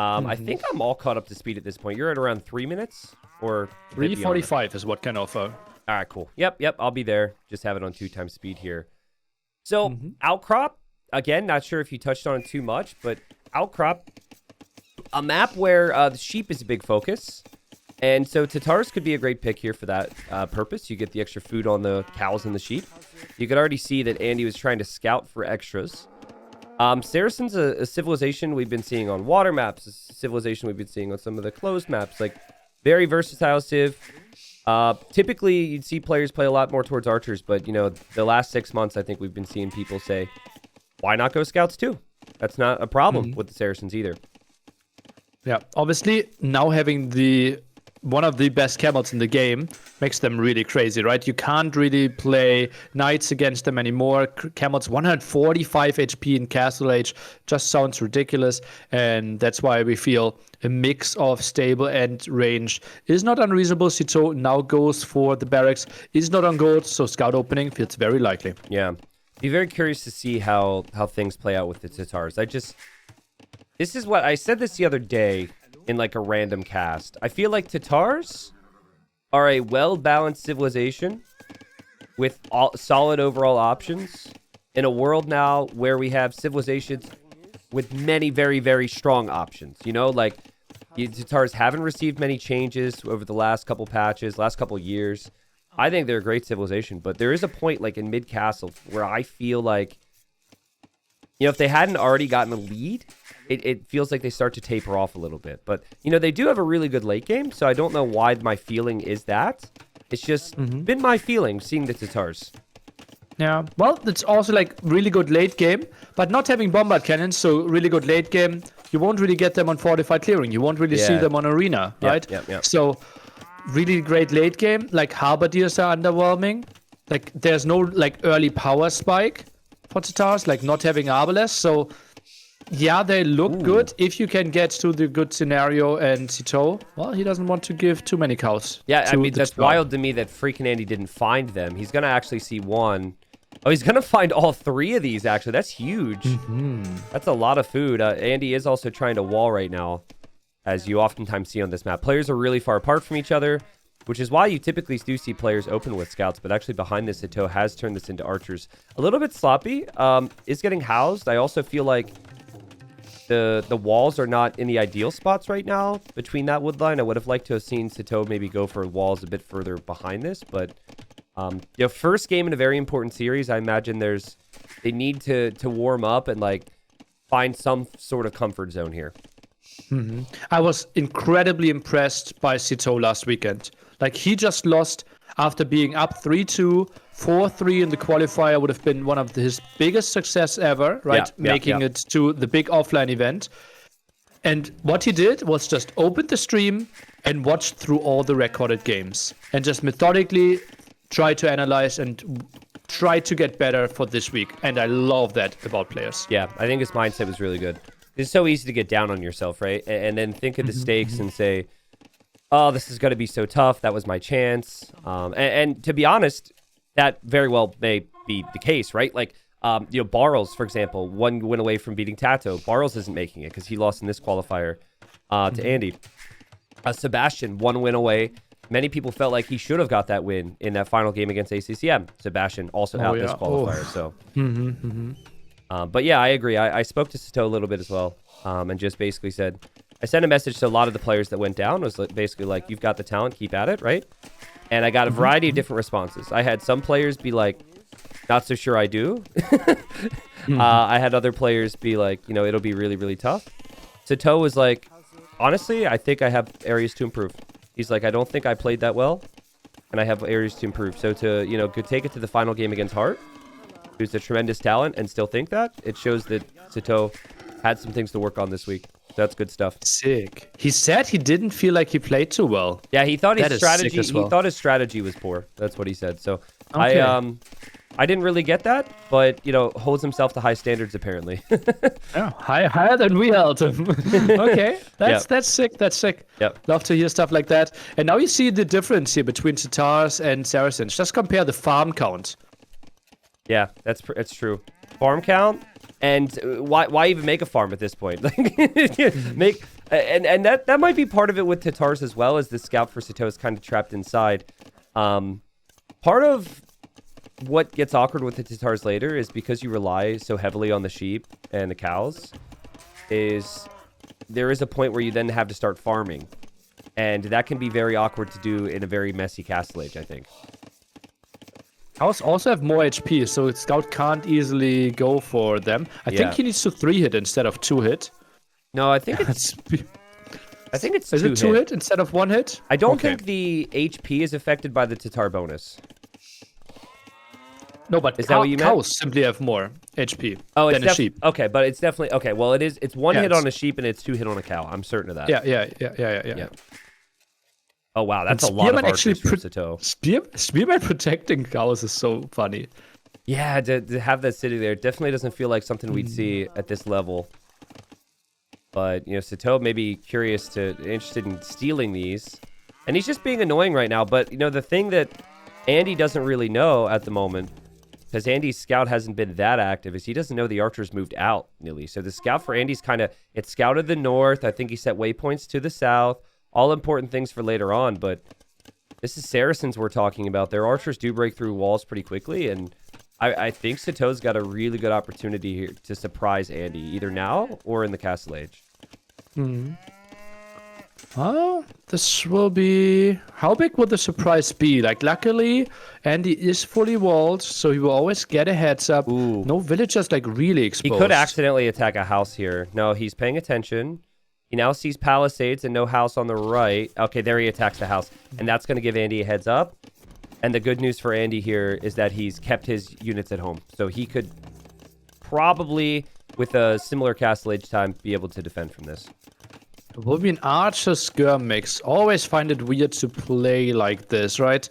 I think I'm all caught up to speed at this point. You're at around 3 minutes? Or 3:45 is what can offer. All right, cool. Yep, I'll be there. Just have it on 2 times speed here. So, Outcrop, again, not sure if you touched on it too much, but Outcrop, a map where the sheep is a big focus. And so Tatars could be a great pick here for that purpose. You get the extra food on the cows and the sheep. You could already see that Andy was trying to scout for extras. Saracen's a civilization we've been seeing on water maps, a civilization we've been seeing on some of the closed maps, like very versatile civ. Typically, you'd see players play a lot more towards archers, but, you know, the last 6 months, I think we've been seeing people say, why not go scouts too? That's not a problem with the Saracens either. Yeah, obviously, now having one of the best camels in the game makes them really crazy, right? You can't really play knights against them anymore. Camels 145 HP in Castle Age just sounds ridiculous, and that's why we feel a mix of stable and range is not unreasonable. Sitaux now goes for the barracks, is not on gold, so scout opening feels very likely. Yeah, be very curious to see how things play out with the Tatars. This is what I said this the other day in like a random cast. I feel like Tatars are a well-balanced civilization with solid overall options in a world now where we have civilizations with many very, very strong options. You know, like Tatars haven't received many changes over the last couple patches, last couple years. I think they're a great civilization, but there is a point like in mid-castle where I feel like, you know, if they hadn't already gotten a lead, it feels like they start to taper off a little bit. But, you know, they do have a really good late game, so I don't know why my feeling is that. It's just been my feeling seeing the Tatars. Yeah, well, it's also like really good late game, but not having bombard cannons, so really good late game. You won't really get them on fortified clearing. You won't really see them on arena, right? Yeah. So really great late game. Like halberdiers are underwhelming. Like there's no like early power spike for Tatars, like not having Arbalest. So yeah, they look good if you can get to the good scenario. And Sitaux, well, he doesn't want to give too many cows. Yeah, I mean, that's wild to me that FreakinAndy didn't find them. He's going to actually see one. Oh, he's going to find all 3 of these, actually. That's huge. That's a lot of food. Andy is also trying to wall right now, as you oftentimes see on this map. Players are really far apart from each other, which is why you typically do see players open with scouts, but actually behind this, Sitaux has turned this into archers. A little bit sloppy. Is getting housed. I also feel like the walls are not in the ideal spots right now between that wood line. I would have liked to have seen Sitaux maybe go for walls a bit further behind this, but you know, first game in a very important series, I imagine they need to warm up and like find some sort of comfort zone here. I was incredibly impressed by Sitaux last weekend. Like he just lost after being up 3-2, 4-3 in the qualifier would have been one of his biggest success ever, right? Making it to the big offline event. And what he did was just open the stream and watched through all the recorded games and just methodically try to analyze and try to get better for this week. And I love that about players. Yeah, I think his mindset was really good. It's so easy to get down on yourself, right? And then think of the stakes and say, oh, this is going to be so tough. That was my chance. And to be honest, that very well may be the case, right? Like, you know, Barles, for example, 1 win away from beating Tato. Barles isn't making it because he lost in this qualifier to Andy. Sebastian, 1 win away. Many people felt like he should have got that win in that final game against ACCM. Sebastian also out this qualifier. So, but yeah, I agree. I spoke to Sitaux a little bit as well, and just basically said, I sent a message to a lot of the players that went down. It was basically like, you've got the talent, keep at it, right? And I got a variety of different responses. I had some players be like, not so sure I do. I had other players be like, you know, it'll be really, really tough. Sitaux was like, honestly, I think I have areas to improve. He's like, I don't think I played that well, and I have areas to improve. So to, you know, take it to the final game against Hart, who's a tremendous talent, and still think that, it shows that Sitaux had some things to work on this week. That's good stuff. Sick. He said he didn't feel like he played too well. Yeah, he thought his strategy. He thought his strategy was poor. That's what he said. So okay. I didn't really get that, but you know, holds himself to high standards apparently. Yeah, higher than we held him. Okay, that's sick. That's sick. Yep. Love to hear stuff like that. And now you see the difference here between Tatars and Saracens. Just compare the farm count. Yeah, that's true. Farm count. And why even make a farm at this point? Like, And that might be part of it with Tatars as well, as the scout for Sitaux is kind of trapped inside. Part of what gets awkward with the Tatars later is because you rely so heavily on the sheep and the cows, is there is a point where you then have to start farming. And that can be very awkward to do in a very messy castle age, I think. Cows also have more HP, so Scout can't easily go for them. I think he needs to 3-hit instead of 2-hit. No, I think it's... I think it's 2-hit. Is it 2-hit instead of 1-hit? I don't think the HP is affected by the Tatar bonus. No, but is that what you meant? Cows simply have more HP than a sheep. Okay, but it's definitely... Okay, well, it's 1 hit on a sheep and it's 2 hit on a cow. I'm certain of that. Yeah. Oh, wow, that's a lot of archers for Sitaux. Spearman protecting cows is so funny. Yeah, to have that sitting there definitely doesn't feel like something we'd see at this level. But, you know, Sitaux may be interested in stealing these. And he's just being annoying right now. But, you know, the thing that Andy doesn't really know at the moment, because Andy's scout hasn't been that active, is he doesn't know the archers moved out, nearly. So the scout for Andy's it scouted the north. I think he set waypoints to the south. All important things for later on, but this is Saracens we're talking about. Their archers do break through walls pretty quickly, and I think Sitaux's got a really good opportunity here to surprise Andy, either now or in the Castle Age. Well, this will be... How big would the surprise be? Like, luckily, Andy is fully walled, so he will always get a heads up. Ooh. No villagers, like, really exposed. He could accidentally attack a house here. No, he's paying attention. He now sees palisades and no house on the right. Okay, there he attacks the house. And that's going to give Andy a heads up. And the good news for Andy here is that he's kept his units at home. So he could probably, with a similar castle age time, be able to defend from this. It will be an archer skirm mix. Always find it weird to play like this, right?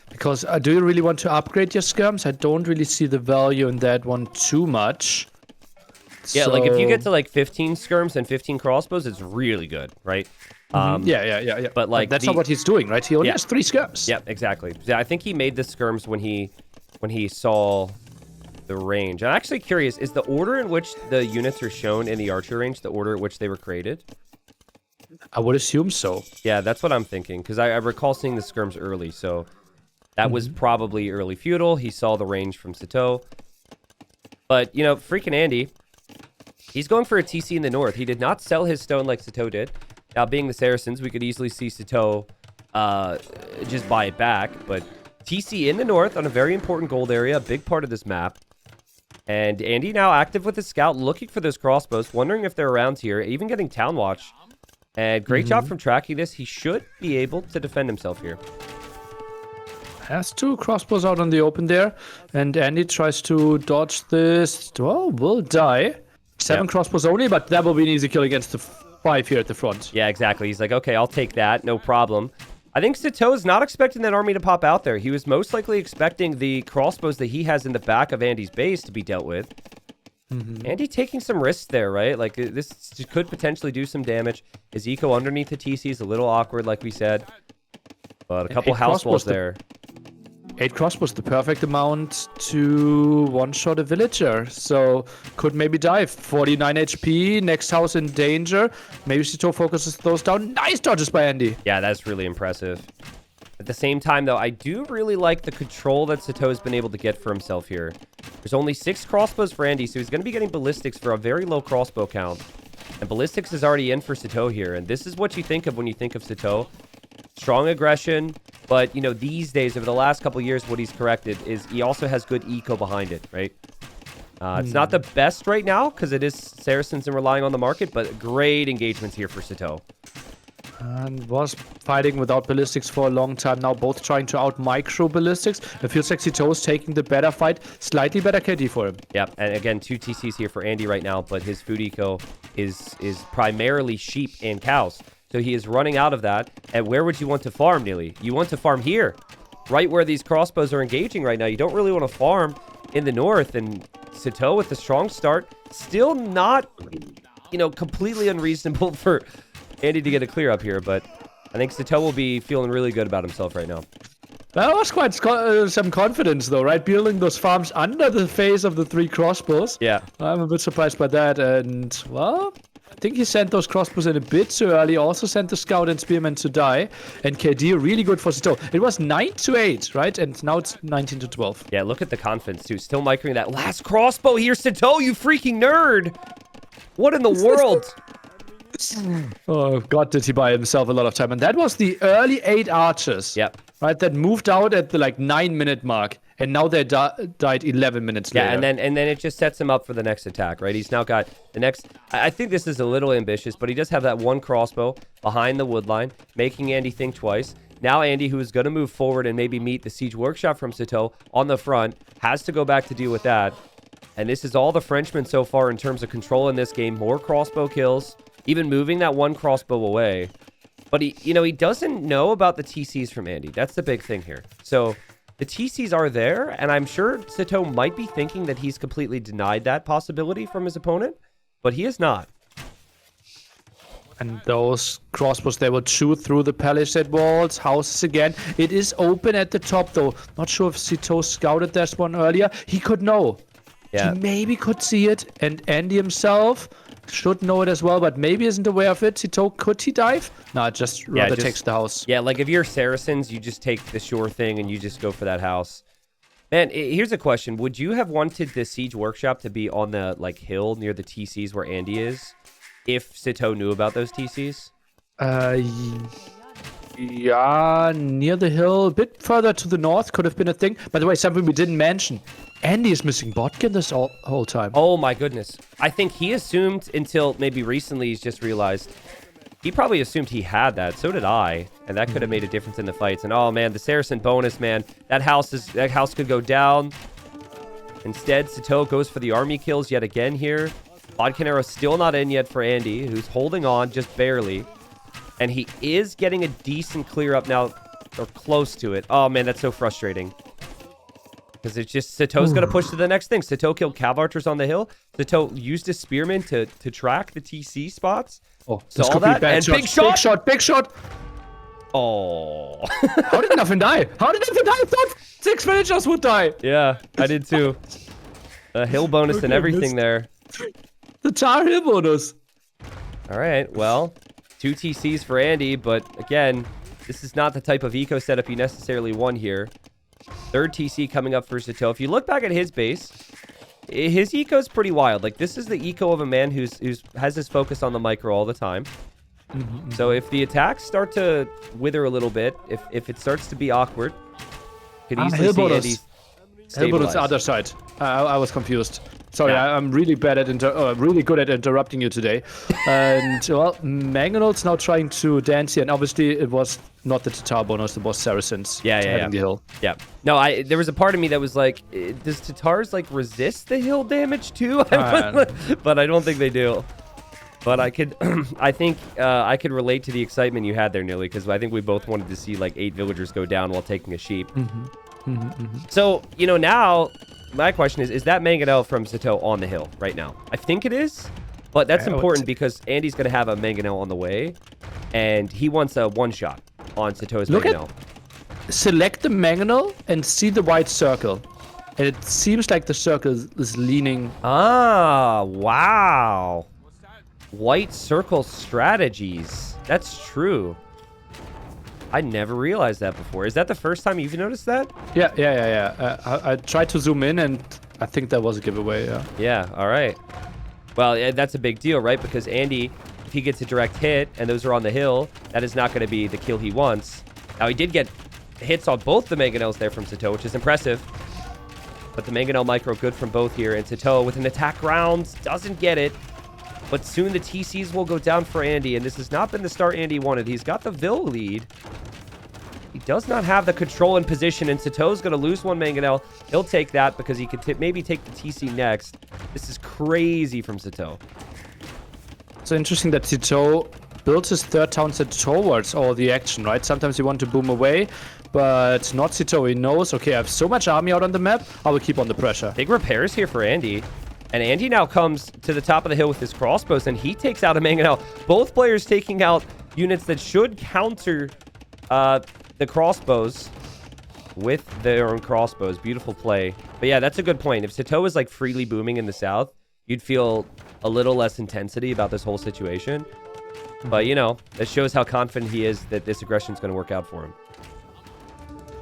Because do you really want to upgrade your skirms? I don't really see the value in that one too much. Yeah, like if you get to like 15 skirms and 15 crossbows, it's really good, right? Yeah. But like that's not what he's doing, right? He only has 3 skirms. Yeah, exactly. Yeah, I think he made the skirms when he saw the range. I'm actually curious, is the order in which the units are shown in the archer range the order in which they were created? I would assume so. Yeah, that's what I'm thinking, because I recall seeing the skirms early, so that was probably early feudal. He saw the range from Sitaux. But, you know, FreakinAndy, he's going for a TC in the north. He did not sell his stone like Sitaux did. Now, being the Saracens, we could easily see Sitaux just buy it back. But TC in the north on a very important gold area, a big part of this map. And Andy now active with his scout, looking for those crossbows, wondering if they're around here, even getting town watch. And great job from tracking this. He should be able to defend himself here. Has 2 crossbows out on the open there. And Andy tries to dodge this. Well, will die. 7 crossbows only, but that will be an easy kill against the 5 here at the front. Yeah, exactly. He's like, okay, I'll take that. No problem. I think Sitaux is not expecting that army to pop out there. He was most likely expecting the crossbows that he has in the back of Andy's base to be dealt with. Andy taking some risks there, right? Like, this could potentially do some damage. His eco underneath the TC is a little awkward, like we said. But a couple house walls there. 8 crossbows, the perfect amount to one-shot a villager. So, could maybe die. 49 HP, next house in danger. Maybe Sitaux focuses those down. Nice dodges by Andy. Yeah, that's really impressive. At the same time, though, I do really like the control that Sitaux has been able to get for himself here. There's only 6 crossbows for Andy, so he's going to be getting ballistics for a very low crossbow count. And ballistics is already in for Sitaux here. And this is what you think of when you think of Sitaux. Strong aggression, but, you know, these days, over the last couple years, what he's corrected is he also has good eco behind it, right? It's not the best right now, because it is Saracens and relying on the market, but great engagements here for Sitaux. And was fighting without ballistics for a long time now, both trying to out-micro ballistics. It feels like Sitaux is taking the better fight. Slightly better KD for him. Yep, and again, 2 TCs here for Andy right now, but his food eco is primarily sheep and cows. So he is running out of that. And where would you want to farm, Neely? You want to farm here, right where these crossbows are engaging right now. You don't really want to farm in the north. And Sitaux with the strong start, still not, you know, completely unreasonable for Andy to get a clear up here, but I think Sitaux will be feeling really good about himself right now. That was quite some confidence, though, right? Building those farms under the face of the 3 crossbows. Yeah. I'm a bit surprised by that, and, well, think he sent those crossbows in a bit too early. Also sent the scout and spearman to die. And KD really good for Sitaux. It was 9-8, right? And now it's 19-12. Yeah, look at the confidence, too. Still microing that last crossbow here. Sitaux, you freaking nerd. What in the world? Oh, God, did he buy himself a lot of time. And that was the early 8 archers. Yep. Right, that moved out at the 9-minute mark. And now they died 11 minutes later. Yeah, and then it just sets him up for the next attack, right? He's now got the next... I think this is a little ambitious, but he does have that one crossbow behind the wood line, making Andy think twice. Now Andy, who is going to move forward and maybe meet the siege workshop from Sitaux on the front, has to go back to deal with that. And this is all the Frenchmen so far in terms of control in this game. More crossbow kills, even moving that one crossbow away. But he doesn't know about the TCs from Andy. That's the big thing here. So... the TCs are there, and I'm sure Sitaux might be thinking that he's completely denied that possibility from his opponent, but he is not. And those crossbows, they will shoot through the palisade walls, houses again. It is open at the top, though. Not sure if Sitaux scouted this one earlier. He could know. Yeah. He maybe could see it, and Andy himself should know it as well, but maybe isn't aware of it. Sitaux, could he dive? No, just rather takes the house. Yeah, like if you're Saracens, you just take the sure thing and you just go for that house. Man, here's a question. Would you have wanted the siege workshop to be on the hill near the TCs where Andy is if Sitaux knew about those TCs? Yeah, near the hill, a bit further to the north could have been a thing. By the way, something we didn't mention. Andy is missing botkin this whole time. Oh my goodness. I think he assumed until maybe recently he's just realized. He probably assumed he had that. So did I. And that could have made a difference in the fights. And oh man, the Saracen bonus, man. That house could go down. Instead, Sitaux goes for the army kills yet again here. Bodkin arrow still not in yet for Andy, who's holding on just barely. And he is getting a decent clear up now, or close to it. Oh man, that's so frustrating. Because it's just, Sitau's going to push to the next thing. Sitaux killed cav archers on the hill. Sitaux used his spearmen to track the TC spots. Oh, so all that, and big shot! Big shot! Oh. How did nothing die? How did nothing die? I thought 6 villagers would die. Yeah, I did too. A hill bonus and everything there. The tar hill bonus. All right, well, 2 TCs for Andy, but again, this is not the type of eco setup you necessarily want here. 3rd TC coming up for Sitaux. If you look back at his base, his eco is pretty wild. Like, this is the eco of a man who's has his focus on the micro all the time. So if the attacks start to wither a little bit, if it starts to be awkward, could easily see Andy stabilize. Other side. I was confused. Sorry, Yeah. I'm really bad at really good at interrupting you today. And well, Mangonel's now trying to dance here, and obviously it was not the Tatar bonus, it was Saracens. Having the hill. Yeah. No, there was a part of me that was like, does Tatars resist the hill damage too? But I don't think they do. But I could, I think I could relate to the excitement you had there, Nilly, because I think we both wanted to see 8 villagers go down while taking a sheep. So, now my question is that Mangonel from Sitaux on the hill right now? I think it is, but that's important because Andy's going to have a Mangonel on the way, and he wants a one-shot on Sitau's Mangonel. Select the Mangonel and see the white circle. And it seems like the circle is leaning. Ah, wow. White circle strategies. That's true. I never realized that before. Is that the first time you've noticed that? Yeah. I tried to zoom in, and I think that was a giveaway, yeah. Yeah, all right. Well, yeah, that's a big deal, right? Because Andy, if he gets a direct hit, and those are on the hill, that is not going to be the kill he wants. Now, he did get hits on both the Mangonels there from Sitaux, which is impressive. But the Mangonel micro good from both here, and Sitaux with an attack round doesn't get it. But soon the TCs will go down for Andy, and this has not been the start Andy wanted. He's got the Vil lead. He does not have the control in position, and Sitau's going to lose one Mangonel. He'll take that because he could maybe take the TC next. This is crazy from Sitaux. It's interesting that Sitaux built his 3rd town set towards all the action, right? Sometimes you want to boom away, but not Sitaux. He knows, okay, I have so much army out on the map, I will keep on the pressure. Big repairs here for Andy. And Andy now comes to the top of the hill with his crossbows, and he takes out a Mangonel. Both players taking out units that should counter the crossbows with their own crossbows. Beautiful play. But yeah, that's a good point. If Sitaux is freely booming in the south, you'd feel a little less intensity about this whole situation. But, you know, it shows how confident he is that this aggression is going to work out for him.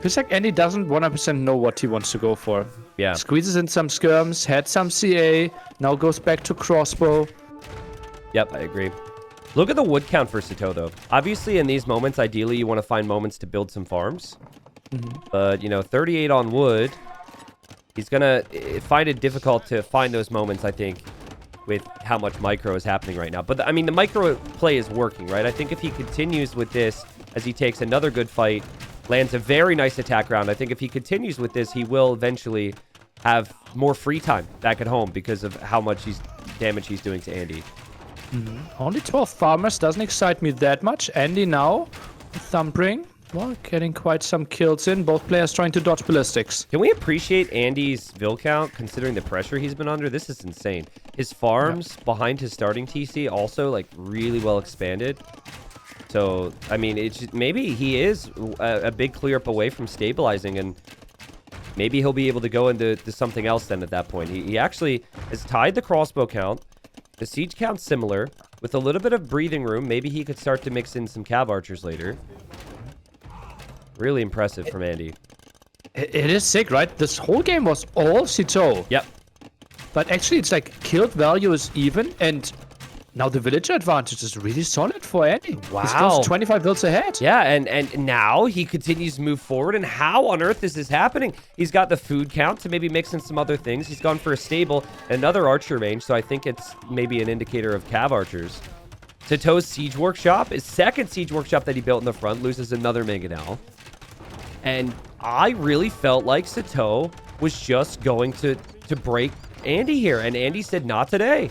Feels like Andy doesn't 100% know what he wants to go for. Yeah. Squeezes in some skirms, had some CA, now goes back to crossbow. Yep, I agree. Look at the wood count for Sitaux, though. Obviously, in these moments, ideally, you want to find moments to build some farms. But, you know, 38 on wood, he's going to find it difficult to find those moments, I think, with how much micro is happening right now. But, I mean, the micro play is working, right? I think if he continues with this as he takes another good fight, lands a very nice attack round, I think if he continues with this, he will eventually have more free time back at home because of how much damage he's doing to Andy. Only 12 farmers doesn't excite me that much. Andy now, thumping. Well, getting quite some kills in. Both players trying to dodge ballistics. Can we appreciate Andy's Vil count considering the pressure he's been under? This is insane. His farms behind his starting TC also like really well expanded. So, I mean, it's just, maybe he is a big clear up away from stabilizing, and maybe he'll be able to go into something else then at that point. He actually has tied the crossbow count. The siege count's similar. With a little bit of breathing room, maybe he could start to mix in some cav archers later. Really impressive from Andy. It is sick, right? This whole game was all Sitaux. Yep. But actually, it's like killed value is even, and now the villager advantage is really solid for Andy. Wow. He's close to 25 vills ahead. Yeah, and now he continues to move forward. And how on earth is this happening? He's got the food count to maybe mix in some other things. He's gone for a stable, another archer range, so I think it's maybe an indicator of cav archers. Sitaux's siege workshop, his second siege workshop that he built in the front, loses another mangonel. And I really felt like Sitaux was just going to break Andy here, and Andy said not today.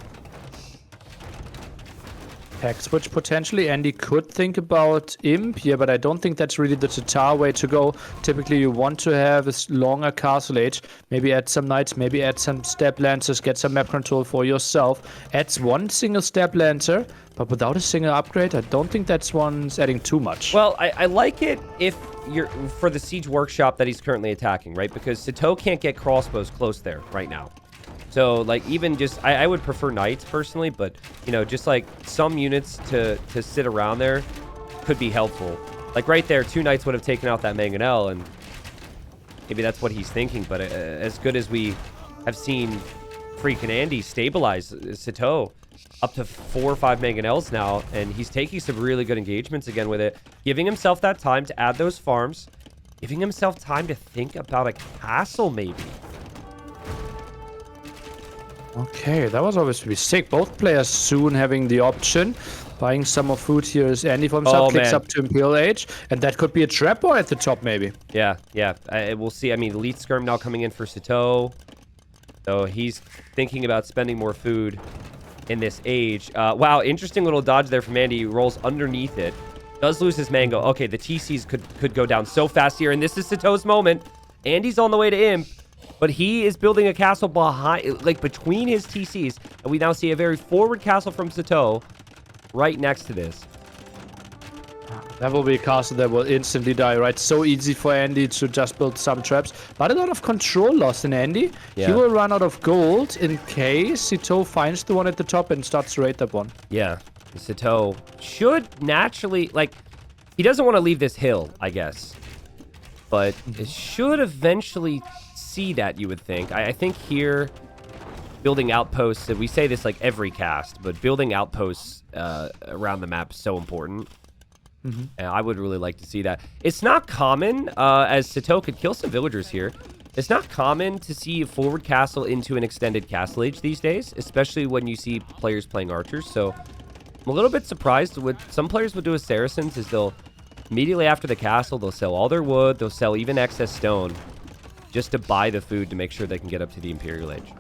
Pack switch potentially. Andy could think about Imp here, but I don't think that's really the Tatar way to go. Typically, you want to have a longer castle age. Maybe add some knights, maybe add some step lancers, get some map control for yourself. Adds one single step lancer, but without a single upgrade, I don't think that's one's adding too much. Well, I like it if you're for the siege workshop that he's currently attacking, right? Because Sitaux can't get crossbows close there right now. So, like, even just, I would prefer knights personally, but, you know, just, like, some units to sit around there could be helpful. Like, right there, 2 knights would have taken out that mangonel, and maybe that's what he's thinking. But as good as we have seen FreakinAndy stabilize Sitaux up to 4 or 5 mangonels now, and he's taking some really good engagements again with it, giving himself that time to add those farms, giving himself time to think about a castle, maybe. Okay, that was obviously sick. Both players soon having the option. Buying some more food here is Andy for himself. Kicks up to Imperial Age. And that could be a trap boy at the top, maybe. Yeah. We'll see. I mean, Elite Skirm now coming in for Sitaux. So he's thinking about spending more food in this age. Wow, interesting little dodge there from Andy. He rolls underneath it. Does lose his mango. Okay, the TCs could go down so fast here. And this is Sitaux's moment. Andy's on the way to Imp. But he is building a castle behind, like between his TCs. And we now see a very forward castle from Sitaux right next to this. That will be a castle that will instantly die, right? So easy for Andy to just build some traps. But a lot of control lost in Andy. Yeah. He will run out of gold in case Sitaux finds the one at the top and starts to raid that one. Yeah. Sitaux should naturally, like, he doesn't want to leave this hill, I guess. But it should eventually see that, you would think. I think here, building outposts, we say this like every cast, but building outposts around the map is so important. And I would really like to see that. It's not common, as Sitaux could kill some villagers here. It's not common to see a forward castle into an extended castle age these days, especially when you see players playing archers. So I'm a little bit surprised. What some players would do with Saracens is they'll immediately after the castle, they'll sell all their wood, they'll sell even excess stone, just to buy the food to make sure they can get up to the Imperial Age.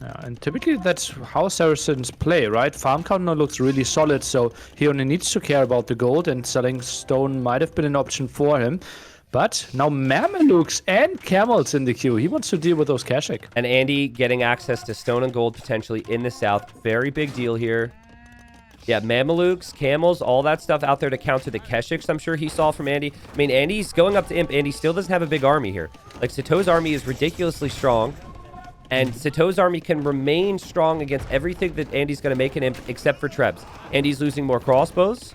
Yeah, and typically that's how Saracens play, right? Farm count now looks really solid, so he only needs to care about the gold, and selling stone might have been an option for him. But now Mamelukes and camels in the queue. He wants to deal with those Kashik. And Andy getting access to stone and gold potentially in the south. Very big deal here. Yeah, Mamelukes, camels, all that stuff out there to counter the Keshiks I'm sure he saw from Andy. I mean, Andy's going up to Imp. Andy still doesn't have a big army here. Like, Sitaux's army is ridiculously strong. And Sitau's army can remain strong against everything that Andy's going to make an imp, except for Trebs. Andy's losing more crossbows.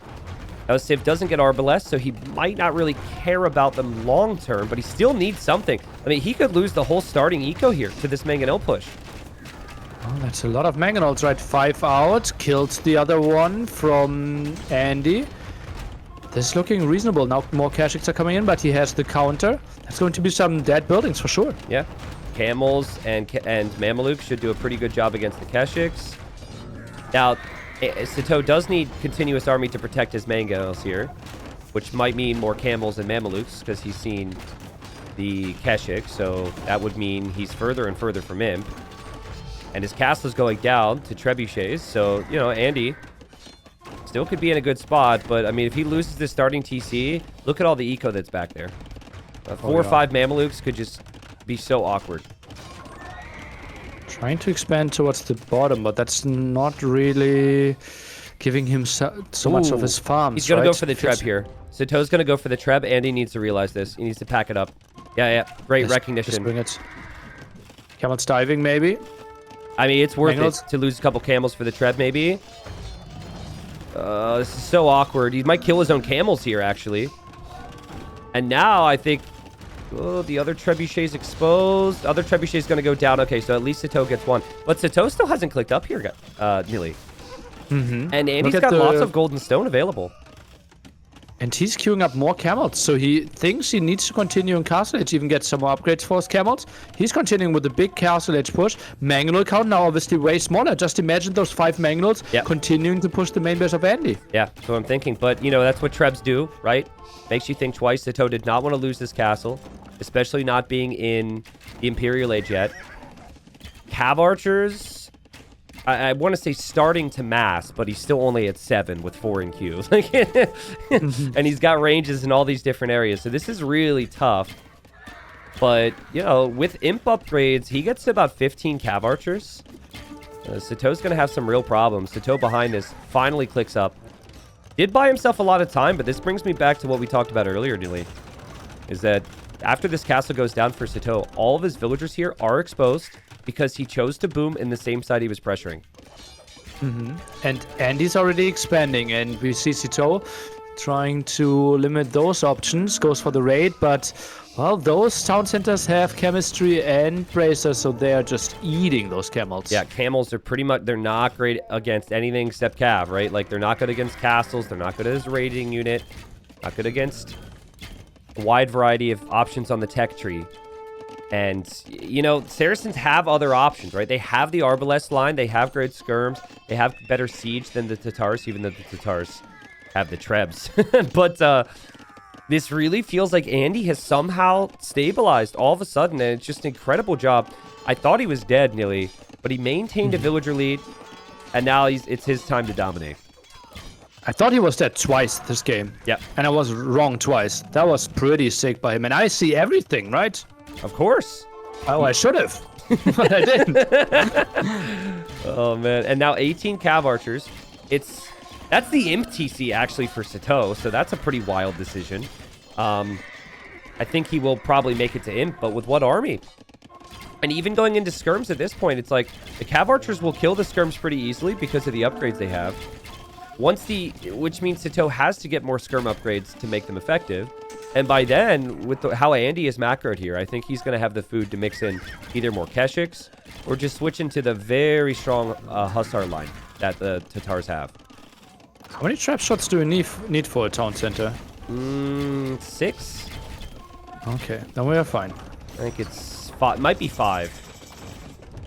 Now, Civ doesn't get Arbalest, so he might not really care about them long term, but he still needs something. I mean, he could lose the whole starting eco here to this Mangonel push. Oh, that's a lot of Mangonels, right? 5 out. Kills the other one from Andy. This is looking reasonable. Now more Kashyyyks are coming in, but he has the counter. There's going to be some dead buildings for sure. Yeah. Camels and Mamelukes should do a pretty good job against the Kashyyyks. Now, Sitaux does need continuous army to protect his Mangonels here, which might mean more Camels and Mamelukes because he's seen the Kashyyyk, so that would mean he's further and further from Imp. And his castle's going down to trebuchets, so, you know, Andy still could be in a good spot, but, I mean, if he loses this starting TC, look at all the eco that's back there. 4 or 5 Mamelukes could just be so awkward. Trying to expand towards the bottom, but that's not really giving him so much of his farms. He's going right? to go for the Treb here. Sitau's going to go for the Treb. Andy needs to realize this. He needs to pack it up. Yeah. Great recognition. Just bring it. Camels diving, maybe. I mean, it's worth it to lose a couple camels for the Treb, maybe. This is so awkward. He might kill his own camels here, actually. And now, I think... Oh, the other trebuchet's exposed. Other trebuchet's going to go down. Okay, so at least Sitaux gets one. But Sitaux still hasn't clicked up here, nearly. And Andy's got lots of golden stone available. And he's queuing up more camels, so he thinks he needs to continue in Castle Edge, even get some more upgrades for his camels. He's continuing with the big Castle Edge push. Mangonel count now obviously way smaller. Just imagine those 5 Mangonels continuing to push the main base of Andy. Yeah, that's what I'm thinking. But, you know, that's what Trebs do, right? Makes you think twice. Sitaux did not want to lose this castle, especially not being in the Imperial Age yet. Cav Archers... I want to say starting to mass, but he's still only at 7 with 4 in queue. And he's got ranges in all these different areas. So this is really tough. But, you know, with imp upgrades, he gets to about 15 Cav Archers. Sitau's going to have some real problems. Sitaux behind this finally clicks up. Did buy himself a lot of time, but this brings me back to what we talked about earlier, Neely. Is that after this castle goes down for Sitaux, all of his villagers here are exposed because he chose to boom in the same side he was pressuring. And Andy's already expanding, and we see Sitaux trying to limit those options, goes for the raid, but, well, those town centers have chemistry and bracers, so they are just eating those camels. Yeah, camels are pretty much, they're not great against anything except cav, right? Like, they're not good against castles, they're not good as a raiding unit, not good against a wide variety of options on the tech tree. And, you know, Saracens have other options, right? They have the Arbalest line. They have great skirms. They have better siege than the Tatars, even though the Tatars have the Trebs. But this really feels like Andy has somehow stabilized all of a sudden, and it's just an incredible job. I thought he was dead, nearly, but he maintained a villager lead, and now it's his time to dominate. I thought he was dead twice this game. Yeah. And I was wrong twice. That was pretty sick by him. And I see everything, right? Of course. Oh, I should have. But I didn't. Oh, man. And now 18 Cav Archers. That's the Imp TC, actually, for Sitaux, so that's a pretty wild decision. I think he will probably make it to Imp, but with what army? And even going into skirms at this point, it's like the Cav Archers will kill the skirms pretty easily because of the upgrades they have. Which means Sitaux has to get more skirm upgrades to make them effective. And by then, with how Andy is macroed here, I think he's going to have the food to mix in either more Kashyyyks or just switch into the very strong Hussar line that the Tatars have. How many trap shots do we need for a town center? 6? Okay, then we are fine. I think it's 5. Might be 5.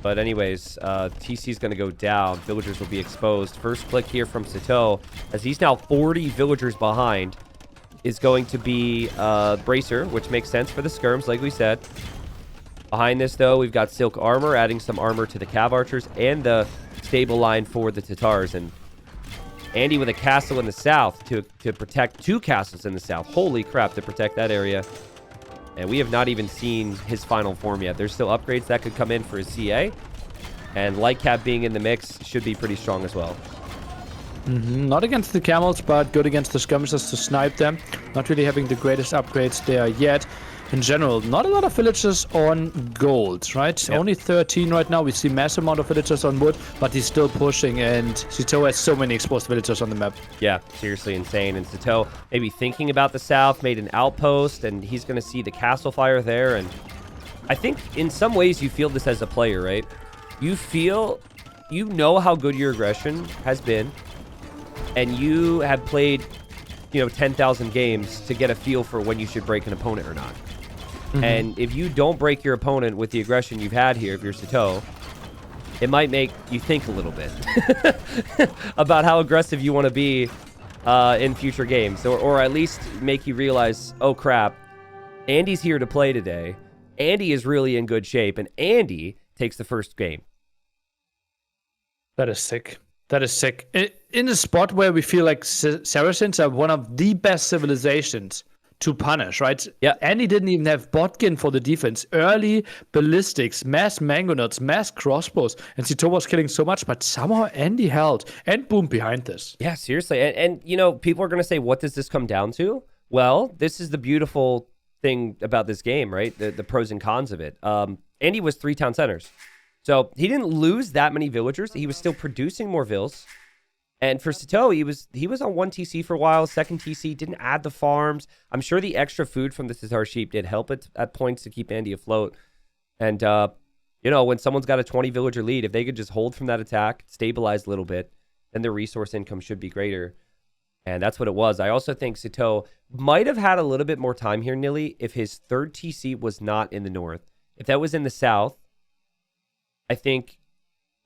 But anyways, TC is going to go down. Villagers will be exposed. First click here from Sitaux, as he's now 40 villagers behind, is going to be Bracer, which makes sense for the skirms, like we said. Behind this, though, we've got Silk Armor, adding some armor to the Cav Archers, and the stable line for the Tatars. And Andy with a castle in the south to protect 2 castles in the south. Holy crap, to protect that area. And we have not even seen his final form yet. There's still upgrades that could come in for his CA. And Light Cap being in the mix should be pretty strong as well. Not against the camels, but good against the skirmishers to snipe them. Not really having the greatest upgrades there yet. in general, not a lot of villagers on gold, right? Yep. Only 13 right now. We see mass amount of villagers on wood, but he's still pushing, and Sitaux has so many exposed villagers on the map. Yeah, seriously insane. And Sitaux maybe thinking about the south, made an outpost, and he's going to see the castle fire there. And I think in some ways you feel this as a player, right? You know how good your aggression has been, and you have played, 10,000 games to get a feel for when you should break an opponent or not. Mm-hmm. And if you don't break your opponent with the aggression you've had here, if you're Sitaux, it might make you think a little bit about how aggressive you want to be in future games, or at least make you realize, oh crap, Andy's here to play today. Andy is really in good shape, and Andy takes the first game. That is sick. That is sick. In a spot where we feel like Saracens are one of the best civilizations to punish, right? Yeah. Andy didn't even have botkin for the defense. Early ballistics, mass mangonauts, mass crossbows, and Sitaux was killing so much, but somehow Andy held and boom behind this. Yeah, seriously. And people are going to say, what does this come down to? Well, this is the beautiful thing about this game, right? The pros and cons of it. Andy was 3 town centers. So he didn't lose that many villagers. He was still producing more vills. And for Sitaux, he was on 1 TC for a while, 2nd TC, didn't add the farms. I'm sure the extra food from the Sitar sheep did help it at points to keep Andy afloat. And, when someone's got a 20 villager lead, if they could just hold from that attack, stabilize a little bit, then their resource income should be greater. And that's what it was. I also think Sitaux might have had a little bit more time here, Nilly, if his 3rd TC was not in the north. If that was in the south, I think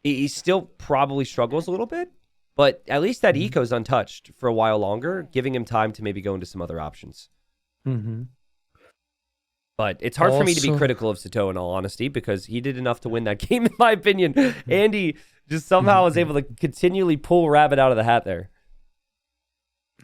he still probably struggles a little bit, but at least that eco's untouched for a while longer, giving him time to maybe go into some other options. Mm-hmm. But it's hard for me to be critical of Sitaux in all honesty, because he did enough to win that game, in my opinion. Andy just somehow was able to continually pull rabbit out of the hat there.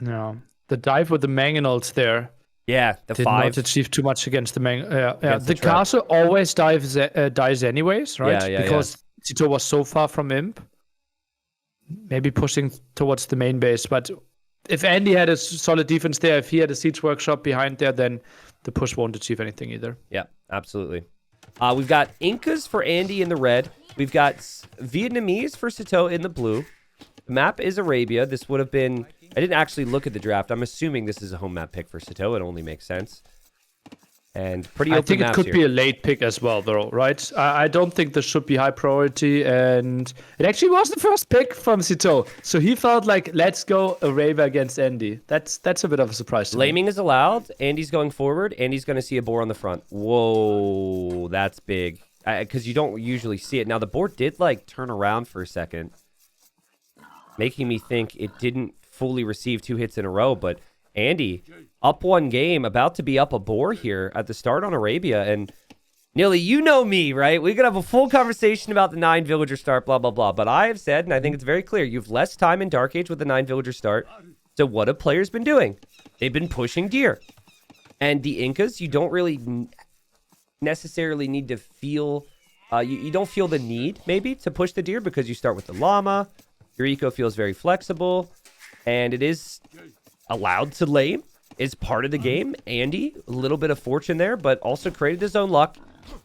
No, the dive with the mangonauts there. Yeah, the did 5. not achieve too much against the Against the castle always dies anyways, right? Yeah, because Sitaux was so far from Imp. Maybe pushing towards the main base, but if Andy had a solid defense there, if he had a siege workshop behind there, then the push won't achieve anything either. Yeah, absolutely. We've got Incas for Andy in the red. We've got Vietnamese for Sitaux in the blue. The map is Arabia. This would have been... I didn't actually look at the draft. I'm assuming this is a home map pick for Sitaux. It only makes sense. And pretty open I think it maps could here. be a late pick as well, though, right? I don't think this should be high priority, and it actually was the first pick from Sitaux. So he felt like, let's go Arabia against Andy. That's a bit of a surprise to me. Laming is allowed. Andy's going forward. Andy's going to see a boar on the front. Whoa, that's big. Because you don't usually see it. Now, the boar did, turn around for a second, making me think it didn't fully receive 2 hits in a row. But Andy, up 1 game, about to be up a boar here at the start on Arabia. And Nilly, you know me, right? We could have a full conversation about the 9 villager start, blah, blah, blah. But I have said, and I think it's very clear, you have less time in Dark Age with the 9 villager start. So what have players been doing? They've been pushing deer. And the Incas, you don't really necessarily need to feel... you don't feel the need, maybe, to push the deer because you start with the llama. Your eco feels very flexible. And it is allowed to lame. Is part of the game. Andy, a little bit of fortune there, but also created his own luck.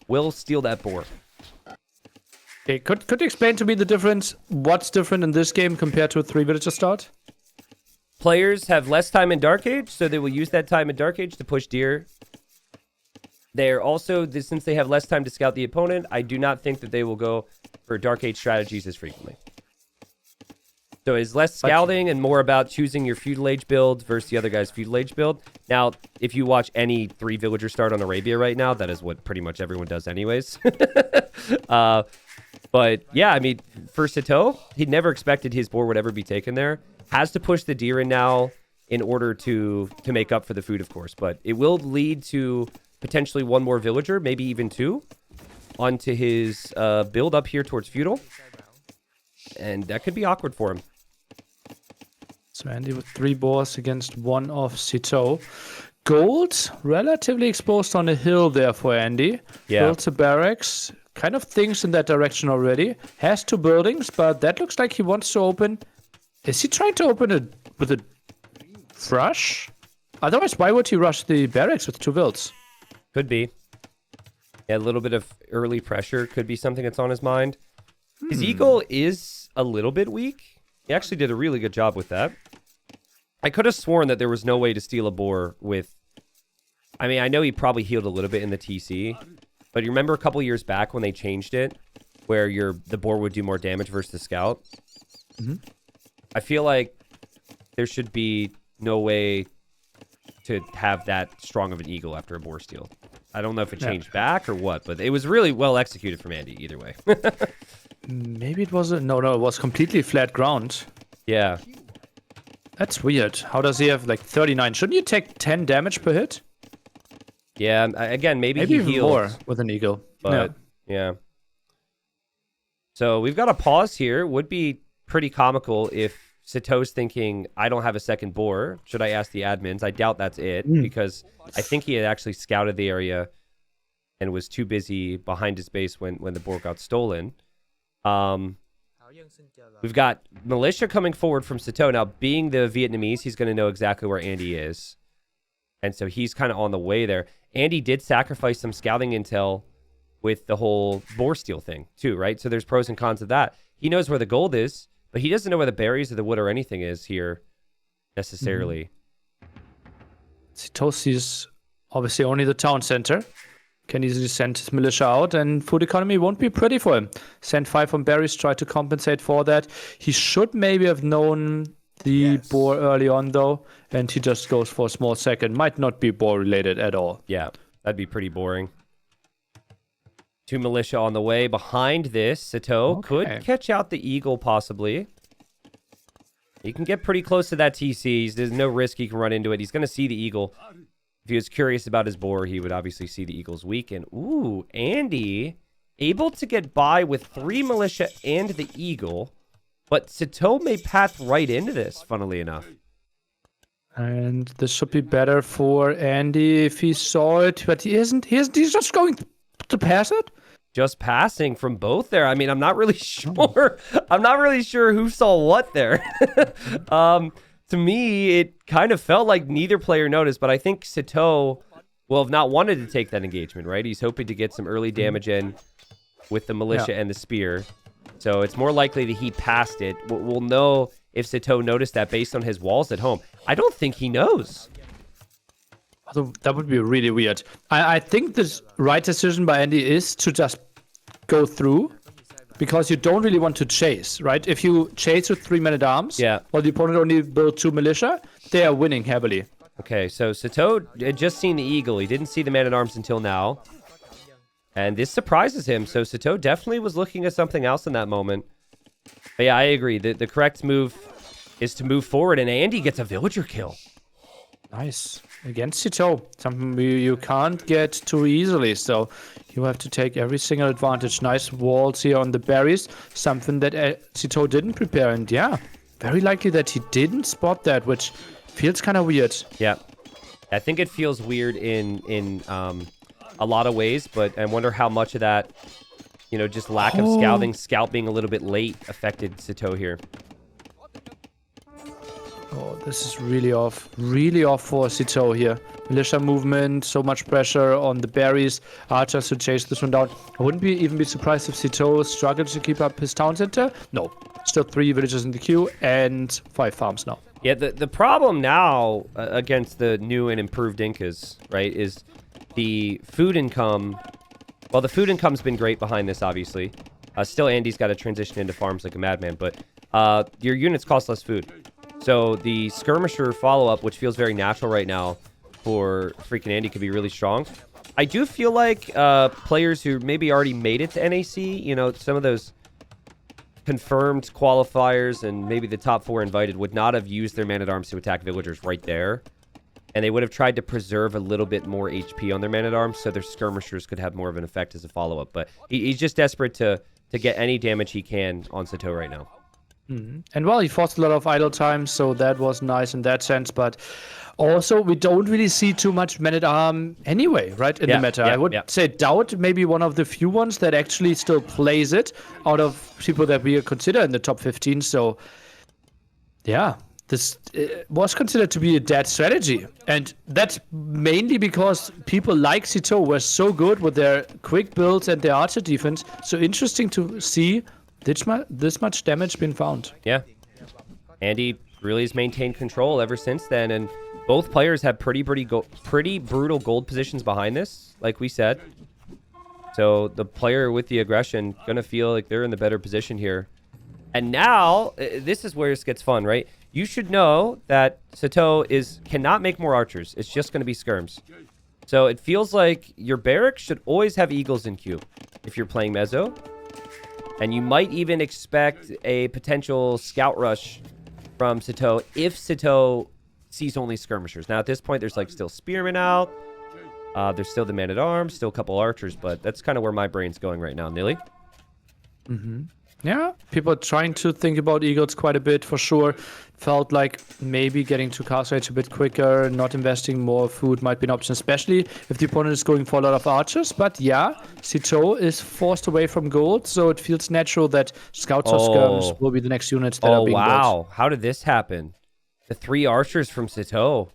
Will steal that boar. Okay, could you explain to me the difference? What's different in this game compared to a 3 villager start? Players have less time in Dark Age, so they will use that time in Dark Age to push deer. They're also, since they have less time to scout the opponent, I do not think that they will go for Dark Age strategies as frequently. So it's less scouting and more about choosing your Feudal Age build versus the other guy's Feudal Age build. Now, if you watch any 3 villager start on Arabia right now, that is what pretty much everyone does anyways. But yeah, I mean, for Sitaux, he never expected his boar would ever be taken there. Has to push the deer in now in order to make up for the food, of course. But it will lead to potentially 1 more villager, maybe even 2, onto his build up here towards Feudal. And that could be awkward for him. So Andy with 3 boars against 1 of Sitaux. Gold, relatively exposed on a hill there for Andy. Yeah. Built a barracks, kind of thinks in that direction already. Has 2 buildings, but that looks like he wants to open. Is he trying to open it with a rush? Otherwise, why would he rush the barracks with 2 builds? Could be. Yeah, a little bit of early pressure could be something that's on his mind. His eagle is a little bit weak. He actually did a really good job with that. I could have sworn that there was no way to steal a boar with... I mean, I know he probably healed a little bit in the TC, but you remember a couple years back when they changed it, where the boar would do more damage versus the scout? I feel like there should be no way to have that strong of an eagle after a boar steal. I don't know if it changed back or what, but it was really well executed from Andy either way. Maybe it was no, it was completely flat ground. Yeah. That's weird. How does he have like 39? Shouldn't you take 10 damage per hit? Yeah, again, maybe he even healed. more with an eagle. But, yeah. So we've got a pause here. Would be pretty comical if Sitaux's thinking, I don't have a second boar. Should I ask the admins? I doubt that's it, because I think he had actually scouted the area and was too busy behind his base when the boar got stolen. We've got militia coming forward from Sitaux. Now, being the Vietnamese, he's going to know exactly where Andy is. And so he's kind of on the way there. Andy did sacrifice some scouting intel with the whole boar steal thing, too, right? So there's pros and cons of that. He knows where the gold is, but he doesn't know where the berries or the wood or anything is here, necessarily. Sitaux sees obviously only the town center. Can easily send his militia out, and food economy won't be pretty for him. Send 5 from berries, try to compensate for that. He should maybe have known the boar early on, though, and he just goes for a small second. Might not be boar related at all. Yeah, that'd be pretty boring. 2 militia on the way. Behind this, Sitaux could catch out the eagle, possibly. He can get pretty close to that TC. There's no risk he can run into it. He's going to see the eagle. If he was curious about his boar, he would obviously see the eagle's weak. And, ooh, Andy able to get by with 3 militia and the eagle. But Sitaux may path right into this, funnily enough. And this should be better for Andy if he saw it, but he isn't. He's just going to pass it. Just passing from both there. I mean, I'm not really sure. I'm not really sure who saw what there. To me, it kind of felt like neither player noticed, but I think Sitaux will have not wanted to take that engagement, right? He's hoping to get some early damage in with the militia and the spear. So it's more likely that he passed it. We'll know if Sitaux noticed that based on his walls at home. I don't think he knows. That would be really weird. I think the right decision by Andy is to just go through, because you don't really want to chase, right? If you chase with 3 men-at-arms, while the opponent only built 2 militia, they are winning heavily. Okay, so Sitaux had just seen the eagle. He didn't see the man-at-arms until now. And this surprises him. So Sitaux definitely was looking at something else in that moment. But yeah, I agree. The correct move is to move forward, and Andy gets a villager kill. Nice. Against Sitaux, something you can't get too easily, so you have to take every single advantage. Nice walls here on the berries, something that Sitaux didn't prepare, and yeah, very likely that he didn't spot that, which feels kind of weird. Yeah, I think it feels weird in a lot of ways, but I wonder how much of that, just lack of scouting, scout being a little bit late affected Sitaux here. Oh, this is really off for Sitaux here. Militia movement, so much pressure on the berries. Archers to chase this one down. I wouldn't even be surprised if Sitaux struggled to keep up his town center. No, still 3 villagers in the queue and 5 farms now. Yeah, the problem now against the new and improved Incas, right, is the food income. Well, the food income's been great behind this, obviously. Still, Andy's got to transition into farms like a madman, but your units cost less food. So the skirmisher follow-up, which feels very natural right now for FreakinAndy, could be really strong. I do feel like players who maybe already made it to NAC, some of those confirmed qualifiers and maybe the top 4 invited would not have used their man-at-arms to attack villagers right there. And they would have tried to preserve a little bit more HP on their man-at-arms so their skirmishers could have more of an effect as a follow-up. But he's just desperate to get any damage he can on Sitaux right now. And well, he forced a lot of idle time, so that was nice in that sense. But also, we don't really see too much man-at-arm anyway, right, in the meta. I would say Doubt maybe one of the few ones that actually still plays it out of people that we consider in the top 15. So, yeah, this was considered to be a dead strategy. And that's mainly because people like Sitaux were so good with their quick builds and their archer defense. So interesting to see this much damage being found. Yeah. Andy really has maintained control ever since then. And both players have pretty brutal gold positions behind this, like we said. So the player with the aggression going to feel like they're in the better position here. And now, this is where this gets fun, right? You should know that Sitaux cannot make more archers. It's just going to be skirms. So it feels like your barracks should always have eagles in queue if you're playing Mezzo. And you might even expect a potential scout rush from Sitaux if Sitaux sees only skirmishers. Now, at this point, there's like still spearmen out. There's still the man-at-arms, still a couple archers, but that's kind of where my brain's going right now, Nilly. Mm-hmm. Yeah, people are trying to think about eagles quite a bit for sure. Felt like maybe getting to castle age a bit quicker, not investing more food might be an option, especially if the opponent is going for a lot of archers. But yeah, Sitaux is forced away from gold, so it feels natural that scouts or skirms will be the next units that are being built. Oh, wow. How did this happen? The 3 archers from Sitaux.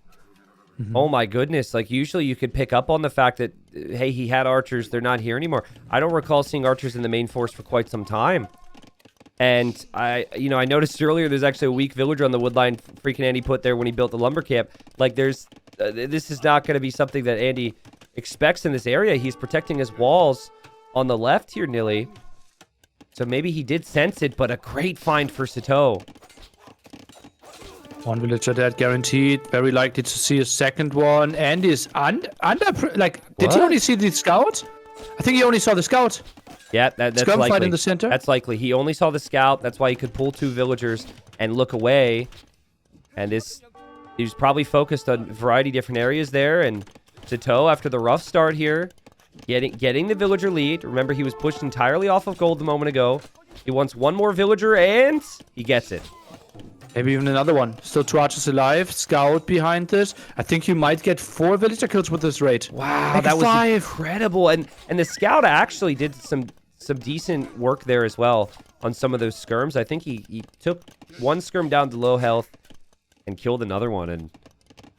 Mm-hmm. Oh my goodness. Like usually you could pick up on the fact that, hey, he had archers. They're not here anymore. I don't recall seeing archers in the main force for quite some time. And I noticed earlier there's actually a weak villager on the woodline FreakinAndy put there when he built the lumber camp. Like this is not going to be something that Andy expects in this area. He's protecting his walls on the left here, Nilly. So maybe he did sense it, but a great find for Sitaux. 1 villager dead guaranteed. Very likely to see a second one. Andy is under. Like, did he only see the scout? I think he only saw the scout. Yeah, that's Scrum likely. fight in the center. That's likely. He only saw the scout. That's why he could pull 2 villagers and look away. And he was probably focused on a variety of different areas there. And Sitaux, after the rough start here, getting the villager lead. Remember, he was pushed entirely off of gold a moment ago. He wants 1 more villager, and he gets it. Maybe even another one. Still 2 archers alive. Scout behind this. I think you might get 4 villager kills with this raid. Wow, that was incredible. And the scout actually did some decent work there as well on some of those skirms. I think he took 1 skirm down to low health and killed another one. And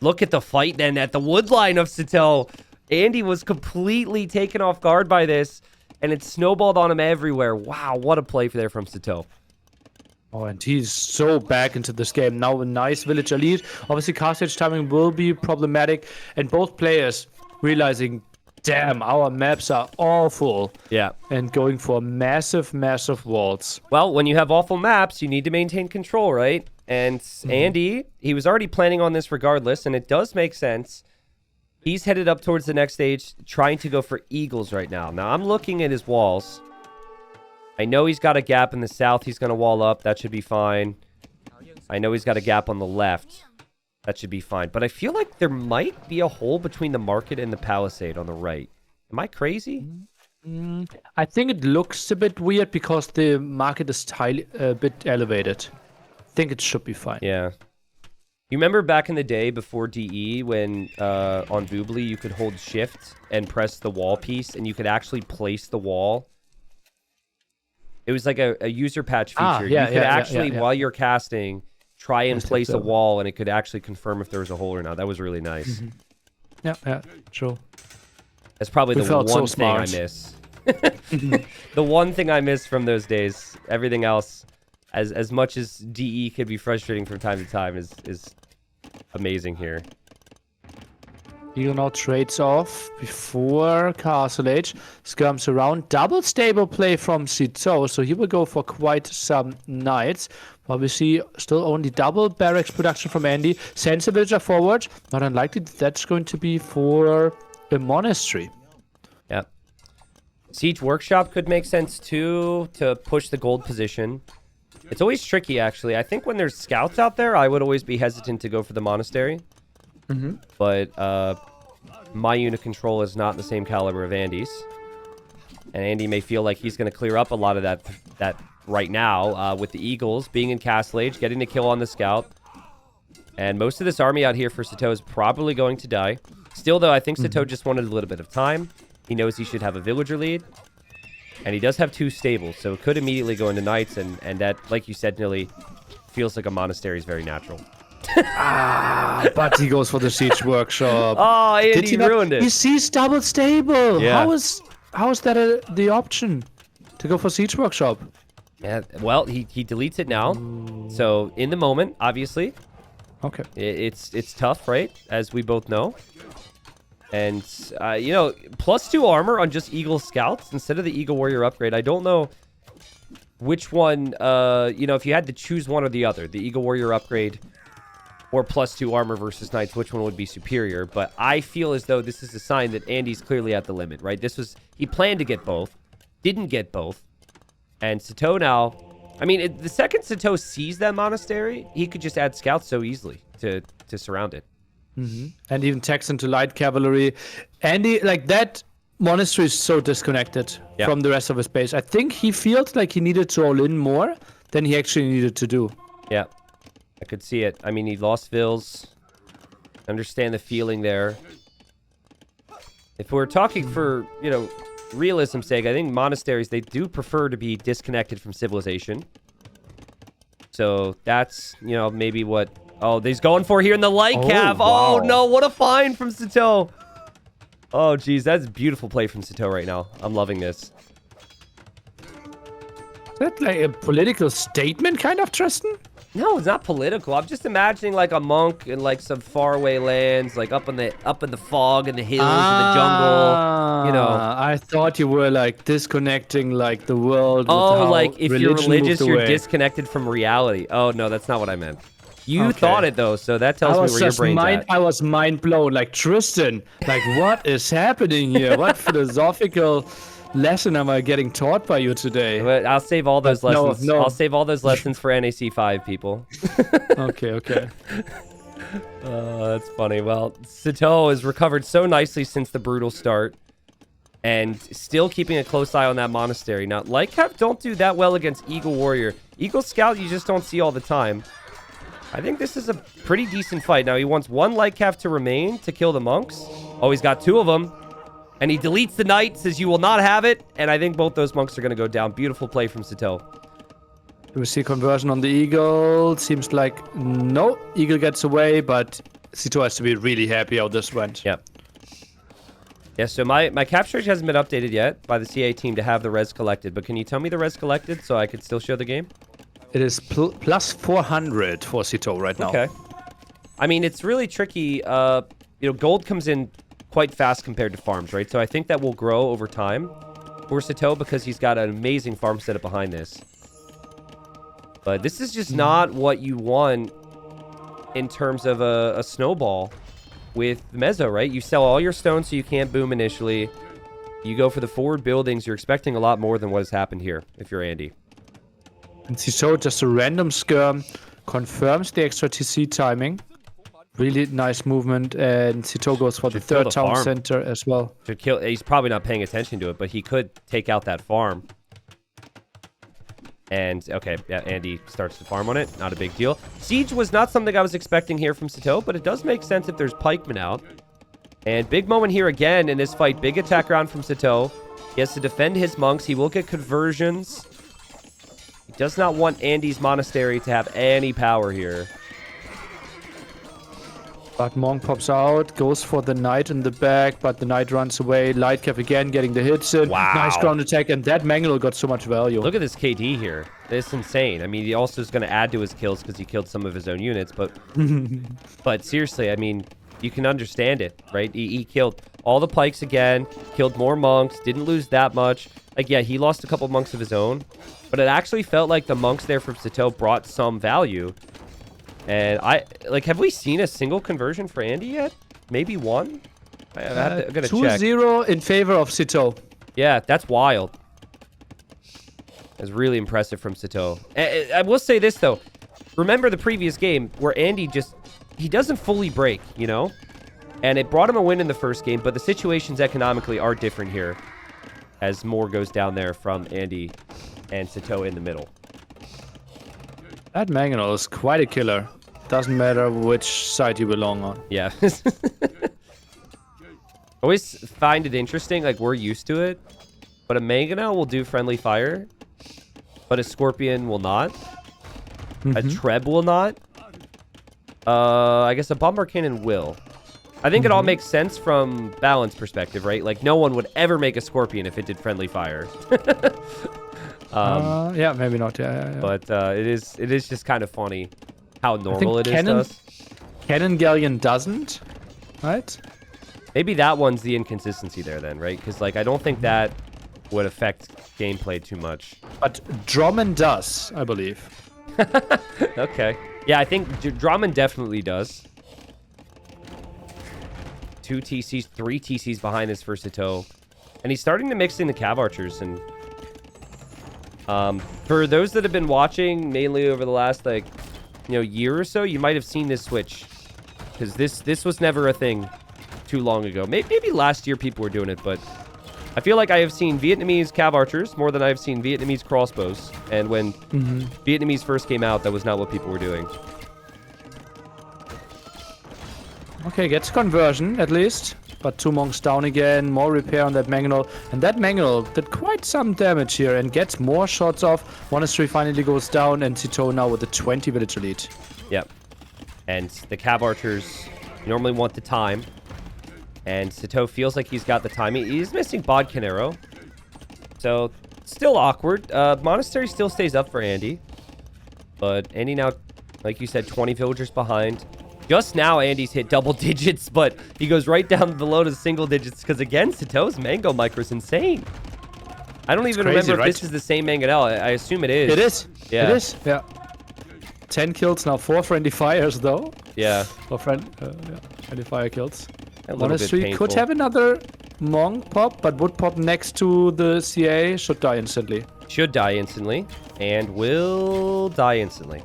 look at the fight then at the woodline of Sitaux. Andy was completely taken off guard by this, and it snowballed on him everywhere. Wow, what a play there from Sitaux. Oh, and he's so back into this game. Now a nice villager lead. Obviously, castage timing will be problematic. And both players realizing, damn, our maps are awful. Yeah. And going for massive, massive walls. Well, when you have awful maps, you need to maintain control, right? And Andy, he was already planning on this regardless, and it does make sense. He's headed up towards the next stage, trying to go for eagles right now. Now, I'm looking at his walls. I know he's got a gap in the south he's going to wall up. That should be fine. I know he's got a gap on the left. That should be fine. But I feel like there might be a hole between the market and the palisade on the right. Am I crazy? I think it looks a bit weird because the market is a bit elevated. I think it should be fine. Yeah. You remember back in the day before DE when on Boobly you could hold shift and press the wall piece and you could actually place the wall? It was like a user patch feature. You could actually, while you're casting, try and place a wall, and it could actually confirm if there was a hole or not. That was really nice. Mm-hmm. Yeah, true. That's probably the one thing I miss. The one thing I miss from those days. Everything else, as much as DE could be frustrating from time to time, is amazing here. Eagle now trades off before Castle Age. Skirms around. Double stable play from Sitaux, so he will go for quite some knights. But we see still only double barracks production from Andy. Sends a villager forward. Not unlikely that's going to be for a monastery. Yeah. Siege Workshop could make sense too, to push the gold position. It's always tricky, actually. I think when there's scouts out there, I would always be hesitant to go for the monastery. But my unit control is not the same caliber of Andy's. And Andy may feel like he's going to clear up a lot of that right now with the Eagles being in Castle Age, getting the kill on the scout. And most of this army out here for Sitaux is probably going to die. Still, though, I think Sitaux just wanted a little bit of time. He knows he should have a villager lead. And he does have 2 stables, so it could immediately go into knights. And that, like you said, Nilly, feels like a monastery is very natural. But he goes for the Siege Workshop. Oh, Did Andy he not? ruined it. He sees double stable. Yeah. How is that the option to go for Siege Workshop? Yeah, well, he deletes it now. So in the moment, obviously, Okay. it's tough, right? As we both know. And, you know, +2 armor on just Eagle Scouts instead of the Eagle Warrior upgrade. I don't know which one, you know, if you had to choose one or the other, the Eagle Warrior upgrade or +2 armor versus Knights, which one would be superior? But I feel as though this is a sign that Andy's clearly at the limit, right? He planned to get both, didn't get both. And Sitaux now, I mean, the second Sitaux sees that monastery, he could just add scouts so easily to surround it. And even tags into light cavalry. Andy, like that monastery is so disconnected from the rest of his base. I think he feels like he needed to all in more than he actually needed to do. Yeah, I could see it. I mean, he lost Vils. Understand the feeling there. If we're talking for, you know, realism's sake, I think monasteries, they do prefer to be disconnected from civilization. So that's, you know, maybe what... Oh, he's going for here in the light cav. Wow. Oh, no, what a find from Sitaux. Oh, geez, that's a beautiful play from Sitaux right now. I'm loving this. Is that like a political statement kind of, Tristan? No, it's not political. I'm just imagining like a monk in like some faraway lands, like up in the fog and the hills and the jungle. You know. I thought you were like disconnecting like the world. With Oh, how like if you're religion religious, moved you're away. disconnected from reality. Oh no, that's not what I meant. You Okay. thought it though, so that tells me where your brain's at. I was mind blown. Like Tristan, like what is happening here? What philosophical lesson am I getting taught by you today? But I'll save all those lessons. no. I'll save all those lessons for NAC 5 people. Okay. That's funny. Well, Sitaux has recovered so nicely since the brutal start. And still keeping a close eye on that monastery. Now, Lightcap don't do that well against Eagle Warrior. Eagle Scout you just don't see all the time. I think this is a pretty decent fight. Now, he wants one Lightcap to remain to kill the monks. Oh, he's got 2 of them. And he deletes the knight, says you will not have it. And I think both those monks are going to go down. Beautiful play from Sitaux. Do we see conversion on the eagle? Seems like no. Eagle gets away, but Sitaux has to be really happy how this went. Yep. Yeah, so my cap strategy hasn't been updated yet by the CA team to have the res collected. But can you tell me the res collected so I could still show the game? It is plus 400 for Sitaux right now. Okay. I mean, it's really tricky. You know, gold comes in quite fast compared to farms, right? So I think that will grow over time for Sitaux because he's got an amazing farm setup behind this. But this is just not what you want in terms of a snowball with Mezzo, right? You sell all your stones so you can't boom initially. You go for the forward buildings. You're expecting a lot more than what has happened here if you're Andy. And Sitaux, just a random skirm, confirms the extra TC timing. Really nice movement, and Sitaux goes for the third town farm. center as well. To kill, he's probably not paying attention to it, but he could take out that farm. And, okay, yeah, Andy starts to farm on it. Not a big deal. Siege was not something I was expecting here from Sitaux, but it does make sense if there's pikemen out. And big moment here again in this fight. Big attack round from Sitaux. He has to defend his monks. He will get conversions. He does not want Andy's monastery to have any power here. But Monk pops out, goes for the knight in the back, but the knight runs away. Lightcap again getting the hits in. Wow. Nice ground attack, and that Mangle got so much value. Look at this KD here. It's insane. I mean, he also is going to add to his kills because he killed some of his own units, but but seriously, I mean, you can understand it, right? He killed all the pikes again, killed more monks, didn't lose that much. Like, yeah, he lost a couple monks of his own, but it actually felt like the monks there from Sitaux brought some value. And have we seen a single conversion for Andy yet? Maybe one? I'm going to check. 2-0 in favor of Sitaux. Yeah, that's wild. That's really impressive from Sitaux. I will say this, though. Remember the previous game where Andy he doesn't fully break, you know? And it brought him a win in the first game, but the situations economically are different here as more goes down there from Andy and Sitaux in the middle. That Mangonel is quite a killer. Doesn't matter which side you belong on. Yeah. Always find it interesting, like we're used to it, but a Mangonel will do friendly fire, but a Scorpion will not. A Treb will not. I guess a Bombard Cannon will. I think it all makes sense from balance perspective, right? Like, no one would ever make a Scorpion if it did friendly fire. Yeah, maybe not. Yeah. But it is just kind of funny how normal it is to us. Cannon Galleon doesn't, right? Maybe that one's the inconsistency there then, right? Because, like, I don't think that would affect gameplay too much. But Drummond does, I believe. Okay. Yeah, I think Drummond definitely does. 2 TCs, 3 TCs behind this for Sitaux. And he's starting to mix in the Cav Archers. And for those that have been watching, mainly over the last, like, year or so, you might have seen this switch. Because this was never a thing too long ago. Maybe last year people were doing it, but I feel like I have seen Vietnamese Cav Archers more than I've seen Vietnamese crossbows. And when Vietnamese first came out, that was not what people were doing. Okay, gets conversion at least. But 2 monks down again, more repair on that Mangonel. And that Mangonel did quite some damage here and gets more shots off. Monastery finally goes down, and Sitaux now with a 20 villager lead. Yep. And the Cav Archers normally want the time. And Sitaux feels like he's got the time. He's missing Bodkin Arrow. So, still awkward. Monastery still stays up for Andy. But Andy now, like you said, 20 villagers behind. Just now, Andy's hit double digits, but he goes right down below to single digits because, again, Sitaux's Mango Micro is insane. I don't even remember if this is the same Mangonel. I assume it is. It is. Yeah. It is. Yeah. 10 kills now, 4 friendly fires, though. Yeah. Or friendly fire kills. Monastery could have another Monk pop, but would pop next to the CA. Should die instantly. Should die instantly. And will die instantly.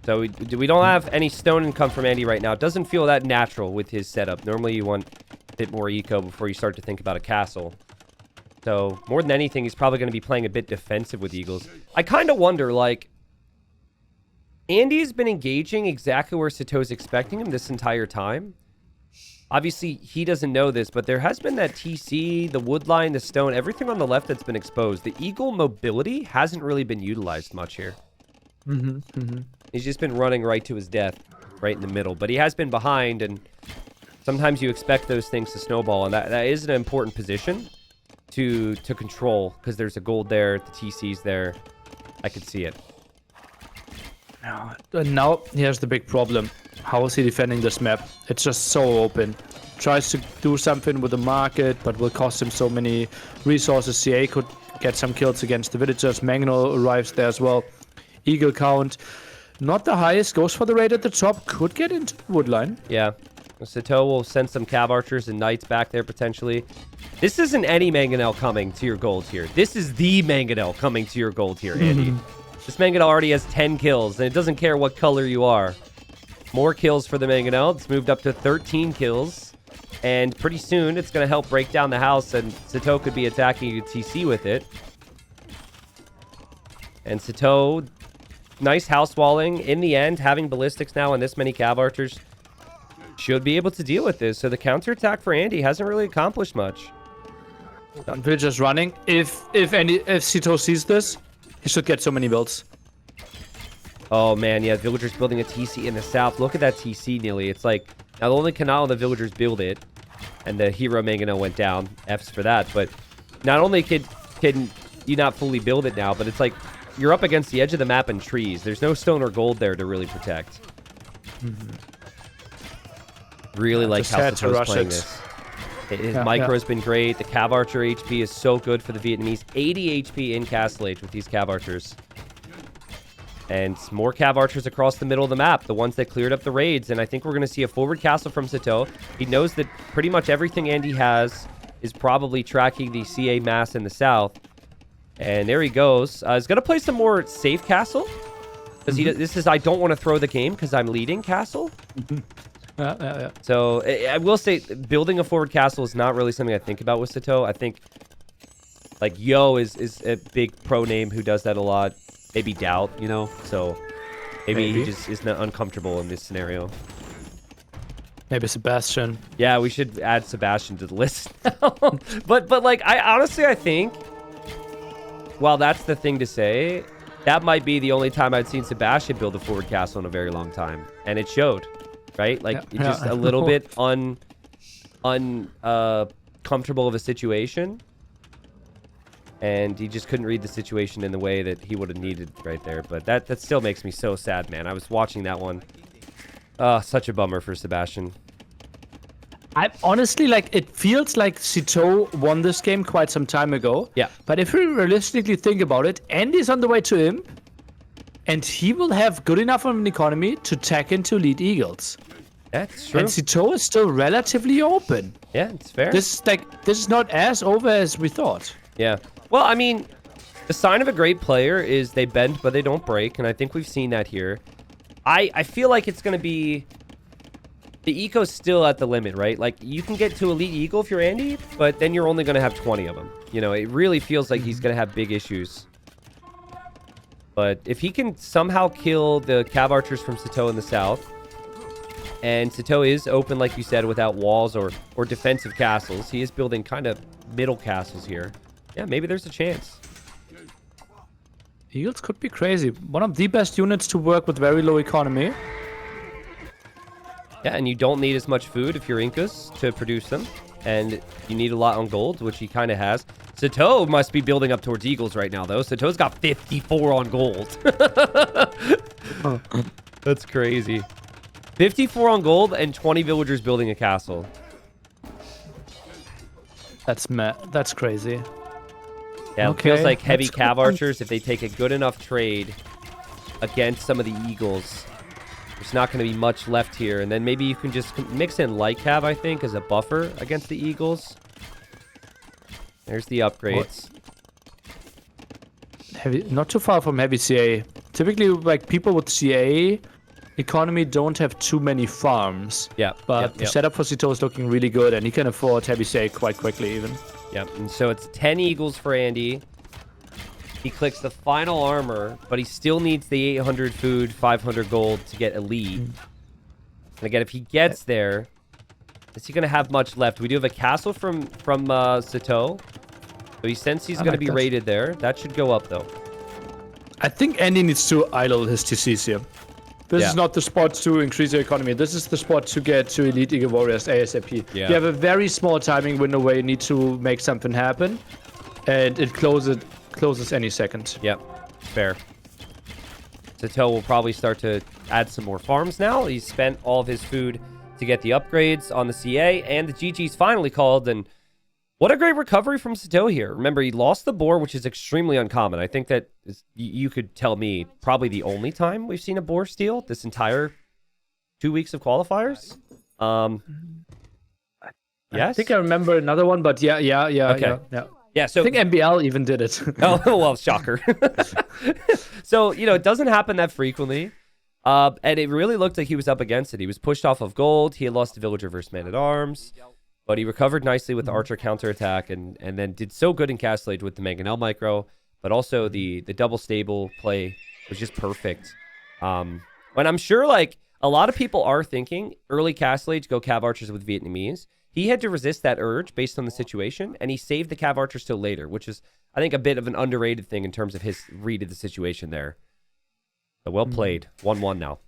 So we don't have any stone income from Andy right now. It doesn't feel that natural with his setup. Normally you want a bit more eco before you start to think about a castle. So more than anything, he's probably going to be playing a bit defensive with Eagles. I kind of wonder, like, Andy's been engaging exactly where Sitaux's expecting him this entire time. Obviously, he doesn't know this, but there has been that TC, the wood line, the stone, everything on the left that's been exposed. The Eagle mobility hasn't really been utilized much here. He's just been running right to his death, right in the middle. But he has been behind, and sometimes you expect those things to snowball, and that is an important position to control, because there's a gold there, the TC's there. I could see it. Now, here's the big problem. How is he defending this map? It's just so open. Tries to do something with the market, but will cost him so many resources. CA could get some kills against the villagers. Mangonel arrives there as well. Eagle count. Not the highest. Goes for the raid at the top. Could get into the woodline. Yeah. Sitaux will send some Cav Archers and Knights back there potentially. This isn't any Mangonel coming to your gold here. This is the Mangonel coming to your gold here, Andy. This Mangonel already has 10 kills, and it doesn't care what color you are. More kills for the Mangonel. It's moved up to 13 kills. And pretty soon, it's going to help break down the house, and Sitaux could be attacking TC with it. And Sitaux, nice house walling. In the end, having ballistics now and this many Cav Archers should be able to deal with this. So the counterattack for Andy hasn't really accomplished much. Villagers running. If Sitaux sees this, he should get so many builds. Oh, man, yeah, villagers building a TC in the south. Look at that TC, nearly. It's like, now only Canal the villagers build it, and the hero Mangonel went down. F's for that, but not only can you not fully build it now, but it's like, you're up against the edge of the map and trees. There's no stone or gold there to really protect. Really like how Sitaux's playing this. His micro's been great. The Cav Archer HP is so good for the Vietnamese. 80 HP in Castle Age with these Cav Archers. And more Cav Archers across the middle of the map. The ones that cleared up the raids. And I think we're going to see a forward castle from Sitaux. He knows that pretty much everything Andy has is probably tracking the CA mass in the south. And there he goes. He's going to play some more safe castle. Because this is, I don't want to throw the game because I'm leading castle. So I will say building a forward castle is not really something I think about with Sitaux. I think like Yo is a big pro name who does that a lot. Maybe Doubt, you know? So maybe he just is not uncomfortable in this scenario. Maybe Sebastian. Yeah, we should add Sebastian to the list now. but like I honestly I think while that's the thing to say, that might be the only time I've seen Sebastian build a forward castle in a very long time, and it showed, right? Like just a little bit comfortable of a situation, and he just couldn't read the situation in the way that he would have needed right there. But that still makes me so sad, man. I was watching that one. Such a bummer for Sebastian. I honestly, like, it feels like Sitaux won this game quite some time ago. Yeah. But if we realistically think about it, Andy's on the way to him, and he will have good enough of an economy to tack into Elite Eagles. That's true. And Sitaux is still relatively open. Yeah, it's fair. This is not as over as we thought. Yeah. Well, I mean, the sign of a great player is they bend, but they don't break, and I think we've seen that here. I feel like it's going to be... The eco's still at the limit, right? Like, you can get to Elite Eagle if you're Andy, but then you're only going to have 20 of them. You know, it really feels like he's going to have big issues. But if he can somehow kill the Cav Archers from Sitaux in the south, and Sitaux is open, like you said, without walls or defensive castles. He is building kind of middle castles here. Yeah, maybe there's a chance. Eagles could be crazy. One of the best units to work with very low economy. Yeah, and you don't need as much food if you're Incas to produce them. And you need a lot on gold, which he kind of has. Sitaux must be building up towards Eagles right now, though. Sitaux's got 54 on gold. That's crazy. 54 on gold and 20 villagers building a castle. That's crazy. Yeah, it feels like heavy Cav Archers, if they take a good enough trade against some of the Eagles, there's not going to be much left here. And then maybe you can just mix in light Cav, I think, as a buffer against the Eagles. There's the upgrades. Heavy, not too far from heavy CA. Typically, like, people with CA economy don't have too many farms. Yeah. But the setup for Sitaux is looking really good, and he can afford heavy CA quite quickly, even. Yep, and so it's 10 Eagles for Andy. He clicks the final armor, but he still needs the 800 food, 500 gold to get elite. And again, if he gets there, is he going to have much left? We do have a castle from Sitaux. So he senses he's going to be raided there. That should go up, though. I think Andy needs to idle his TCs here. This is not the spot to increase your economy. This is the spot to get to Elite Eagle Warriors ASAP. Yeah. You have a very small timing window where you need to make something happen, and it closes any second. Yep, fair. Sitaux will probably start to add some more farms now. He's spent all of his food to get the upgrades on the CA, and the GG's finally called, and what a great recovery from Sitaux here. Remember, he lost the boar, which is extremely uncommon. I think that you could tell me probably the only time we've seen a boar steal this entire 2 weeks of qualifiers. Yes? I think I remember another one, but yeah. Okay. Yeah, so I think MBL even did it. Oh, well, shocker. So, you know, it doesn't happen that frequently. And it really looked like he was up against it. He was pushed off of gold. He had lost a villager versus man-at-arms. But he recovered nicely with the Archer counterattack and then did so good in Castle Age with the Mangonel Micro. But also the double stable play was just perfect. And I'm sure, like, a lot of people are thinking early Castle Age, go Cav Archers with Vietnamese. He had to resist that urge based on the situation, and he saved the Cav Archers till later, which is, I think, a bit of an underrated thing in terms of his read of the situation there. So well played. 1-1 now.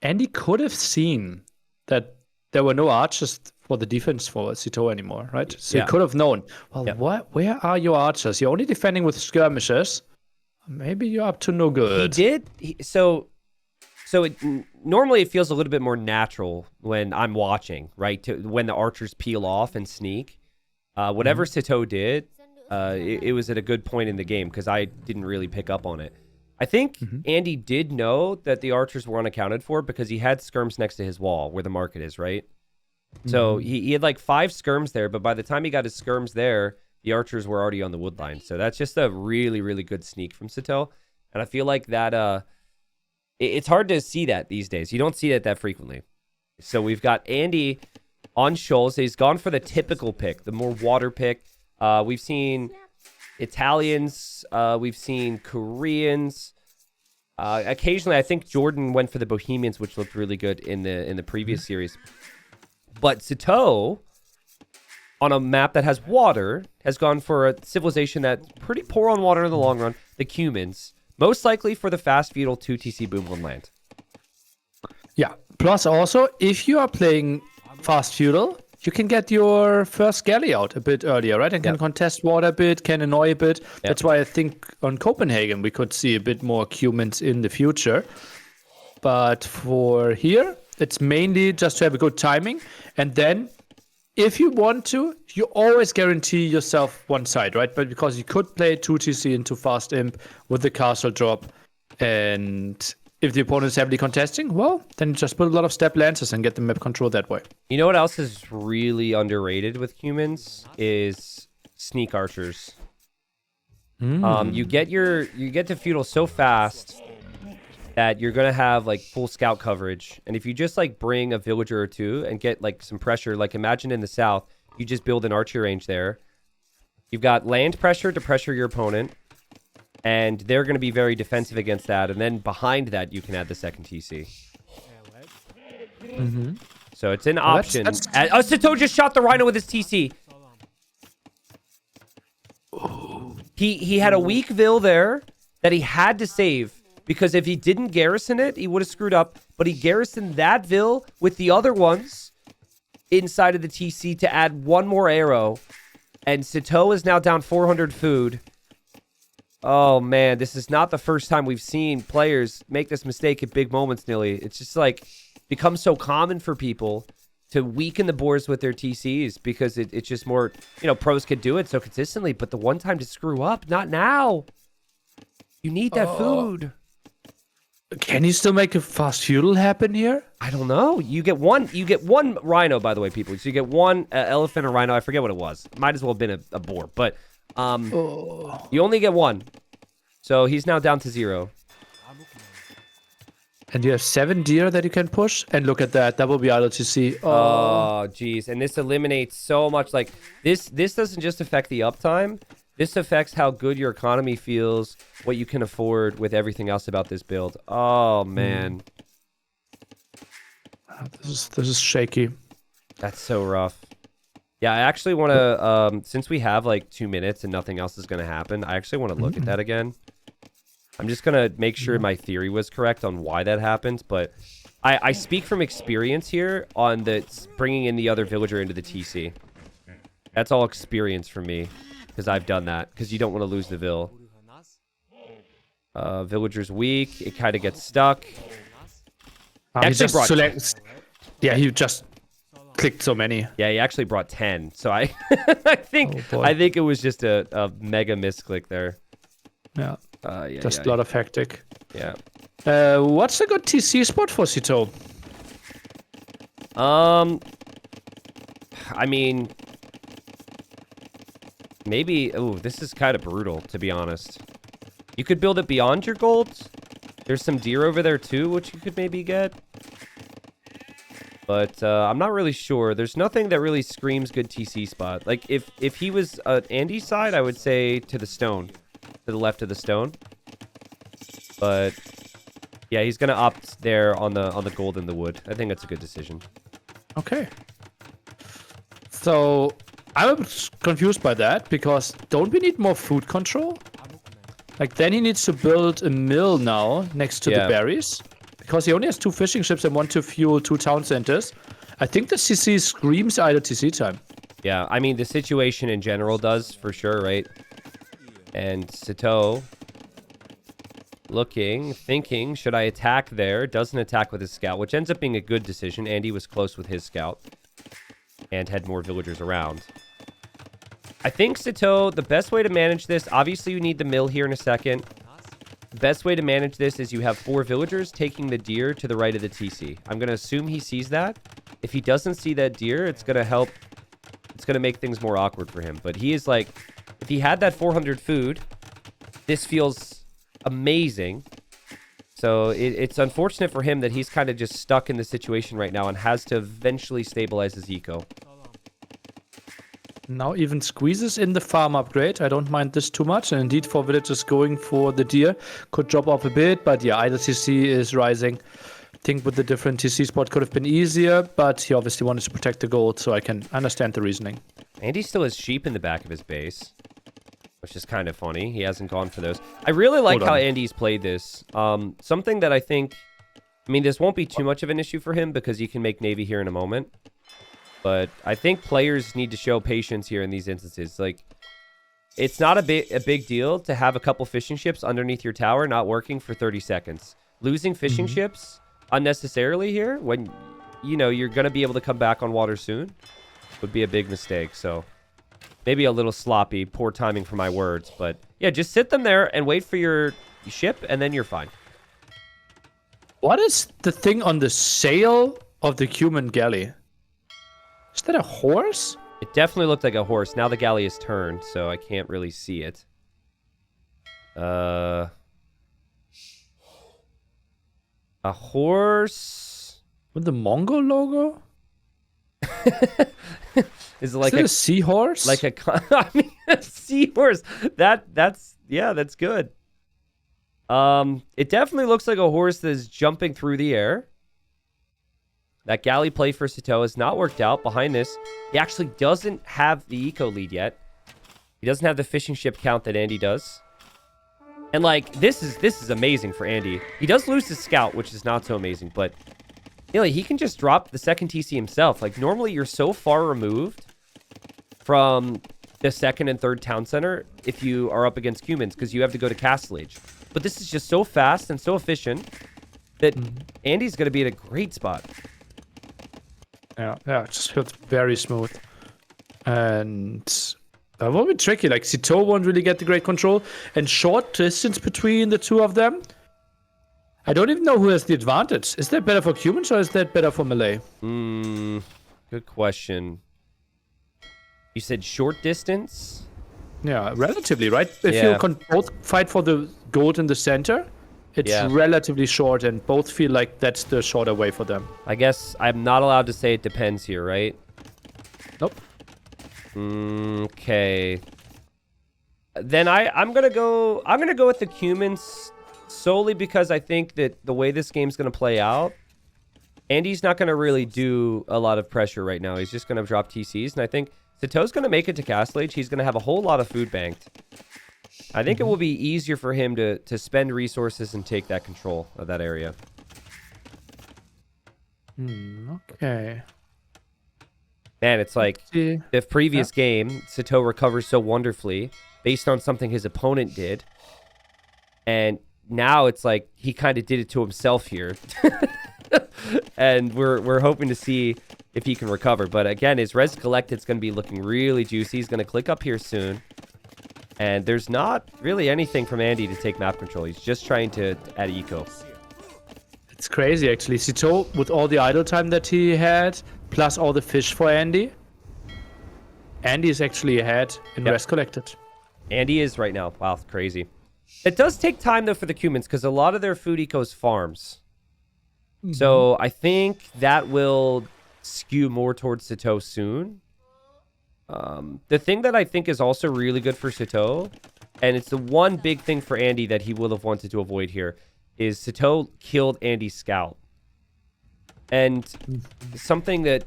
Andy could have seen that there were no archers for the defense for Sitaux anymore, right? So he could have known, well, where are your archers? You're only defending with skirmishes. Maybe you're up to no good. He did. Normally it feels a little bit more natural when I'm watching, right? When the archers peel off and sneak. Whatever Sitaux did, it was at a good point in the game because I didn't really pick up on it. I think Andy did know that the archers were unaccounted for because he had skirms next to his wall where the market is, right? So he had like 5 skirms there, but by the time he got his skirms there, the archers were already on the wood line. So that's just a really, really good sneak from Sitaux. And I feel like that it's hard to see that these days. You don't see that frequently. So we've got Andy on Shoals. He's gone for the typical pick, the more water pick. We've seen Italians. We've seen Koreans. Occasionally, I think Jordan went for the Bohemians, which looked really good in the previous series. But Sitaux, on a map that has water, has gone for a civilization that's pretty poor on water in the long run. the Cumans, most likely for the fast feudal 2 TC boom on land. Yeah. Plus also, if you are playing fast feudal, you can get your first galley out a bit earlier, right? And can contest water a bit, can annoy a bit. That's why I think on Copenhagen we could see a bit more Cumans in the future. But for here, it's mainly just to have a good timing. And then, if you want to, you always guarantee yourself one side, right? But because you could play 2 TC into fast imp with the castle drop, and if the opponent is heavily contesting, well, then you just put a lot of step lances and get the map control that way. You know what else is really underrated with humans is sneak archers. You get to feudal so fast that you're gonna have like full scout coverage, and if you just like bring a villager or two and get like some pressure, like imagine in the south, you just build an archer range there. You've got land pressure to pressure your opponent, and they're going to be very defensive against that. And then behind that, you can add the second TC. So it's an option. Sitaux just shot the Rhino with his TC. He had a weak Vil there that he had to save, because if he didn't garrison it, he would have screwed up. But he garrisoned that Vil with the other ones inside of the TC to add one more arrow. And Sitaux is now down 400 food. Oh, man, this is not the first time we've seen players make this mistake at big moments, Nilly. It's just like becomes so common for people to weaken the boards with their TCs because it's just more, pros could do it so consistently. But the one time to screw up, not now. You need that food. Can you still make a fast feudal happen here? I don't know. You get one rhino, by the way, people. So you get one elephant or rhino. I forget what it was. Might as well have been a boar, but you only get one. So he's now down to 0. And you have 7 deer that you can push. And look at that. That will be ILTC. Oh, geez. And this eliminates so much. Like, this doesn't just affect the uptime. This affects how good your economy feels, what you can afford with everything else about this build. Oh, man. This is shaky. That's so rough. Yeah, I actually want to, since we have like 2 minutes and nothing else is going to happen, I actually want to look at that again. I'm just going to make sure my theory was correct on why that happened, but I speak from experience here on the bringing in the other villager into the TC. That's all experience for me, because I've done that, because you don't want to lose the Vil. Villager's weak. It kind of gets stuck. He just clicked so many. Yeah, he actually brought 10. So I think it was just a mega misclick there. Yeah. A lot of hectic. Yeah. What's a good TC spot for Sitaux? I mean, maybe. Oh, this is kind of brutal, to be honest. You could build it beyond your gold. There's some deer over there too, which you could maybe get. But I'm not really sure. There's nothing that really screams good TC spot. Like if he was Andy's side, I would say to the stone, to the left of the stone. But yeah, he's gonna opt there on the gold and the wood. I think that's a good decision. Okay. So I was confused by that, because don't we need more food control? Like, then he needs to build a mill now next to the berries, because he only has 2 fishing ships and 1 to fuel 2 town centers. I think the CC screams idle TC time. Yeah, I mean, the situation in general does, for sure, right? And Sitaux looking, thinking, should I attack there? Doesn't attack with his scout, which ends up being a good decision. Andy was close with his scout and had more villagers around. I think, Sitaux, the best way to manage this, obviously you need the mill here in a second. The best way to manage this is you have 4 villagers taking the deer to the right of the TC. I'm going to assume he sees that. If he doesn't see that deer, it's going to help. It's going to make things more awkward for him. But he is like, if he had that 400 food, this feels amazing. So it's unfortunate for him that he's kind of just stuck in the situation right now and has to eventually stabilize his eco. Now even squeezes in the farm upgrade. I don't mind this too much. And indeed, for villagers going for the deer, could drop off a bit. But yeah, idle TC is rising. I think with the different TC spot could have been easier, but he obviously wanted to protect the gold, so I can understand the reasoning. And he still has sheep in the back of his base. which is kind of funny. He hasn't gone for those. I really like how Andy's played this. Something that I think, I mean, this won't be too much of an issue for him because he can make Navy here in a moment. But I think players need to show patience here in these instances. Like, it's not a big deal to have a couple fishing ships underneath your tower not working for 30 seconds. Losing fishing ships unnecessarily here when, you know, you're going to be able to come back on water soon would be a big mistake. So maybe a little sloppy, poor timing for my words. But yeah, just sit them there and wait for your ship and then you're fine. What is the thing on the sail of the human galley? Is that a horse? It definitely looked like a horse. Now the galley is turned, so I can't really see it. A horse with the Mongol logo? Is it like a seahorse? Like I mean, a seahorse. That's good. It definitely looks like a horse that is jumping through the air. That galley play for Sitaux has not worked out. Behind this, he actually doesn't have the eco lead yet. He doesn't have the fishing ship count that Andy does. And like this is amazing for Andy. He does lose his scout, which is not so amazing, but you know, he can just drop the second TC himself. Like normally you're so far removed from the second and third town center if you are up against humans because you have to go to Castle Age. But this is just so fast and so efficient that Andy's going to be at a great spot. Yeah, it just feels very smooth. And that will be tricky. Like, Sitaux won't really get the great control. And short distance between the two of them. I don't even know who has the advantage. Is that better for humans or is that better for melee? Good question. You said short distance? Yeah, relatively, right? If you can both fight for the gold in the center, it's relatively short, and both feel like that's the shorter way for them. I guess I'm not allowed to say it depends here, right? Nope. Okay. Then I'm gonna go with the humans solely because I think that the way this game's gonna play out, Andy's not gonna really do a lot of pressure right now. He's just gonna drop TCs, and I think Sitau's gonna make it to Castle Age. He's gonna have a whole lot of food banked. I think it will be easier for him to spend resources and take that control of that area. Okay. Man, it's like the previous game, Sitaux recovers so wonderfully based on something his opponent did. And now it's like he kind of did it to himself here. And we're hoping to see if he can recover. But again, his res collected is going to be looking really juicy. He's going to click up here soon. And there's not really anything from Andy to take map control. He's just trying to add eco. It's crazy, actually. Sitaux, with all the idle time that he had, plus all the fish for Andy, Andy is actually ahead in res collected. Andy is right now. Wow, crazy. It does take time, though, for the humans, because a lot of their food eco is farms. So I think that will skew more towards Sitaux soon. The thing that I think is also really good for Sitaux, and it's the one big thing for Andy that he will have wanted to avoid here, is Sitaux killed Andy's scout. And something that,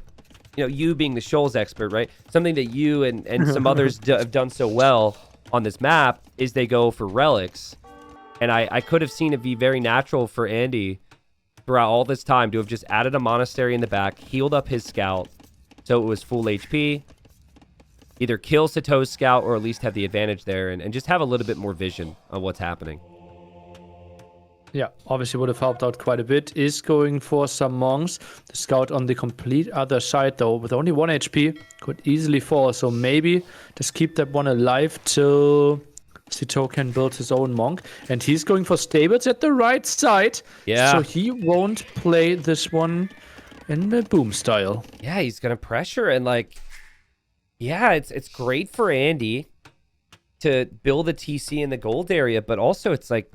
you know, you being the Shoals expert, right? Something that you and some others have done so well on this map is they go for relics. And I could have seen it be very natural for Andy throughout all this time to have just added a monastery in the back, healed up his scout so it was full HP, either kill Sitau's scout or at least have the advantage there and just have a little bit more vision on what's happening. Yeah, obviously would have helped out quite a bit. Is going for some monks. The scout on the complete other side, though, with only 1 HP, could easily fall. So maybe just keep that one alive till Sitaux can build his own monk. And he's going for stables at the right side. Yeah. So he won't play this one in the boom style. Yeah, he's going to pressure and like... Yeah, it's great for Andy to build a TC in the gold area, but also it's like,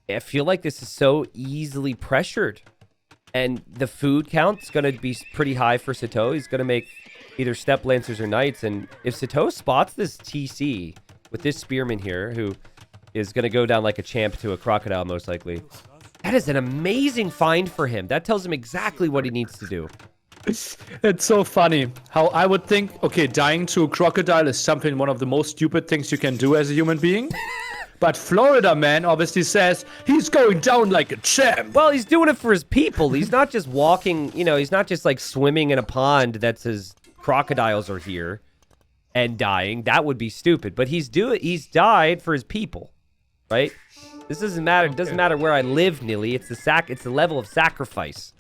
I feel like this is so easily pressured. And the food count's going to be pretty high for Sitaux. He's going to make either step lancers or knights. And if Sitaux spots this TC with this spearman here, who is going to go down like a champ to a crocodile most likely, that is an amazing find for him. That tells him exactly what he needs to do. It's so funny how I would think, okay, dying to a crocodile is one of the most stupid things you can do as a human being. But Florida man obviously says he's going down like a champ. Well, he's doing it for his people. He's not just walking, he's not just like swimming in a pond that says crocodiles are here and dying. That would be stupid. But he's died for his people, right? This doesn't matter. It doesn't matter where I live, Nilly. It's the level of sacrifice.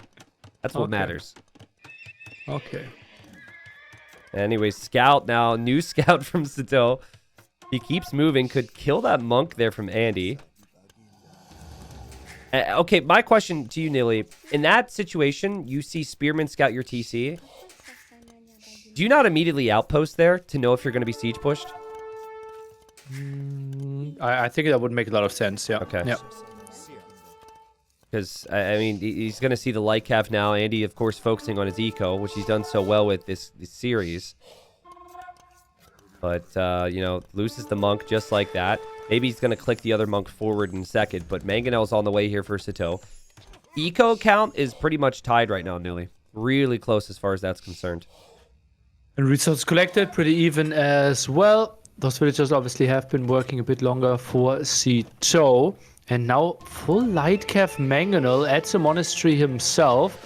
That's what matters. Okay. Anyway, scout now. New scout from Sitaux. He keeps moving. Could kill that monk there from Andy. Okay, my question to you, Nilly. In that situation, you see Spearman scout your TC. Do you not immediately outpost there to know if you're going to be siege pushed? I think that would make a lot of sense, yeah. Okay. Yeah. Because, I mean, he's going to see the light calf now. Andy, of course, focusing on his eco, which he's done so well with this series. But, loses the monk just like that. Maybe he's going to click the other monk forward in a second. But Mangonel's on the way here for Sitaux. Eco count is pretty much tied right now, Nilly. Really close as far as that's concerned. And resources collected, pretty even as well. Those villagers obviously have been working a bit longer for Sitaux. And now full Lightcalf Mangonel at the monastery himself.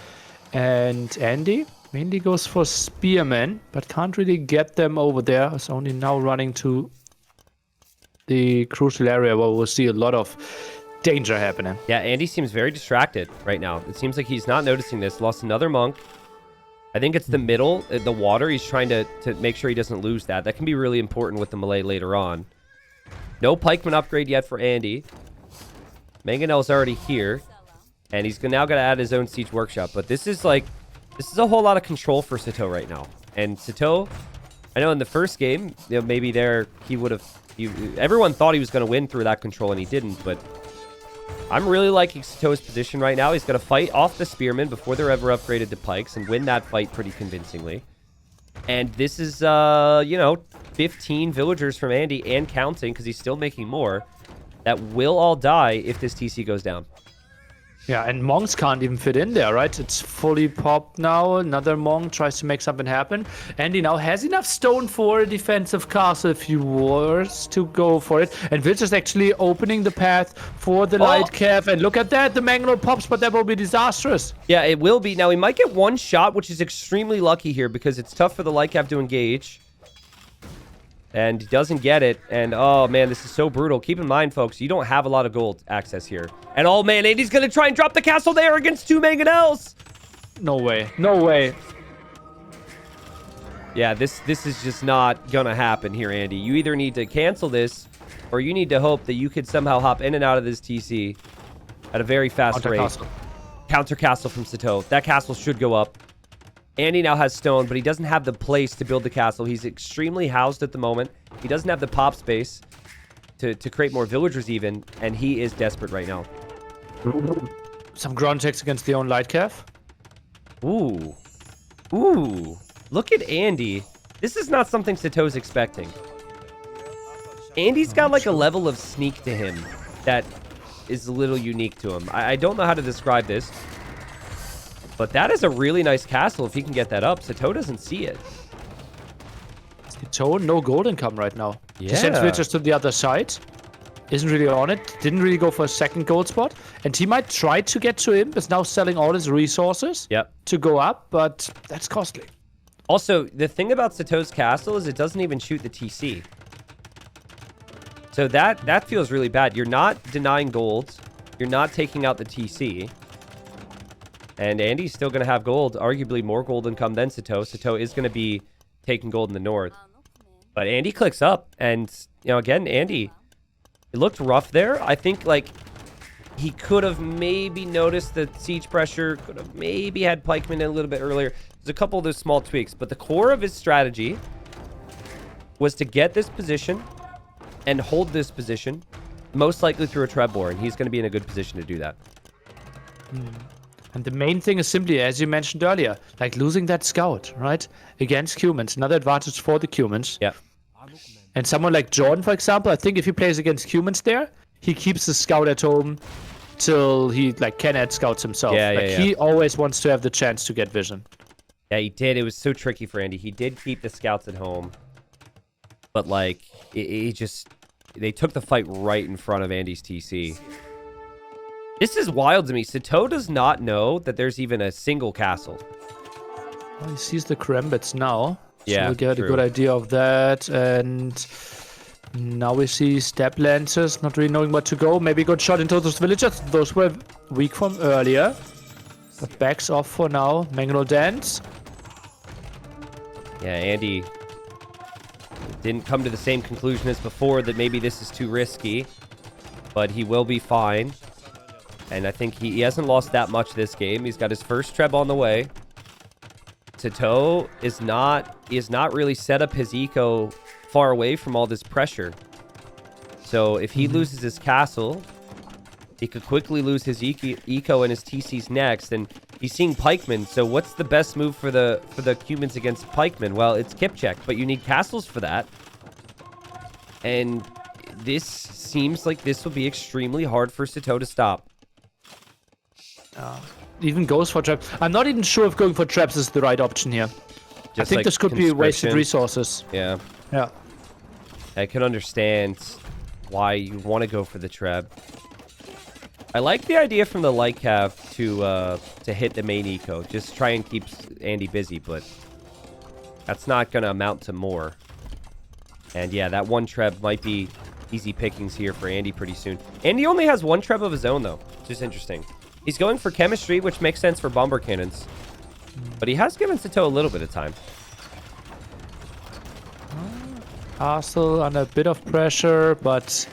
And Andy mainly goes for Spearmen, but can't really get them over there. It's only now running to the crucial area where we'll see a lot of danger happening. Yeah, Andy seems very distracted right now. It seems like he's not noticing this. Lost another monk. I think it's the middle, the water. He's trying to make sure he doesn't lose that. That can be really important with the melee later on. No pikeman upgrade yet for Andy. Mangonel's already here. And he's now got to add his own siege workshop. But this is a whole lot of control for Sitaux right now. And Sitaux, I know in the first game, maybe there he would have... everyone thought he was going to win through that control, and he didn't. But I'm really liking Sitau's position right now. He's going to fight off the spearmen before they're ever upgraded to pikes and win that fight pretty convincingly. And this is, 15 villagers from Andy and counting, because he's still making more, that will all die if this TC goes down. Yeah, and monks can't even fit in there, right? It's fully popped now. Another monk tries to make something happen. Andy now has enough stone for a defensive castle if he was to go for it. And Vilch is actually opening the path for the light calf. And look at that, the Mangonel pops, but that will be disastrous. Yeah, it will be. Now, he might get one shot, which is extremely lucky here because it's tough for the light calf to engage. And he doesn't get it. And, oh, man, this is so brutal. Keep in mind, folks, you don't have a lot of gold access here. And, oh, man, Andy's going to try and drop the castle there against two Mangonels. No way. No way. Yeah, this is just not going to happen here, Andy. You either need to cancel this, or you need to hope that you could somehow hop in and out of this TC at a very fast rate. Counter castle from Sitaux. That castle should go up. Andy now has stone, but he doesn't have the place to build the castle. He's extremely housed at the moment. He doesn't have the pop space to create more villagers even, and he is desperate right now. Some ground checks against the own light calf. Ooh. Ooh. Look at Andy. This is not something Sitau's expecting. Andy's got like a level of sneak to him that is a little unique to him. I don't know how to describe this. But that is a really nice castle if he can get that up. Sitaux doesn't see it. Sitaux, no gold income right now. Yeah. He sends villagers to the other side. Isn't really on it. Didn't really go for a second gold spot. And he might try to get to him. Is now selling all his resources to go up. But that's costly. Also, the thing about Sitau's castle is it doesn't even shoot the TC. So that feels really bad. You're not denying gold. You're not taking out the TC. And Andy's still going to have gold, arguably more gold income than Sitaux. Sitaux is going to be taking gold in the north. But Andy clicks up. And, again, Andy, it looked rough there. I think, he could have maybe noticed the siege pressure, could have maybe had pikemen in a little bit earlier. There's a couple of those small tweaks. But the core of his strategy was to get this position and hold this position, most likely through a Trebor. And he's going to be in a good position to do that. And the main thing is simply, as you mentioned earlier, losing that scout, right? Against humans. Another advantage for the humans. Yeah. And someone like Jordan, for example, I think if he plays against humans there, he keeps the scout at home till he can add scouts himself. He always wants to have the chance to get vision. Yeah, he did. It was so tricky for Andy. He did keep the scouts at home. But, like, they took the fight right in front of Andy's TC. This is wild to me. Sitaux does not know that there's even a single castle. Well, he sees the Karambits now. So Yeah, we'll get true. a good idea of that. And now we see Step Lancers not really knowing where to go. Maybe a good shot into those villagers. Those were weak from earlier. But backs off for now. Mangonel Dance. Yeah, Andy didn't come to the same conclusion as before that maybe this is too risky. But he will be fine. And I think he hasn't lost that much this game. He's got his first Treb on the way. Sitaux is not really set up his eco far away from all this pressure. So if he loses his castle, he could quickly lose his eco and his TCs next. And he's seeing pikemen. So what's the best move for the humans against pikemen? Well, it's kip check, but you need castles for that. And this seems like this will be extremely hard for Sitaux to stop. Even goes for traps. I'm not even sure if going for traps is the right option here. I think like this could be wasted conscription. resources. Yeah. Yeah. I can understand why you want to go for the Treb. I like the idea from the light cav to hit the main eco. Just try and keep Andy busy, but that's not going to amount to more. And yeah, that one Treb might be easy pickings here for Andy pretty soon. Andy only has one Treb of his own, though, which is interesting. He's going for chemistry, which makes sense for bomber cannons. But he has given Sitaux a little bit of time. Castle under a bit of pressure, but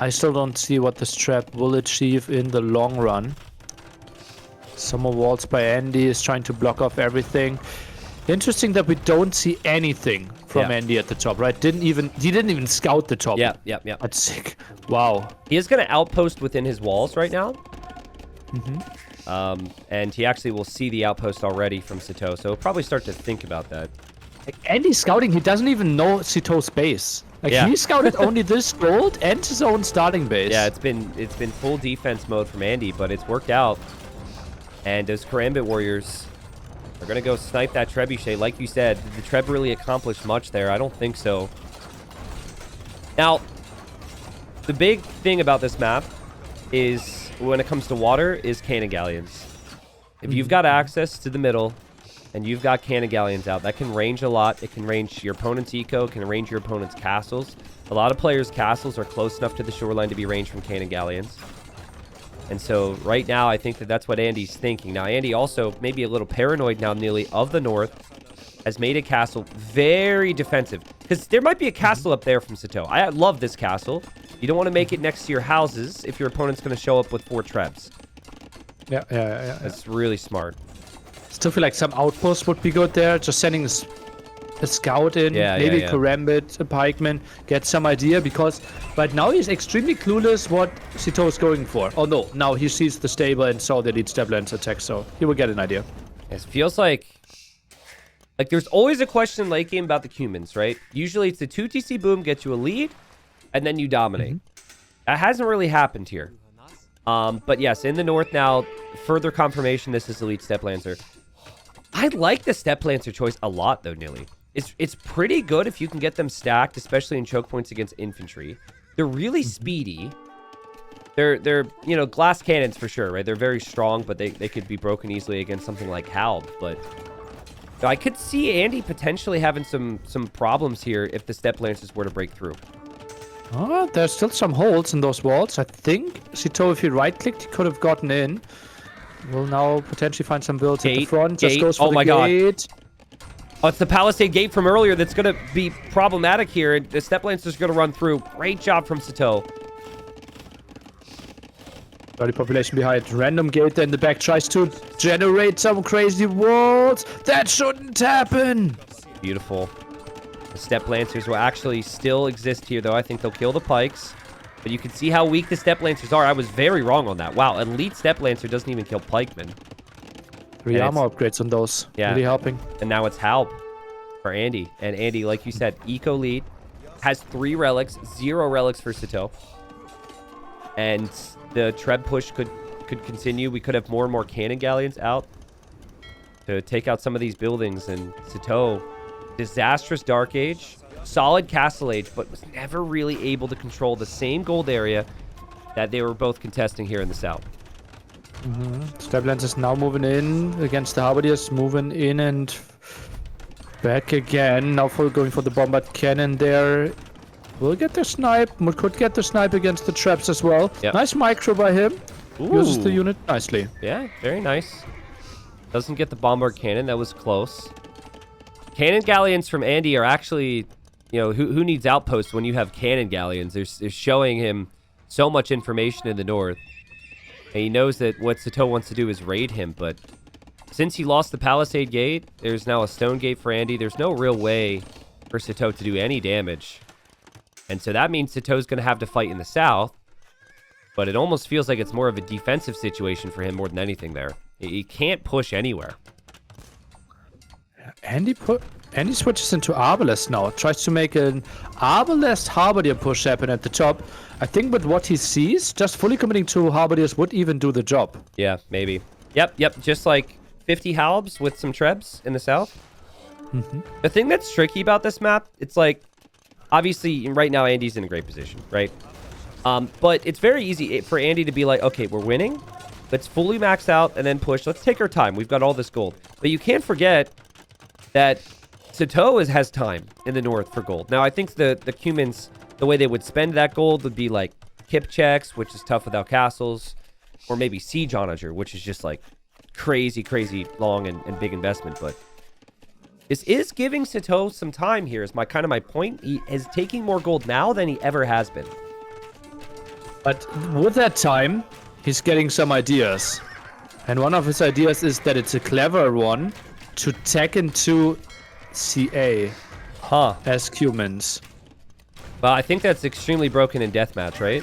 I still don't see what this trap will achieve in the long run. Some more walls by Andy is trying to block off everything. Interesting that we don't see anything from Andy at the top, right? He didn't even scout the top. Yeah. That's sick. Wow. He is going to outpost within his walls right now. And he actually will see the outpost already from Sitaux, so he'll probably start to think about that. Like Andy's scouting, he doesn't even know Sitau's base. Like he scouted only this gold and his own starting base. Yeah, it's been full defense mode from Andy, but it's worked out. And those Karambit warriors are gonna go snipe that trebuchet. Like you said, did the Treb really accomplish much there? I don't think so. Now, the big thing about this map is, when it comes to water, is cannon galleons. If you've got access to the middle and you've got cannon galleons out, that can range a lot. It can range your opponent's eco, it can range your opponent's castles. A lot of players' castles are close enough to the shoreline to be ranged from cannon galleons. And so right now, I think that that's what Andy's thinking. Now, Andy also, maybe a little paranoid now, nearly, of the north, has made a castle very defensive. Because there might be a castle up there from Sitaux. I love this castle. You don't want to make it next to your houses if your opponent's going to show up with 4 trebs. Yeah. That's really smart. Still feel like some outpost would be good there. Just sending a scout in, maybe Karambit, a pikeman, get some idea, because right now he's extremely clueless what Sitaux is going for. Oh no, now he sees the stable and saw the elite Steplands attack, so he will get an idea. It feels like there's always a question in late game about the humans, right? Usually it's the 2 TC boom gets you a lead, and then you dominate. That hasn't really happened here. But yes, in the north now, further confirmation this is elite Step Lancer. I like the Step Lancer choice a lot, though, Nilly. It's pretty good if you can get them stacked, especially in choke points against infantry. They're really speedy. They're glass cannons for sure, right? They're very strong, but they could be broken easily against something like Halb. But I could see Andy potentially having some problems here if the Step Lancers were to break through. Oh, there's still some holes in those walls. I think Sitaux, if he right-clicked, he could have gotten in. We'll now potentially find some builds at the front. Just goes for the gate. Oh, it's the Palisade Gate from earlier that's going to be problematic here. The Step Lancer's going to run through. Great job from Sitaux. Early population behind. Random gate in the back tries to generate some crazy walls. That shouldn't happen. Beautiful. The Step Lancers will actually still exist here, though. I think they'll kill the pikes. But you can see how weak the Step Lancers are. I was very wrong on that. Wow, elite Step Lancer doesn't even kill pikemen. 3 armor upgrades on those. Yeah. Really helping. And now it's Halb for Andy. And Andy, like you said, eco lead. Has 3 relics. 0 relics for Sitaux. And the Treb push could continue. We could have more and more cannon galleons out. to take out some of these buildings. And Sitaux, disastrous Dark Age, solid Castle Age, but was never really able to control the same gold area that they were both contesting here in the south. Step Lancers now moving in against the Halberdiers, moving in and back again. Now going for the Bombard Cannon there. Will get the snipe. Could get the snipe against the traps as well. Yep. Nice micro by him. Ooh. Uses the unit nicely. Yeah, very nice. Doesn't get the Bombard Cannon. That was close. Cannon Galleons from Andy are actually, who needs outposts when you have Cannon Galleons? They're showing him so much information in the north. And he knows that what Sitaux wants to do is raid him, but since he lost the Palisade Gate, there's now a Stone Gate for Andy. There's no real way for Sitaux to do any damage. And so that means Sitau's going to have to fight in the south, but it almost feels like it's more of a defensive situation for him more than anything there. He can't push anywhere. Andy switches into Arbalest now. Tries to make an Arbalest Halberdier push happen at the top. I think with what he sees, just fully committing to Halberdiers would even do the job. Yeah, maybe. Yep. Just like 50 Halbs with some Trebs in the south. The thing that's tricky about this map, it's like, obviously, right now, Andy's in a great position, right? But it's very easy for Andy to be like, okay, we're winning. Let's fully max out and then push. Let's take our time. We've got all this gold. But you can't forget that Sitaux has time in the north for gold. Now, I think the Cumans, the way they would spend that gold would be like Kip checks, which is tough without castles, or maybe Siege Onager, which is just like crazy long and big investment. But this is giving Sitaux some time here is my point. He is taking more gold now than he ever has been. But with that time, he's getting some ideas. And one of his ideas is that it's a clever one to tag into CA as Cumans. Well, I think that's extremely broken in deathmatch, right?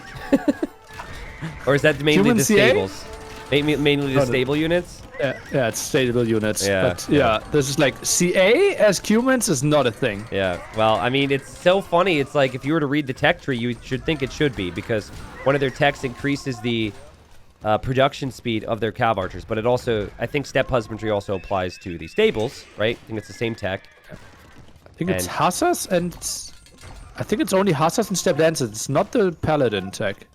Or is that mainly Human the CA? stables? Mainly the stable units? Yeah, it's stable units. Yeah, But yeah, this is like CA as Cumans is not a thing. Yeah, well, I mean, it's so funny. It's like if you were to read the tech tree, you should think it should be, because one of their techs increases the production speed of their cav archers, but it also, I think Step Husbandry also applies to the stables, right? I think it's the same tech. I think it's Hussars and... I think it's only Hussars and Step Lancers. It's not the Paladin tech.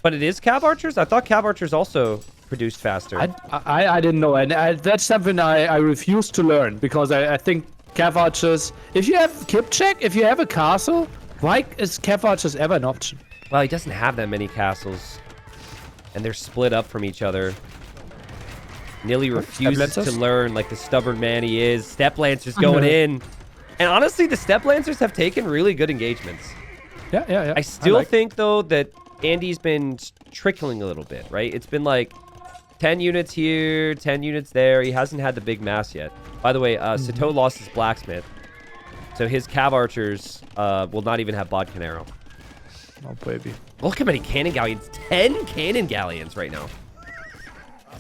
But it is cav archers? I thought cav archers also produced faster. I didn't know, and that's something I refuse to learn, because I think cav archers... If you have Kip check, if you have a castle, why is cav archers ever an option? Well, he doesn't have that many castles. And they're split up from each other. Nilly refuses to learn like the stubborn man he is. Step Lancers going in. And honestly, the Step Lancers have taken really good engagements. Yeah. I still think, though, that Andy's been trickling a little bit, right? It's been like 10 units here, 10 units there. He hasn't had the big mass yet. By the way, Sitaux lost his blacksmith. So his cav archers will not even have bodkin arrow. Oh, baby. Look how many cannon galleons. 10 cannon galleons right now.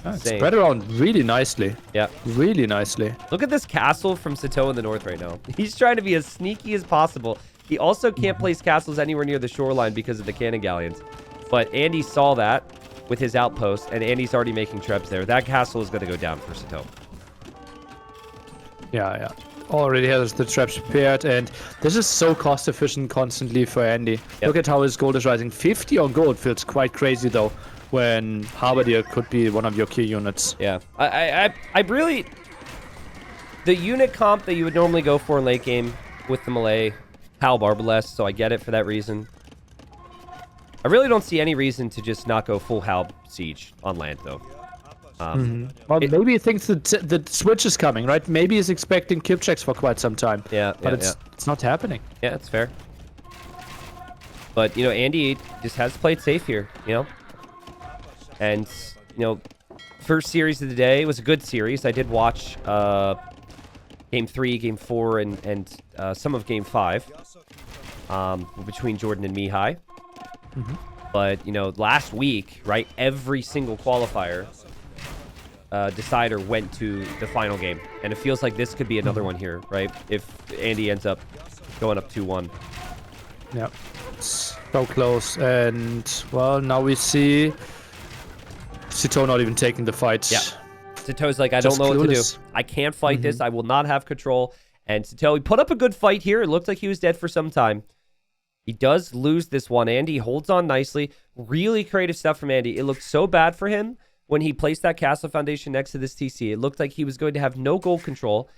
It's spread around really nicely. Yeah. Really nicely. Look at this castle from Sitaux in the north right now. He's trying to be as sneaky as possible. He also can't place castles anywhere near the shoreline because of the cannon galleons. But Andy saw that with his outpost, and Andy's already making trebs there. That castle is going to go down for Sitaux. Yeah. Already has the traps prepared, and this is so cost efficient constantly for Andy. Yep. Look at how his gold is rising. 50 on gold feels quite crazy though, when Halberdier could be one of your key units. Yeah, I really, the unit comp that you would normally go for in late game with the Malay, Halb Arbalest, so I get it for that reason. I really don't see any reason to just not go full Halb Siege on land though. Well, maybe he thinks that the switch is coming, right? Maybe he's expecting Kip checks for quite some time. Yeah, but it's not happening. Yeah, it's fair. But, Andy just has played safe here, And, first series of the day was a good series. I did watch Game 3, Game 4, and some of Game 5 between Jordan and Mihai. But, last week, right, every single qualifier decider went to the final game. And it feels like this could be another one here, right? If Andy ends up going up 2-1. Yeah, it's so close. And, well, now we see Sitaux not even taking the fight Sitau's like, I Just don't know what to do. clueless. I can't fight this. I will not have control. And Sitaux, he put up a good fight here. It looked like he was dead for some time. He does lose this one. Andy holds on nicely. Really creative stuff from Andy. It looked so bad for him when he placed that castle foundation next to this TC. It looked like he was going to have no gold control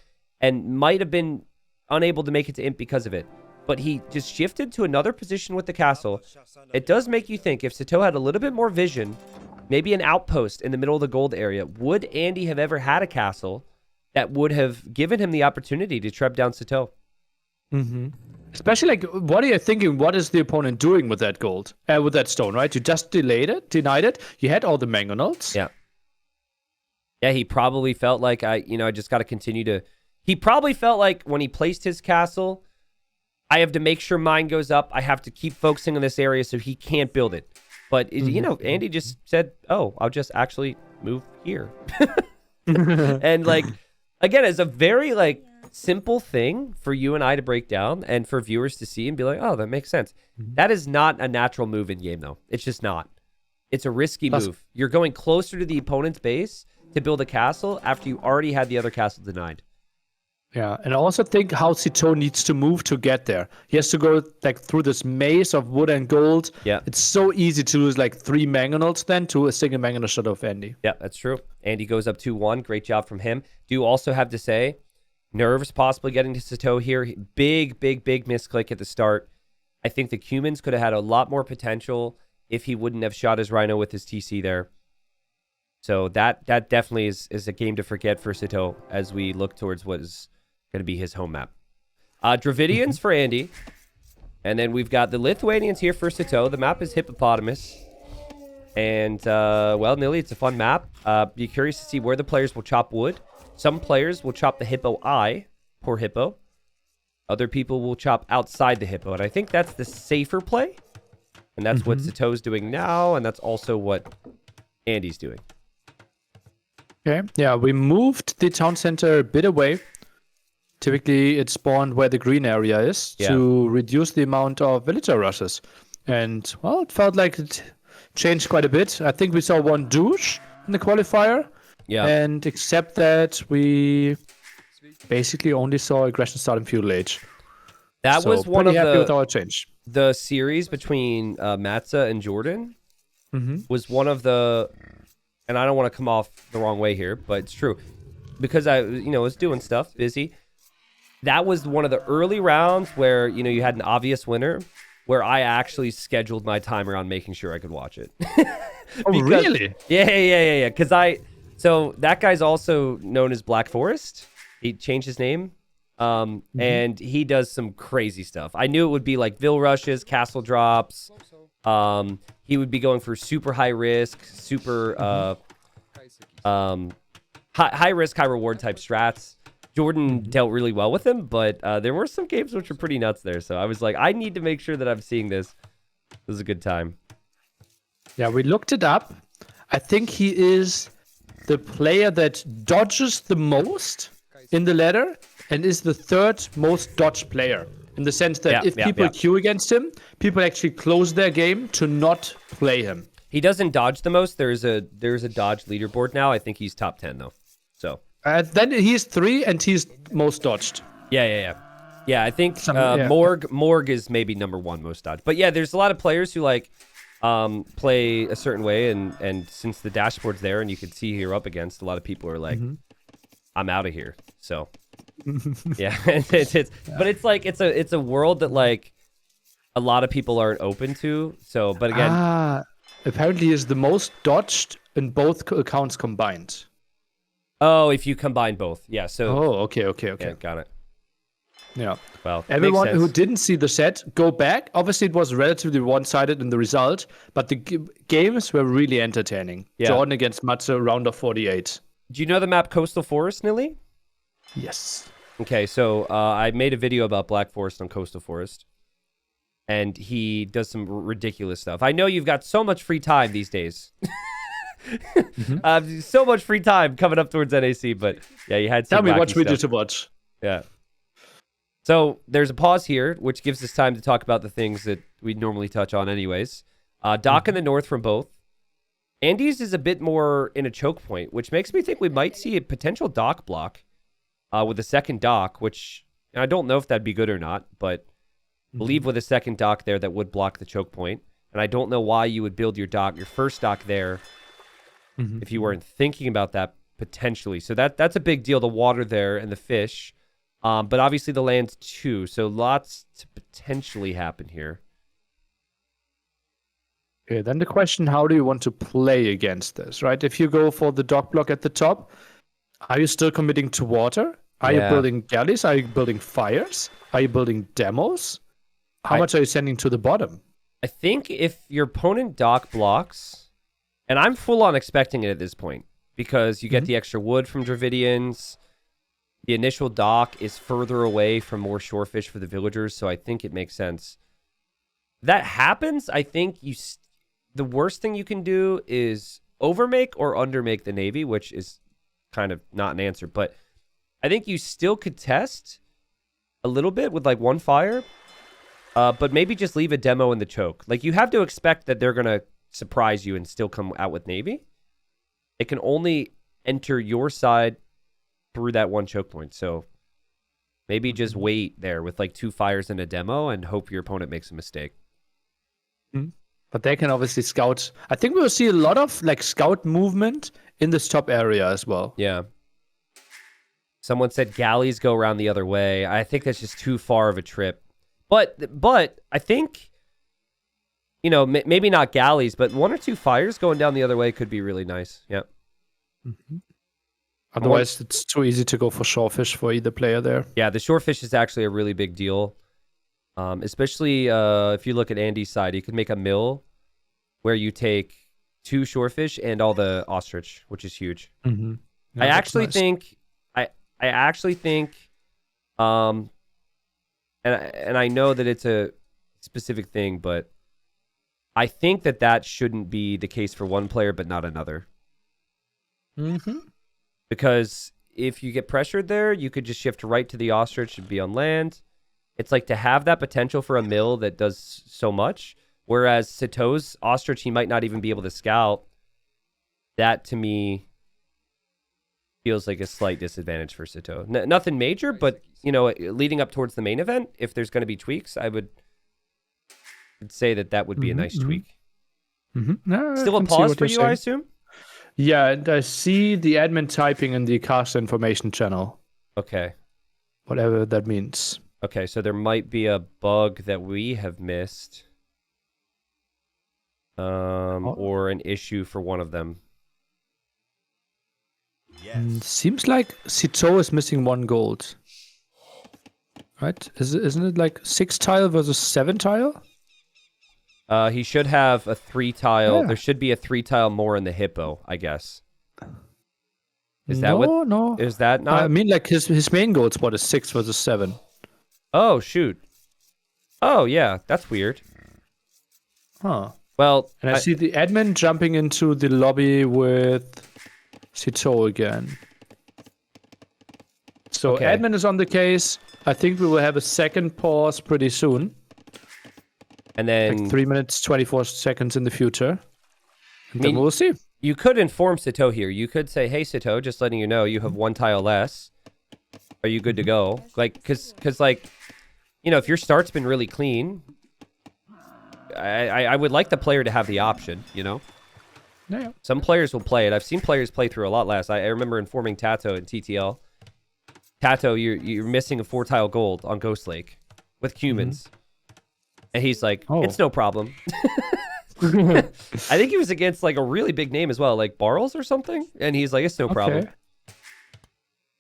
and might have been unable to make it to imp because of it. But he just shifted to another position with the castle. It does make you think, if Sitaux had a little bit more vision, maybe an outpost in the middle of the gold area, would Andy have ever had a castle that would have given him the opportunity to trap down Sitaux? Especially, like, what are you thinking? What is the opponent doing with that gold? With that stone, right? You just denied it. You had all the mangonels. Yeah. Yeah, he probably felt like, I just got to continue to... He probably felt like when he placed his castle, I have to make sure mine goes up. I have to keep focusing on this area so he can't build it. But, Andy just said, oh, I'll just actually move here. And, like, again, it's a very, like, simple thing for you and I to break down and for viewers to see and be like, oh, that makes sense. That is not a natural move in game, though. It's just not. It's a risky move. You're going closer to the opponent's base to build a castle after you already had the other castle denied. Yeah, and I also think how Sitaux needs to move to get there. He has to go like through this maze of wood and gold. Yeah. It's so easy to lose like 3 mangonels then to a single mangonel shot of Andy. Yeah, that's true. Andy goes up 2-1. Great job from him. Do also have to say, nerves possibly getting to Sitaux here. Big misclick at the start. I think the Cumans could have had a lot more potential if he wouldn't have shot his Rhino with his TC there. So that definitely is a game to forget for Sitaux as we look towards what is going to be his home map. Dravidians for Andy. And then we've got the Lithuanians here for Sitaux. The map is Hippopotamus. And, well, Nilly, it's a fun map. Be curious to see where the players will chop wood. Some players will chop the hippo eye. Poor hippo. Other people will chop outside the hippo. And I think that's the safer play. And that's what Sitau's doing now. And that's also what Andy's doing. Okay. Yeah, we moved the town center a bit away. Typically, it spawned where the green area is to reduce the amount of villager rushes. And, well, it felt like it changed quite a bit. I think we saw one douche in the qualifier. Yeah. And except that, we basically only saw aggression start in feudal age. That was one of happy with our change. The series between Matza and Jordan was one of the... And I don't want to come off the wrong way here, but it's true. Because I, was doing stuff, busy. That was one of the early rounds where, you had an obvious winner, where I actually scheduled my time around making sure I could watch it. Really? Yeah. So that guy's also known as Black Forest. He changed his name. And he does some crazy stuff. I knew it would be like Vill rushes, castle drops. He would be going for super high risk, super high risk, high reward type strats. Jordan dealt really well with him, but there were some games which were pretty nuts there. So I was like, I need to make sure that I'm seeing this. It was a good time. Yeah, we looked it up. I think he is the player that dodges the most in the ladder and is the 3rd most dodged player. In the sense that if people queue against him, people actually close their game to not play him. He doesn't dodge the most. There's a dodge leaderboard now. I think he's top 10 though. So then he's 3 and he's most dodged. Yeah. I think Morg is maybe number 1 most dodged. But yeah, there's a lot of players who like play a certain way, and since the dashboard's there and you can see who you're up against, a lot of people are like, I'm out of here. So yeah, but it's like it's a world that like a lot of people aren't open to. So, but again, apparently is the most dodged in both accounts combined. Oh, if you combine both, yeah. So okay. Yeah, got it. Yeah. Well, everyone who didn't see the set, go back. Obviously, it was relatively one-sided in the result, but the games were really entertaining. Yeah. Jordan against Matze, round of 48. Do you know the map Coastal Forest, Nilly? Yes. Okay, so I made a video about Black Forest on Coastal Forest, and he does some ridiculous stuff. I know you've got so much free time these days. So much free time coming up towards NAC, but yeah, you had some Tell me what we stuff. do to watch. Yeah. So there's a pause here, which gives us time to talk about the things that we normally touch on anyways. Dock in the north from both. Andy's is a bit more in a choke point, which makes me think we might see a potential dock block with a second dock, which I don't know if that'd be good or not, but I believe with a second dock there that would block the choke point. And I don't know why you would build your first dock there if you weren't thinking about that potentially. So that's a big deal, the water there and the fish. But obviously the land too, so lots to potentially happen here. Okay, then the question, how do you want to play against this, right? If you go for the dock block at the top, are you still committing to water? Are you building galleys? Are you building fires? Are you building demos? How much are you sending to the bottom? I think if your opponent dock blocks, and I'm full on expecting it at this point, because you get the extra wood from Dravidians, the initial dock is further away from more shorefish for the villagers, so I think it makes sense. That happens, I think the worst thing you can do is overmake or undermake the Navy, which is kind of not an answer, but I think you still could test a little bit with like one fire, but maybe just leave a demo in the choke. Like, you have to expect that they're going to surprise you and still come out with Navy. It can only enter your side through that one choke point, so maybe just wait there with like 2 fires and a demo and hope your opponent makes a mistake. But they can obviously scout. I think we'll see a lot of like scout movement in this top area as well. Yeah. Someone said galleys go around the other way. I think that's just too far of a trip. But I think, you know, maybe not galleys, but 1 or 2 fires going down the other way could be really nice. Yeah. Otherwise, it's too easy to go for shorefish for either player there. Yeah, the shorefish is actually a really big deal. Especially if you look at Andy's side, you could make a mill where you take 2 shorefish and all the ostrich, which is huge. Yeah, I actually think, and I know that it's a specific thing, but I think that shouldn't be the case for one player, but not another. Because if you get pressured there, you could just shift right to the ostrich and be on land. It's like to have that potential for a mill that does so much. Whereas Sitaux's ostrich, he might not even be able to scout. That, to me, feels like a slight disadvantage for Sitaux. Nothing major, but, you know, leading up towards the main event, if there's going to be tweaks, I would say that would be a nice tweak. No, Still a pause for you, I assume? Yeah, and I see the admin typing in the cast information channel. Okay. Whatever that means. Okay, so there might be a bug that we have missed. Or an issue for one of them. Seems like Sitaux is missing 1 gold. Right? Isn't it like 6 tile versus 7 tile? He should have a 3 tile. Yeah. There should be a 3 tile more in the hippo, I guess. Is that No. Is that not? I mean, like his main gold spot is 6 versus 7. Oh, shoot. Oh, yeah. That's weird. Huh. Well, And I see the admin jumping into the lobby with Sitaux again. So Okay. admin is on the case. I think we will have a second pause pretty soon. and then Like 3 minutes, 24 seconds in the future. And then mean- we'll see. you could inform Sitaux here. You could say, hey, Sitaux, just letting you know, you have 1 tile less. Are you good to go? Like, because like, you know, if your start's been really clean, I would like the player to have the option, you know? Yeah. Some players will play it. I've seen players play through a lot less. I remember informing Tato in TTL. Tato, you're missing a 4 tile gold on Ghost Lake with Cumans. And he's like, it's no problem. I think he was against like a really big name as well, like Barles or something. And he's like, it's no problem.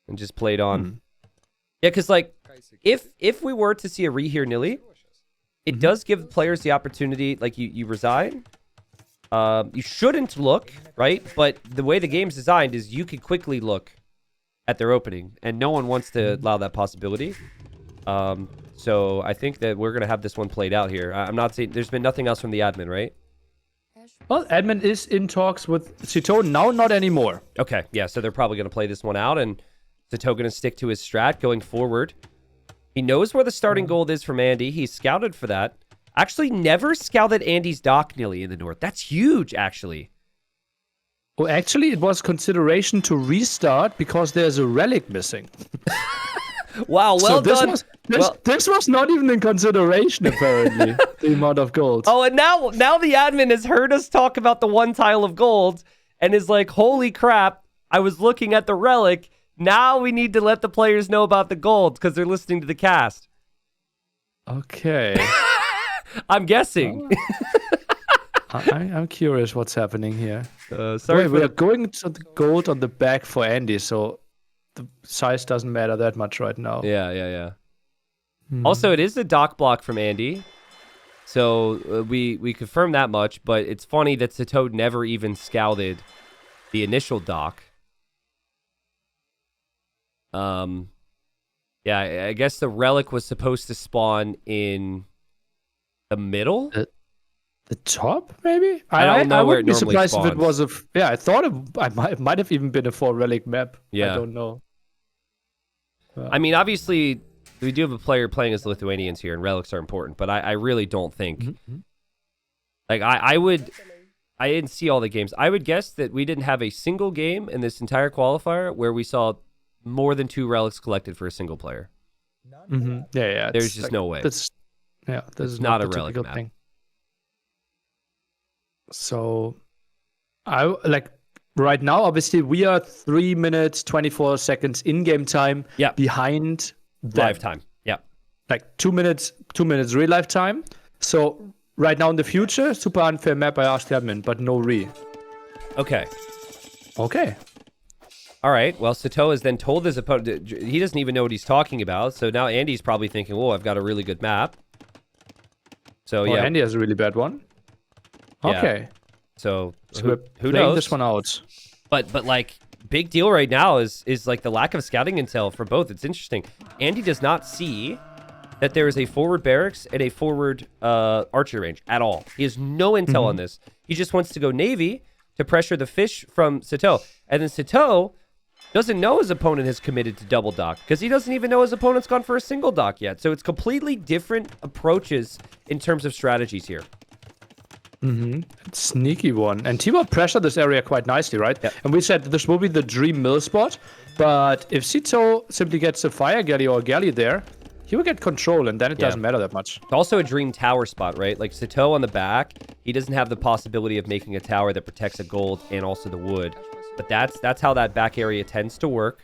And just played on. Yeah, because like, if we were to see a rehear Nilly, it does give players the opportunity, like you resign. You shouldn't look, right? But the way the game's designed is you could quickly look at their opening, and no one wants to allow that possibility. So I think that we're going to have this one played out here. I'm not saying there's been nothing else from the admin, right? Well, admin is in talks with Sitaux. Now, not anymore. Okay, yeah, so they're probably going to play this one out, and Sitaux going to stick to his strat going forward. He knows where the starting gold is from Andy. He's scouted for that. Actually, never scouted Andy's dock Nilly in the north. That's huge, actually. Oh, actually, it was consideration to restart because there's a relic missing. Wow, well So done. this was not even in consideration, apparently, the amount of gold. Oh, and now the admin has heard us talk about the one tile of gold and is like, holy crap, I was looking at the relic. Now we need to let the players know about the gold because they're listening to the cast. Okay. I'm guessing. I'm curious what's happening here. Sorry, we are going to the gold on the back for Andy, so the size doesn't matter that much right now. Yeah. Also, it is a dock block from Andy. So we confirm that much, but it's funny that Sitaux never even scouted the initial dock. Yeah, I guess the relic was supposed to spawn in the middle? The top, maybe? I don't know where it wouldn't be normally surprised spawns. if it was yeah, I thought it might have even been a 4 relic map. Yeah. I don't know. I mean, obviously, we do have a player playing as Lithuanians here, and relics are important, but I really don't think... Like, I didn't see all the games. I would guess that we didn't have a single game in this entire qualifier where we saw more than 2 relics collected for a single player. Yeah. There's just no way. This is not the a relic typical map. thing. So, right now, obviously, we are 3 minutes, 24 seconds in-game time behind them. Live time. Yeah. Like 2 minutes real life time. So, right now in the future, super unfair map, I asked admin, but no re. Okay. All right. Well, Sitaux has then told his opponent, he doesn't even know what he's talking about. So now Andy's probably thinking, whoa, I've got a really good map. So, yeah. Andy has a really bad one. Yeah. Okay. So we're who playing knows? this one out. But like, big deal right now is like the lack of scouting intel for both. It's interesting. Andy does not see that there is a forward barracks and a forward archery range at all. He has no intel on this. He just wants to go Navy to pressure the fish from Sitaux. And then Sitaux doesn't know his opponent has committed to double dock because he doesn't even know his opponent's gone for a single dock yet. So it's completely different approaches in terms of strategies here. Sneaky one. And Timo pressured this area quite nicely, right? Yep. And we said this will be the dream mill spot. But if Sitaux simply gets a fire galley or a galley there, he will get control, and then it doesn't matter that much. It's also a dream tower spot, right? Like Sitaux on the back, he doesn't have the possibility of making a tower that protects the gold and also the wood. But that's how that back area tends to work.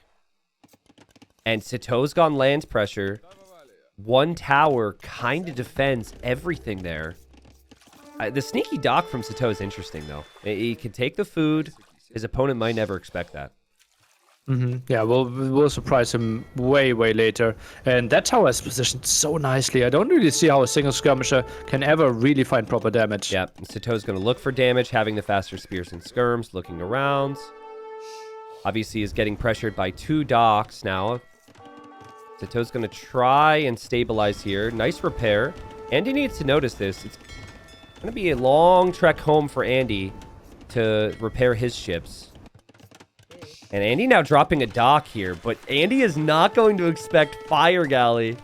And Sitaux's gone lands pressure. One tower kind of defends everything there. The sneaky dock from Sitaux is interesting, though. He can take the food. His opponent might never expect that. Yeah, we'll surprise him way later. And that tower is positioned so nicely. I don't really see how a single skirmisher can ever really find proper damage. Yeah, Sitaux's going to look for damage, having the faster spears and skirms, looking around. Obviously, is getting pressured by 2 docks now. Sitaux's going to try and stabilize here. Nice repair. Andy needs to notice this. It's going to be a long trek home for Andy to repair his ships. And Andy now dropping a dock here, but Andy is not going to expect Fire Galley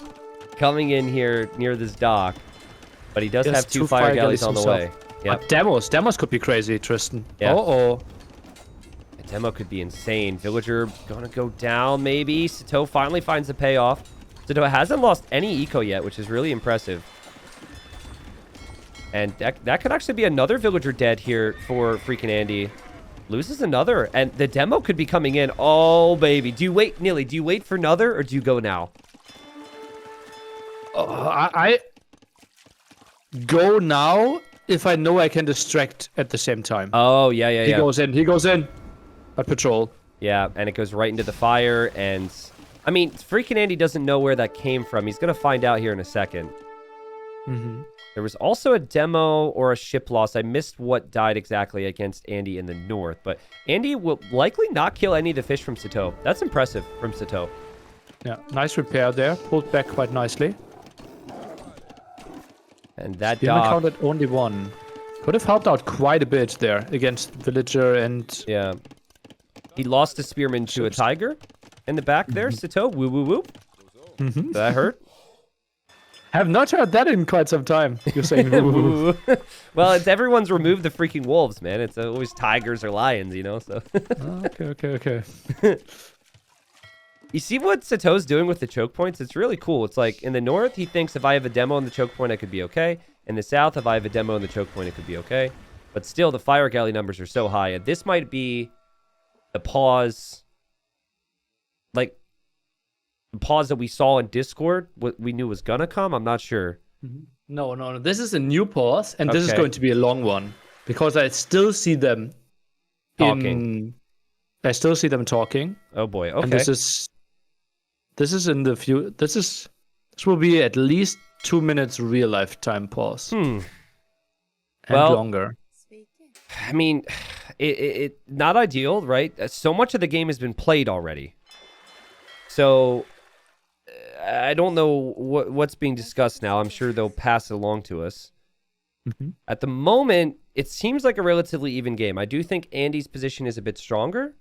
coming in here near this dock. But he does have 2 Fire Galleys on the way. Yep. Demos could be crazy, Tristan. Yeah. Uh-oh. A demo could be insane. Villager gonna go down, maybe. Sitaux finally finds the payoff. Sitaux hasn't lost any eco yet, which is really impressive. And that could actually be another villager dead here for FreakinAndy. Loses another, and the demo could be coming in. Oh, baby. Do you wait, Nilly, do you wait for another, or do you go now? I go now if I know I can distract at the same time. Oh, yeah. He goes in. At patrol. Yeah, and it goes right into the fire, and... I mean, FreakinAndy doesn't know where that came from. He's going to find out here in a second. There was also a demo or a ship loss. I missed what died exactly against Andy in the north, but Andy will likely not kill any of the fish from Sitaux. That's impressive from Sitaux. Yeah, nice repair there. Pulled back quite nicely. And that Spearman dock... counted only 1. Could have helped out quite a bit there against Villager and... Yeah. He lost a spearman to a tiger in the back there. Sitaux, woo. So that hurt. Have not heard that in quite some time. You're saying woo. Well, it's everyone's removed the freaking wolves, man. It's always tigers or lions, you know. So. Okay. You see what Sitau's doing with the choke points? It's really cool. It's like in the north, he thinks if I have a demo on the choke point, I could be okay. In the south, if I have a demo on the choke point, it could be okay. But still, the fire galley numbers are so high, and this might be the pause, like the pause that we saw in Discord. What we knew was gonna come. I'm not sure. No. This is a new pause, and this is going to be a long one because I still see them talking. I still see them talking. Oh boy. Okay. And this is in the few. This will be at least 2 minutes real life time pause. And longer. I mean, it not ideal, right? So much of the game has been played already. So I don't know what's being discussed now. I'm sure they'll pass it along to us. At the moment, it seems like a relatively even game. I do think Andy's position is a bit stronger,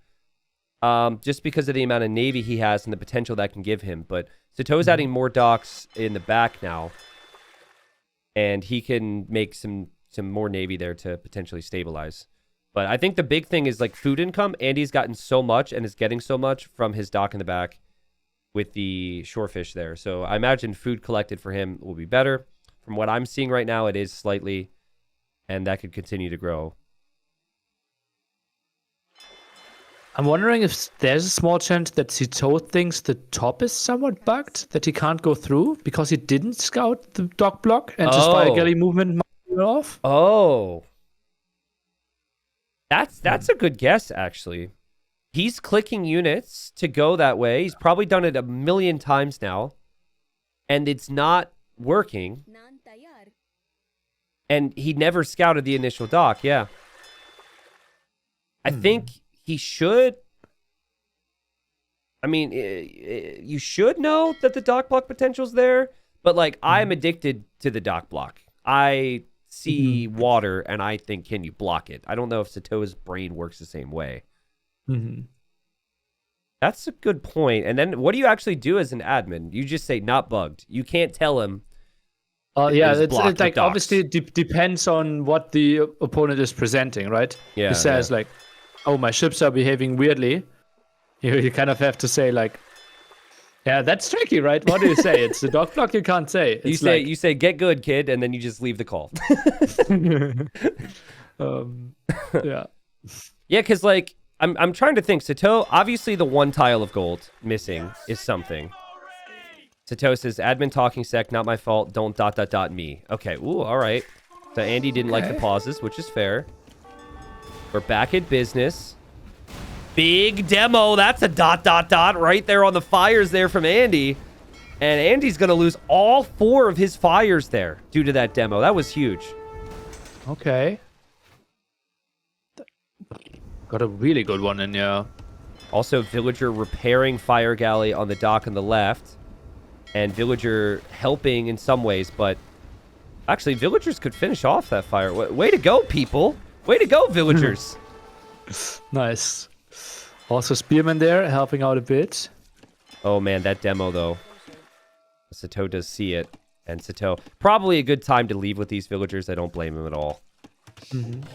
just because of the amount of Navy he has and the potential that can give him. But Sitau's adding more docks in the back now, and he can make some more Navy there to potentially stabilize. But I think the big thing is like food income. Andy's gotten so much and is getting so much from his dock in the back with the shorefish there. So I imagine food collected for him will be better. From what I'm seeing right now, it is slightly, and that could continue to grow. I'm wondering if there's a small chance that Sitaux thinks the top is somewhat bugged, that he can't go through because he didn't scout the dock block and his fire galley movement might be off. Oh. That's a good guess, actually. He's clicking units to go that way. He's probably done it 1,000,000 times now, and it's not working. And he never scouted the initial dock, yeah. I think he should. I mean, you should know that the dock block potential's there, but like I'm addicted to the dock block. I see water and I think, can you block it? I don't know if Sitau's brain works the same way. That's a good point. And then what do you actually do as an admin? You just say not bugged. You can't tell him. It's like obviously depends on what the opponent is presenting, right? Yeah. He says like, "Oh, my ships are behaving weirdly." You kind of have to say like, "Yeah, that's tricky, right?" What do you say? It's the dock block. You can't say. It's you say get good, kid, and then you just leave the call. Yeah. Yeah, because like I'm trying to think. Sitaux, obviously the one tile of gold missing is something. Sitaux says, admin talking sec, not my fault, don't ... me. Okay, ooh, all right. So Andy didn't like the pauses, which is fair. We're back at business. Big demo, that's a ... right there on the fires there from Andy. And Andy's going to lose all 4 of his fires there due to that demo. That was huge. Okay. Got a really good one in there. Also, Villager repairing fire galley on the dock on the left. And Villager helping in some ways, but actually, Villagers could finish off that fire. Way to go, people. Way to go, Villagers. Nice. Also, Spearman there, helping out a bit. Oh, man, that demo, though. Sitaux does see it. And Sitaux, probably a good time to leave with these Villagers. I don't blame him at all.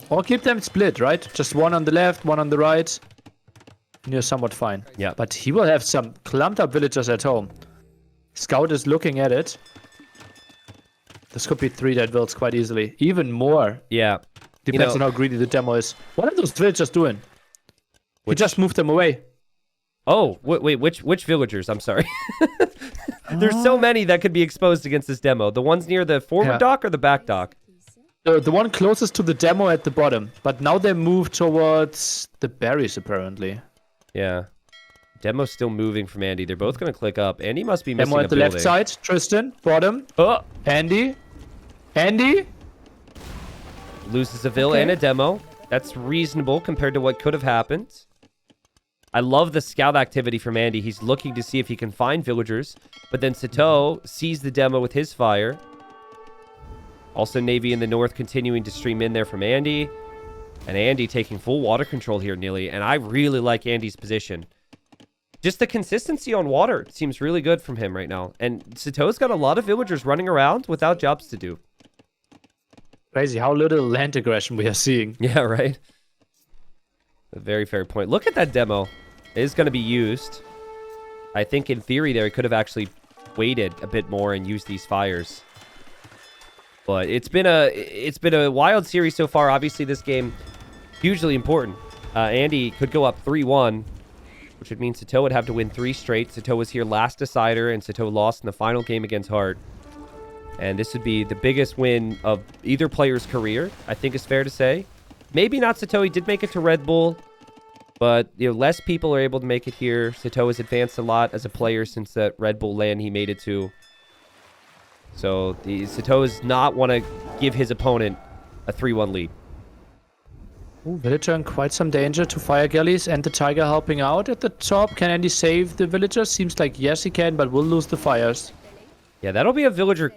Or keep them split, right? Just one on the left, one on the right. And you're somewhat fine. Yeah. But he will have some clumped up Villagers at home. Scout is looking at it. This could be 3 dead vills quite easily. Even more. Yeah. Depends on how greedy the demo is. What are those villagers doing? We just moved them away. Oh, wait, which Villagers? I'm sorry. There's so many that could be exposed against this demo. The ones near the forward dock or the back dock? The one closest to the demo at the bottom. But now they move towards the berries, apparently. Yeah. Demo's still moving from Andy. They're both going to click up. Andy must be missing Demo at the building. left side. Tristan, bottom. Oh! Andy. Loses a Vill and a demo. That's reasonable compared to what could have happened. I love the scout activity from Andy. He's looking to see if he can find Villagers. But then Sitaux sees the demo with his fire. Also Navy in the north continuing to stream in there from Andy. And Andy taking full water control here, nearly. And I really like Andy's position. just the consistency on water seems really good from him right now. And Sitau's got a lot of villagers running around without jobs to do. Crazy how little land aggression we are seeing. Yeah, right? A very fair point. Look at that demo. It is going to be used. I think in theory there, he could have actually waited a bit more and used these fires. But it's been a wild series so far. Obviously, this game, hugely important. Andy could go up 3-1. Which would mean Sitaux would have to win 3 straight. Sitaux was here last decider, and Sitaux lost in the final game against Hart. And this would be the biggest win of either player's career, I think is fair to say. Maybe not Sitaux. He did make it to Red Bull. But less people are able to make it here. Sitaux has advanced a lot as a player since that Red Bull LAN he made it to. So Sitaux does not want to give his opponent a 3-1 lead. Ooh, villager in quite some danger to fire galleys and the tiger helping out at the top. Can Andy save the villager? Seems like yes he can, but will lose the fires. Yeah, that'll be a villager.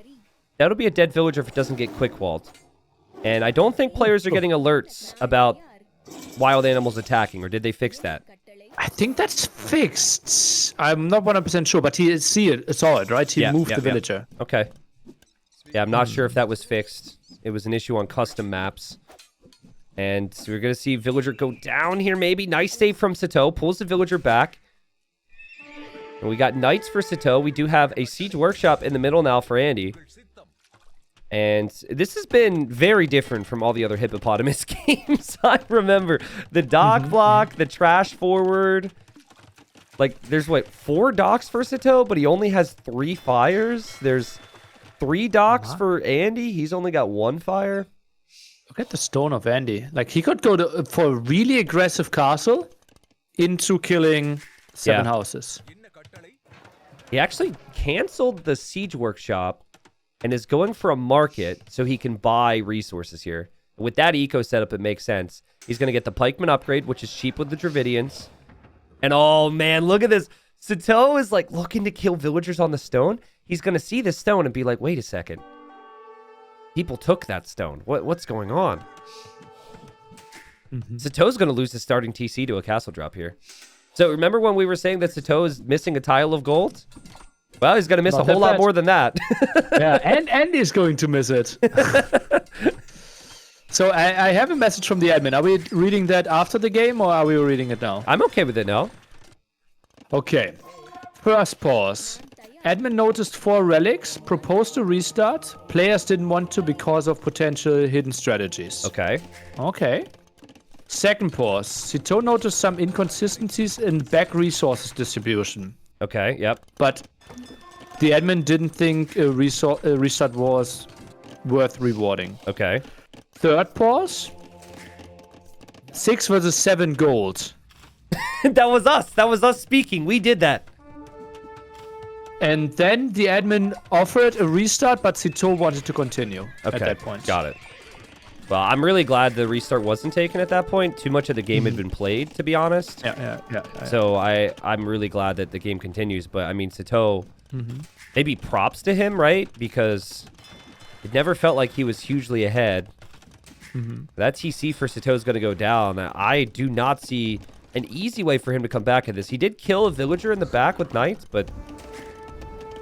That'll be a dead villager if it doesn't get quick walled. And I don't think players are getting alerts about wild animals attacking, or did they fix that? I think that's fixed. I'm not 100% sure, but he saw it, right? He moved the villager. Okay. Yeah, I'm not sure if that was fixed. It was an issue on custom maps. And so we're going to see villager go down here maybe. Nice save from Sitaux. Pulls the villager back. And we got knights for Sitaux. We do have a siege workshop in the middle now for Andy. And this has been very different from all the other hippopotamus games. I remember the dock block, the trash forward. Like, there's, what, 4 docks for Sitaux, but he only has 3 fires. There's 3 docks for Andy. He's only got 1 fire. Look at the stone of Andy. Like, he could go for a really aggressive castle into killing 7 houses. He actually canceled the siege workshop and is going for a market so he can buy resources here. With that eco setup, it makes sense. He's going to get the pikeman upgrade, which is cheap with the Dravidians. And oh man, look at this. Sitaux is like looking to kill villagers on the stone. He's going to see the stone and be like, wait a second. People took that stone. What's going on? Sitau's going to lose his starting TC to a castle drop here. So remember when we were saying that Sitaux is missing a tile of gold? Well, he's going to miss a whole lot more than that. Yeah, and Andy's going to miss it. So I have a message from the admin. Are we reading that after the game or are we reading it now? I'm okay with it now. Okay. First pause. Admin noticed 4 relics, proposed a restart. Players didn't want to because of potential hidden strategies. Okay. Okay. Second pause. Sitaux noticed some inconsistencies in back resources distribution. Okay, yep. But the admin didn't think a restart was worth rewarding. Okay. Third pause. 6 versus 7 gold. That was us. That was us speaking. We did that. And then the admin offered a restart, but Sitaux wanted to continue at that point. Got it. Well, I'm really glad the restart wasn't taken at that point. Too much of the game had been played, to be honest. Yeah. So I'm really glad that the game continues. But, I mean, Sitaux, maybe props to him, right? Because it never felt like he was hugely ahead. That TC for Sitaux is going to go down. I do not see an easy way for him to come back at this. He did kill a villager in the back with knights, but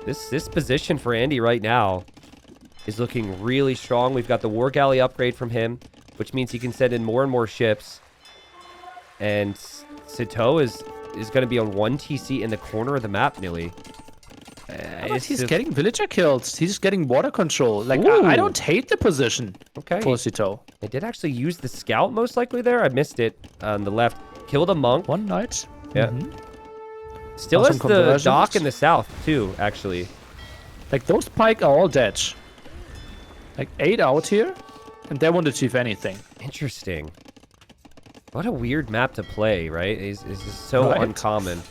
this position for Andy right now is looking really strong. We've got the War Galley upgrade from him, which means he can send in more and more ships. And Sitaux is going to be on 1 TC in the corner of the map, nearly. He's getting villager kills. He's getting water control. Like, I don't hate the position for Sitaux. They did actually use the scout, most likely, there. I missed it on the left. Killed a monk. 1 knight. Yeah. Still has the dock in the south, too, actually. Like, those pike are all dead. Like, 8 out here, and they won't achieve anything. Interesting. What a weird map to play, right? It's just so uncommon.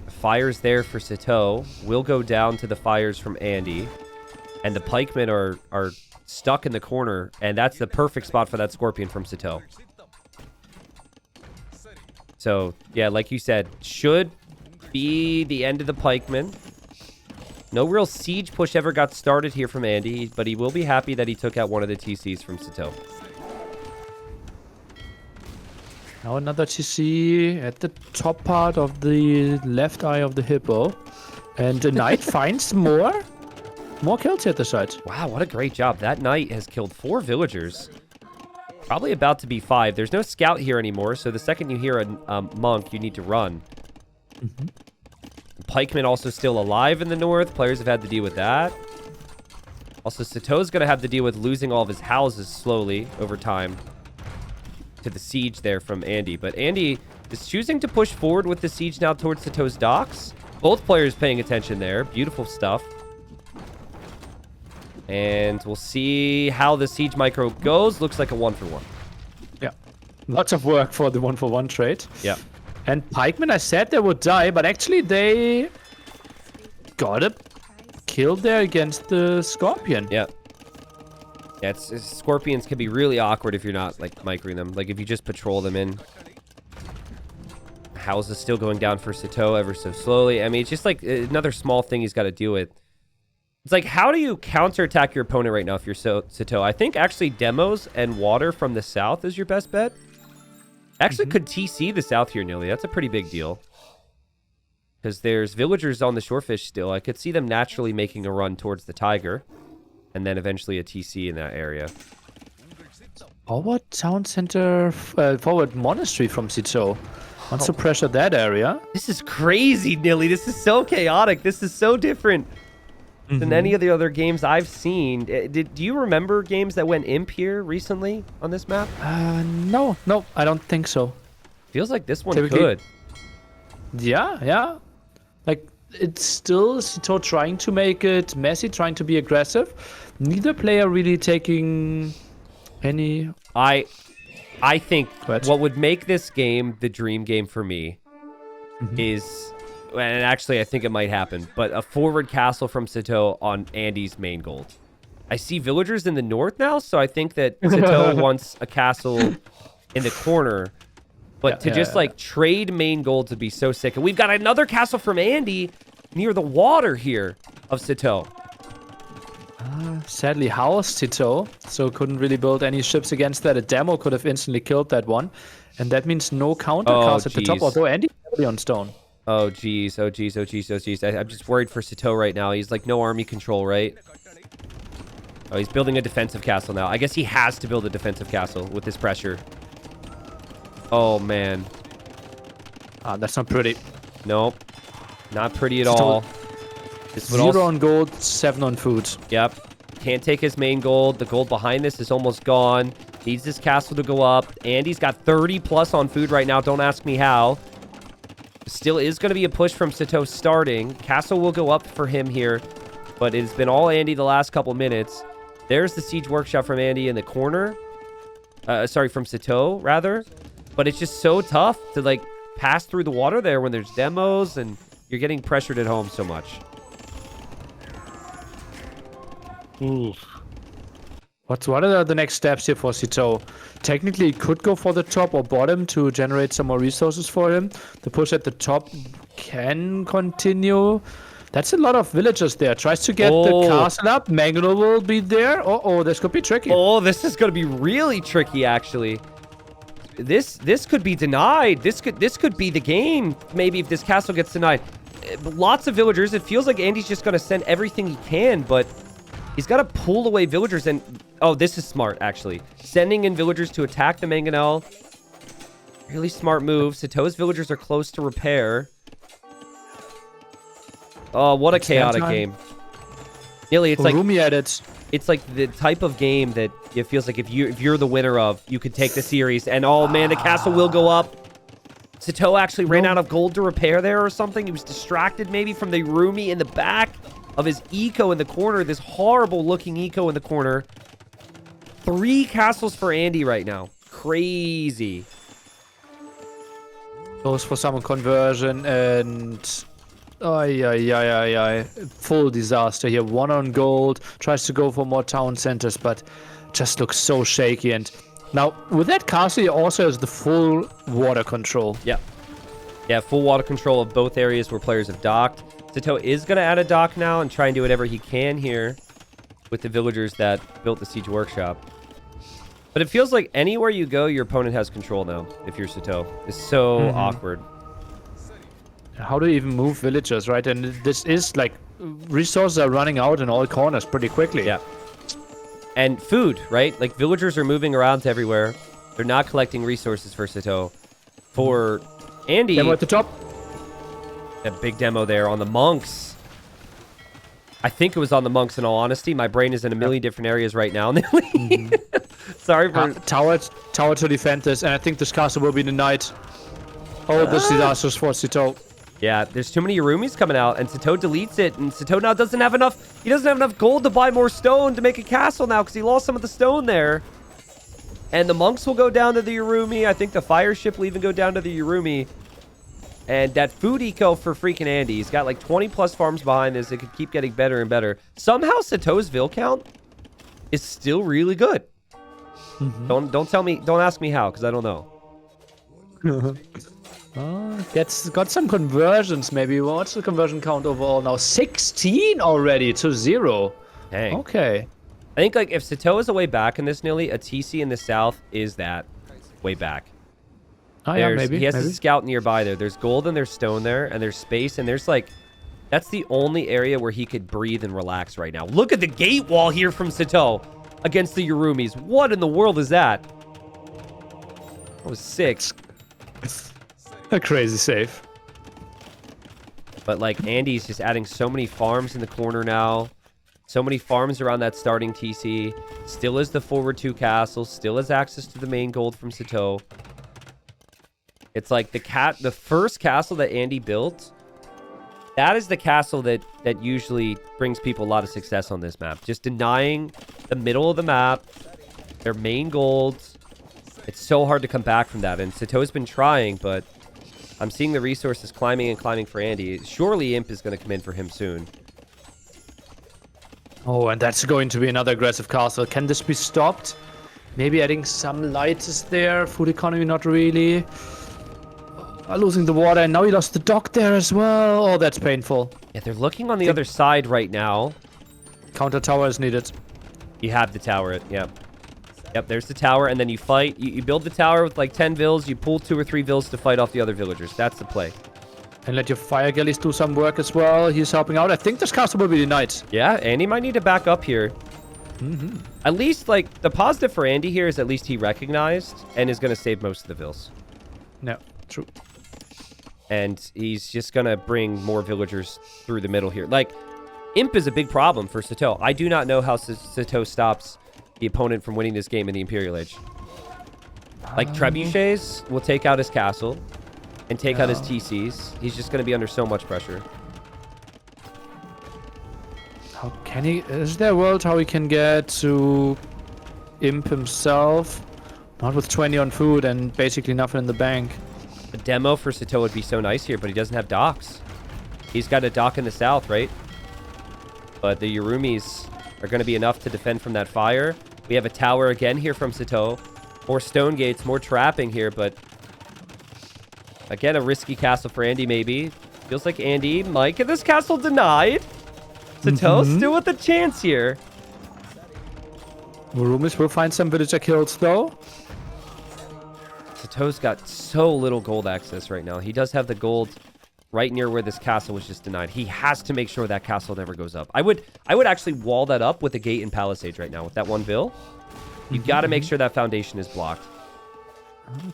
Fires there for Sitaux. Will go down to the fires from Andy. And the pikemen are stuck in the corner, and that's the perfect spot for that scorpion from Sitaux. So, yeah, like you said, should be the end of the pikemen. No real siege push ever got started here from Andy, but he will be happy that he took out one of the TCs from Sitaux. Now another TC at the top part of the left eye of the hippo. And the knight finds more kills at the site. Wow, what a great job. That knight has killed 4 villagers. Probably about to be 5. There's no scout here anymore, so the second you hear a monk, you need to run. Pikeman also still alive in the north. Players have had to deal with that. Also, Sitaux's going to have to deal with losing all of his houses slowly over time to the siege there from Andy. But Andy is choosing to push forward with the siege now towards Sitaux's docks. Both players paying attention there. Beautiful stuff. And we'll see how the siege micro goes. Looks like a 1-for-1. Yeah. Lots of work for the 1-for-1 trade. Yeah. And Pikemen, I said they would die, but actually they got a kill there against the Scorpion. Yeah. Yeah, Scorpions can be really awkward if you're not, like, microing them. Like, if you just patrol them in. House is still going down for Sitaux ever so slowly. I mean, it's just, like, another small thing he's got to deal with. It's like, how do you counterattack your opponent right now if you're Sitaux? I think, actually, demos and water from the south is your best bet. Actually, could TC the south here, Nilly. That's a pretty big deal. Because there's villagers on the shorefish still. I could see them naturally making a run towards the tiger. And then eventually a TC in that area. Forward town center, forward monastery from Sitaux. Wants to pressure that area. This is crazy, Nilly. This is so chaotic. This is so different than any of the other games I've seen. Do you remember games that went imp here recently on this map? No, I don't think so. Feels like this one Typically- could. Yeah. Like, it's still Sitaux trying to make it messy, trying to be aggressive. Neither player really taking any... I think What? what would make this game the dream game for me is, and actually I think it might happen, but a forward castle from Sitaux on Andy's main gold. I see villagers in the north now, so I think that Sitaux wants a castle in the corner. But to just like trade main gold would be so sick. And we've got another castle from Andy near the water here of Sitaux. Sadly housed Sitaux, so couldn't really build any ships against that. A demo could have instantly killed that one. And that means no counter cast at the top, jeez. although Andy is heavily on stone. Oh, geez. Oh, geez. Oh, geez. Oh, geez. I'm just worried for Sitaux right now. He's like no army control, right? Oh, he's building a defensive castle now. I guess he has to build a defensive castle with this pressure. Oh, man. That's not pretty. Nope. Not pretty at Sitaux- all. This would 0 also... on gold, 7 on food. Yep. Can't take his main gold. The gold behind this is almost gone. Needs this castle to go up. Andy's got 30 plus on food right now. Don't ask me how. Still is going to be a push from Sitaux starting. Castle will go up for him here. But it's been all Andy the last couple minutes. There's the siege workshop from Andy in the corner. Sorry, from Sitaux, rather. But it's just so tough to, like, pass through the water there when there's demos and you're getting pressured at home so much. What are the next steps here for Sitaux? Technically, it could go for the top or bottom to generate some more resources for him. The push at the top can continue. That's a lot of villagers there. Tries to get the castle up. Mangonel will be there. Oh, this could be tricky. Oh, this is going to be really tricky, actually. This could be denied. This could be the game, maybe, if this castle gets denied. Lots of villagers. It feels like Andy's just going to send everything he can, but he's got to pull away villagers. And oh, this is smart, actually. Sending in villagers to attack the Mangonel. Really smart move. Sitaux's villagers are close to repair. Oh, what a chaotic game. Nearly, it's like Roomy at it. it's like the type of game that it feels like if you're the winner of, you could take the series. And oh man, the castle will go up. Sitaux actually ran out of gold to repair there or something. He was distracted maybe from the Roomy in the back of his eco in the corner. This horrible looking eco in the corner. 3 castles for Andy right now. Crazy. Goes for some conversion and... Full disaster here. 1 on gold. Tries to go for more town centers, but just looks so shaky. And now, with that castle, he also has the full water control. Yeah. Yeah, full water control of both areas where players have docked. Sitaux is going to add a dock now and try and do whatever he can here with the villagers that built the siege workshop. But it feels like anywhere you go, your opponent has control now, if you're Sitaux. It's so awkward. How do you even move villagers, right? And this is like, resources are running out in all corners pretty quickly. Yeah. And food, right? Like, villagers are moving around everywhere. They're not collecting resources for Sitaux. For Andy... Demo at the top. A big demo there on the monks. I think it was on the monks, in all honesty. My brain is in a million different areas right now. Sorry for... Tower to defend this, and I think this castle will be denied. Oh, this is disastrous for Sitaux. Yeah, there's too many Yurumis coming out, and Sitaux deletes it, and Sitaux now doesn't have enough... He doesn't have enough gold to buy more stone to make a castle now, because he lost some of the stone there. And the monks will go down to the Yurumi. I think the fire ship will even go down to the Yurumi. And that food eco for FreakinAndy, he's got like 20 plus farms behind this. It could keep getting better and better. Somehow Sitau's Vil count is still really good. Don't tell me, don't ask me how, because I don't know. Got some conversions maybe. What's the conversion count overall now? 16 already to 0. Dang. Okay. I think like if Sitaux is a way back in this, Nilly, a TC in the south is that way back. Oh, yeah, maybe. He has a scout nearby there. There's gold and there's stone there, and there's space, and there's like... That's the only area where he could breathe and relax right now. Look at the gate wall here from Sitaux against the Yurumis. What in the world is that? That was sick. A crazy save. But like Andy's just adding so many farms in the corner now. So many farms around that starting TC. Still is the forward 2 castles. Still has access to the main gold from Sitaux. It's like the first castle that Andy built. That is the castle that usually brings people a lot of success on this map. Just denying the middle of the map, their main gold. It's so hard to come back from that. And Sitau's been trying, but I'm seeing the resources climbing and climbing for Andy. Surely Imp is going to come in for him soon. Oh, and that's going to be another aggressive castle. Can this be stopped? Maybe adding some lights is there. Food economy, not really. Losing the water, and now he lost the dock there as well. Oh, that's painful. Yeah, they're looking on the other side right now. Counter tower is needed. You have the tower. Yep. Yep, there's the tower, and then you fight. You build the tower with like 10 vills. You pull 2 or 3 vills to fight off the other villagers. That's the play. And let your fire galleys do some work as well. He's helping out. I think this castle will be denied. Yeah, Andy might need to back up here. At least, like, the positive for Andy here is at least he recognized and is going to save most of the vills. No, true. And he's just going to bring more villagers through the middle here. Like, Imp is a big problem for Sitaux. I do not know how Sitaux stops the opponent from winning this game in the Imperial Age. Like, Trebuchets will take out his castle and take out his TCs. He's just going to be under so much pressure. How can he... Is there a world how he can get to Imp himself? Not with 20 on food and basically nothing in the bank. A demo for Sitaux would be so nice here, but he doesn't have docks. He's got a dock in the south, right? But the Yurumis are going to be enough to defend from that fire. We have a tower again here from Sitaux. More stone gates, more trapping here, but... Again, a risky castle for Andy, maybe. Feels like Andy might get this castle denied. Sitaux still with a chance here. Yurumis will find some villager kills, though. Sitau's got so little gold access right now. He does have the gold right near where this castle was just denied. He has to make sure that castle never goes up. I would actually wall that up with a gate and palisades right now with that one vill. You've got to make sure that foundation is blocked.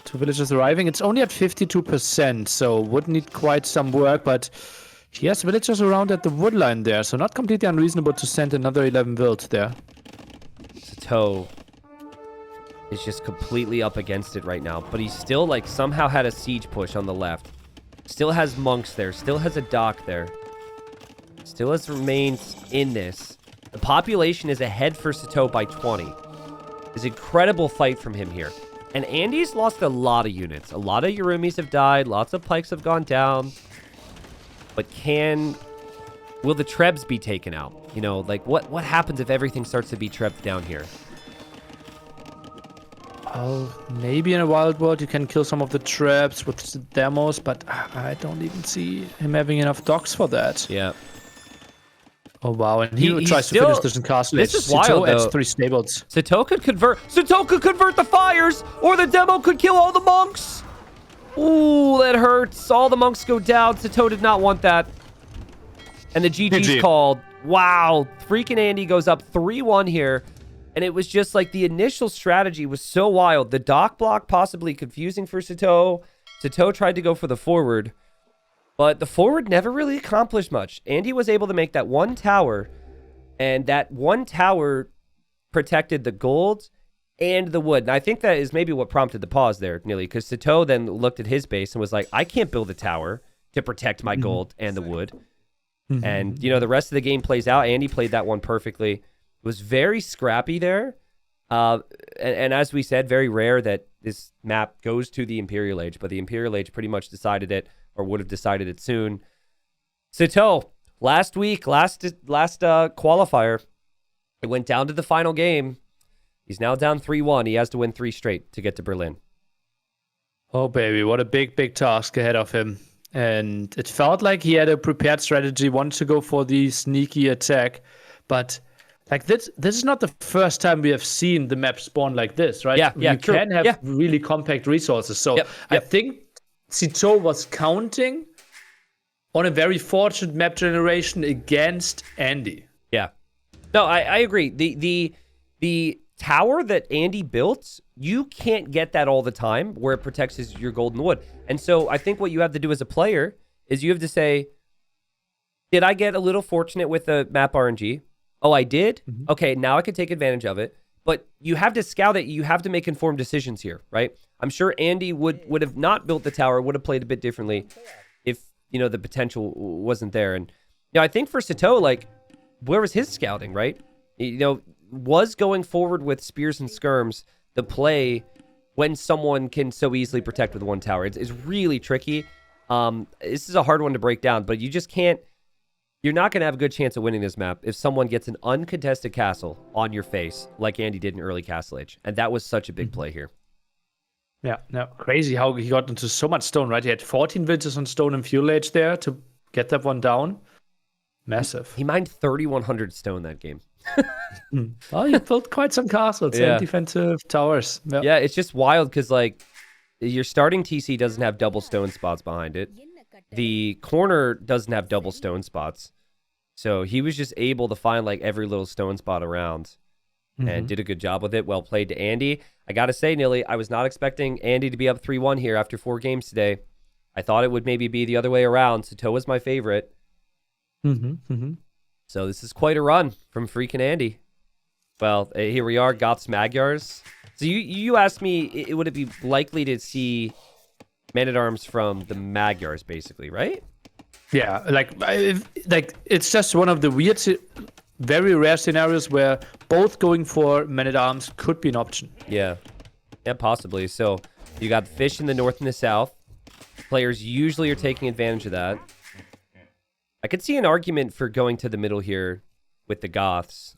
2 villagers arriving. It's only at 52%, so would need quite some work, but he has villagers around at the wood line there, so not completely unreasonable to send another 11 vills there. Sitaux is just completely up against it right now, but he still like somehow had a siege push on the left. Still has monks there, still has a dock there. Still has remains in this. The population is ahead for Sitaux by 20. It's an incredible fight from him here. And Andy's lost a lot of units. A lot of Yurumis have died, lots of pikes have gone down. But will the Trebs be taken out? You know, like what happens if everything starts to be Trebs down here? Oh, maybe in a wild world you can kill some of the traps with the demos, but I don't even see him having enough docks for that. Yeah. Oh, wow. And he He tries still- to finish this in Castle Edge. this is wild, adds though. 3 stables. Sitaux could convert. Sitaux could convert the fires, or the demo could kill all the monks. Ooh, that hurts. All the monks go down. Sitaux did not want that. And the GG's GG. called. Wow. FreakinAndy goes up 3-1 here. And it was just like the initial strategy was so wild. The dock block possibly confusing for Sitaux. Sitaux tried to go for the forward. But the forward never really accomplished much. Andy was able to make that one tower. And that one tower protected the gold and the wood. And I think that is maybe what prompted the pause there, Nilly. Because Sitaux then looked at his base and was like, I can't build a tower to protect my gold and the wood. And, you know, the rest of the game plays out. Andy played that one perfectly. It was very scrappy there. And as we said, very rare that this map goes to the Imperial Age. But the Imperial Age pretty much decided it, or would have decided it soon. Sitaux, last qualifier, it went down to the final game. He's now down 3-1. He has to win 3 straight to get to Berlin. Oh, baby. What a big, big task ahead of him. And it felt like he had a prepared strategy, wanted to go for the sneaky attack. But like this is not the first time we have seen the map spawn like this, right? Yeah, you true. can have Yeah. really compact resources. So Yep, I yep. think Sitaux was counting on a very fortunate map generation against Andy. Yeah. No, I agree. The tower that Andy built, you can't get that all the time where it protects your golden wood. And so I think what you have to do as a player is you have to say, did I get a little fortunate with the map RNG? Oh, I did? Okay, now I can take advantage of it. But you have to scout it. You have to make informed decisions here, right? I'm sure Andy would have not built the tower, would have played a bit differently if, you know, the potential wasn't there. And, you know, I think for Sitaux, like, where was his scouting, right? You know, was going forward with spears and skirms the play when someone can so easily protect with one tower? It's really tricky. This is a hard one to break down, but you just can't. You're not going to have a good chance of winning this map if someone gets an uncontested castle on your face like Andy did in early Castle Age. And that was such a big play here. Yeah, no, crazy how he got into so much stone, right? He had 14 villages on stone and fuel age there to get that one down. Massive. He mined 3,100 stone that game. Oh, he built quite some castles Yeah. and defensive towers. Yeah. Yeah, it's just wild because, like, your starting TC doesn't have double stone spots behind it. The corner doesn't have double stone spots. So he was just able to find, like, every little stone spot around and did a good job with it. Well played to Andy. I got to say, Nilly, I was not expecting Andy to be up 3-1 here after 4 games today. I thought it would maybe be the other way around. Sitaux was my favorite. So this is quite a run from FreakinAndy. Well, here we are, Goths Magyars. So you asked me, would it be likely to see Men-at-Arms from the Magyars, basically, right? Yeah, like it's just one of the weird, very rare scenarios where both going for men-at-arms could be an option. Yeah, possibly. So you got fish in the north and the south. Players usually are taking advantage of that. I could see an argument for going to the middle here with the Goths.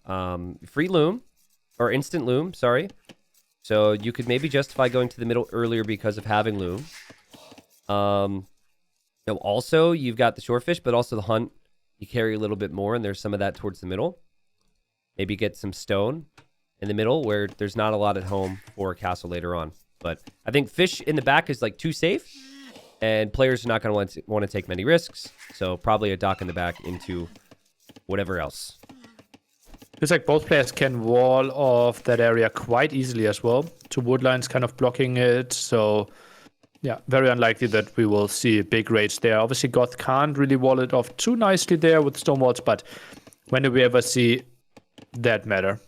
Free loom, or instant loom, sorry. So you could maybe justify going to the middle earlier because of having loom. Also, you've got the shorefish, but also the hunt. You carry a little bit more, and there's some of that towards the middle. Maybe get some stone in the middle where there's not a lot at home for a castle later on. But I think fish in the back is like too safe, and players are not going to want to take many risks. So probably a dock in the back into whatever else. It's like both players can wall off that area quite easily as well. 2 wood lines kind of blocking it. So yeah, very unlikely that we will see a big rage there. Obviously, Goth can't really wall it off too nicely there with stone walls, but when do we ever see that matter?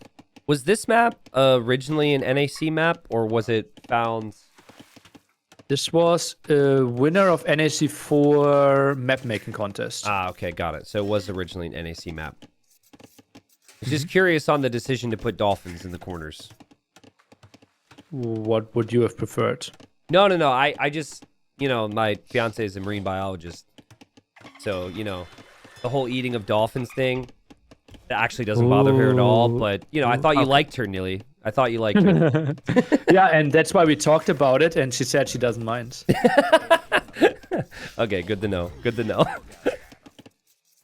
Was this map originally an NAC map, or was it found? This was a winner of NAC 4 map making contest. Ah, okay, got it. So it was originally an NAC map. I was just curious on the decision to put dolphins in the corners. What would you have preferred? No. I just, my fiance is a marine biologist. So, the whole eating of dolphins thing, that actually doesn't bother her at all. But, I thought you liked her, Nilly. I thought you liked her. Yeah, and that's why we talked about it, and she said she doesn't mind. Okay, good to know.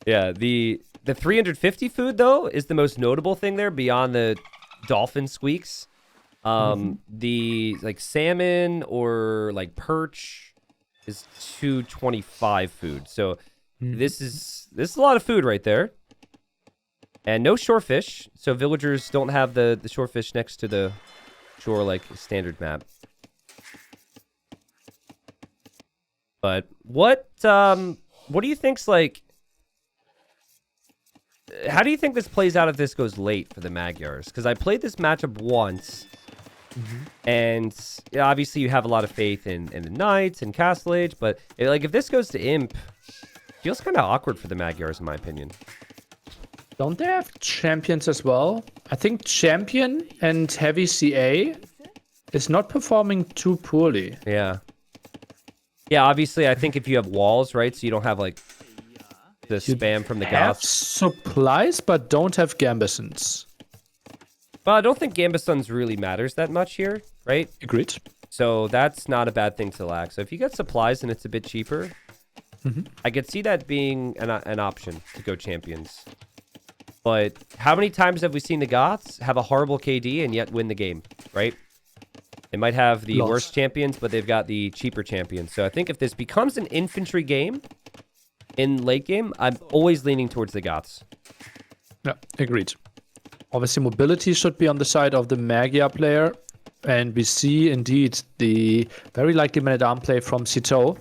Yeah, the The 350 food, though, is the most notable thing there beyond the dolphin squeaks. The like salmon or like perch is 225 food. So this is a lot of food right there. And no shorefish. So villagers don't have the shorefish next to the shore like standard map. But what do you think's like? How do you think this plays out if this goes late for the Magyars? Because I played this matchup once, and obviously you have a lot of faith in the Knights and Castle Age, but like if this goes to Imp, it feels kind of awkward for the Magyars in my opinion. Don't they have champions as well? I think champion and heavy CA is not performing too poorly. Yeah. Yeah, obviously I think if you have walls, right, so you don't have like the spam from the have Goths. supplies, but don't have Gambesons. Well, I don't think Gambesons really matters that much here, right? Agreed. So that's not a bad thing to lack. So if you get supplies and it's a bit cheaper, I could see that being an option to go champions. But how many times have we seen the Goths have a horrible KD and yet win the game, right? They might have the worst champions, but they've got the cheaper champions. So I think if this becomes an infantry game in late game, I'm always leaning towards the Goths. Yeah, agreed. Obviously, mobility should be on the side of the Magyar player. And we see, indeed, the very likely man-at-arm play from Sitaux.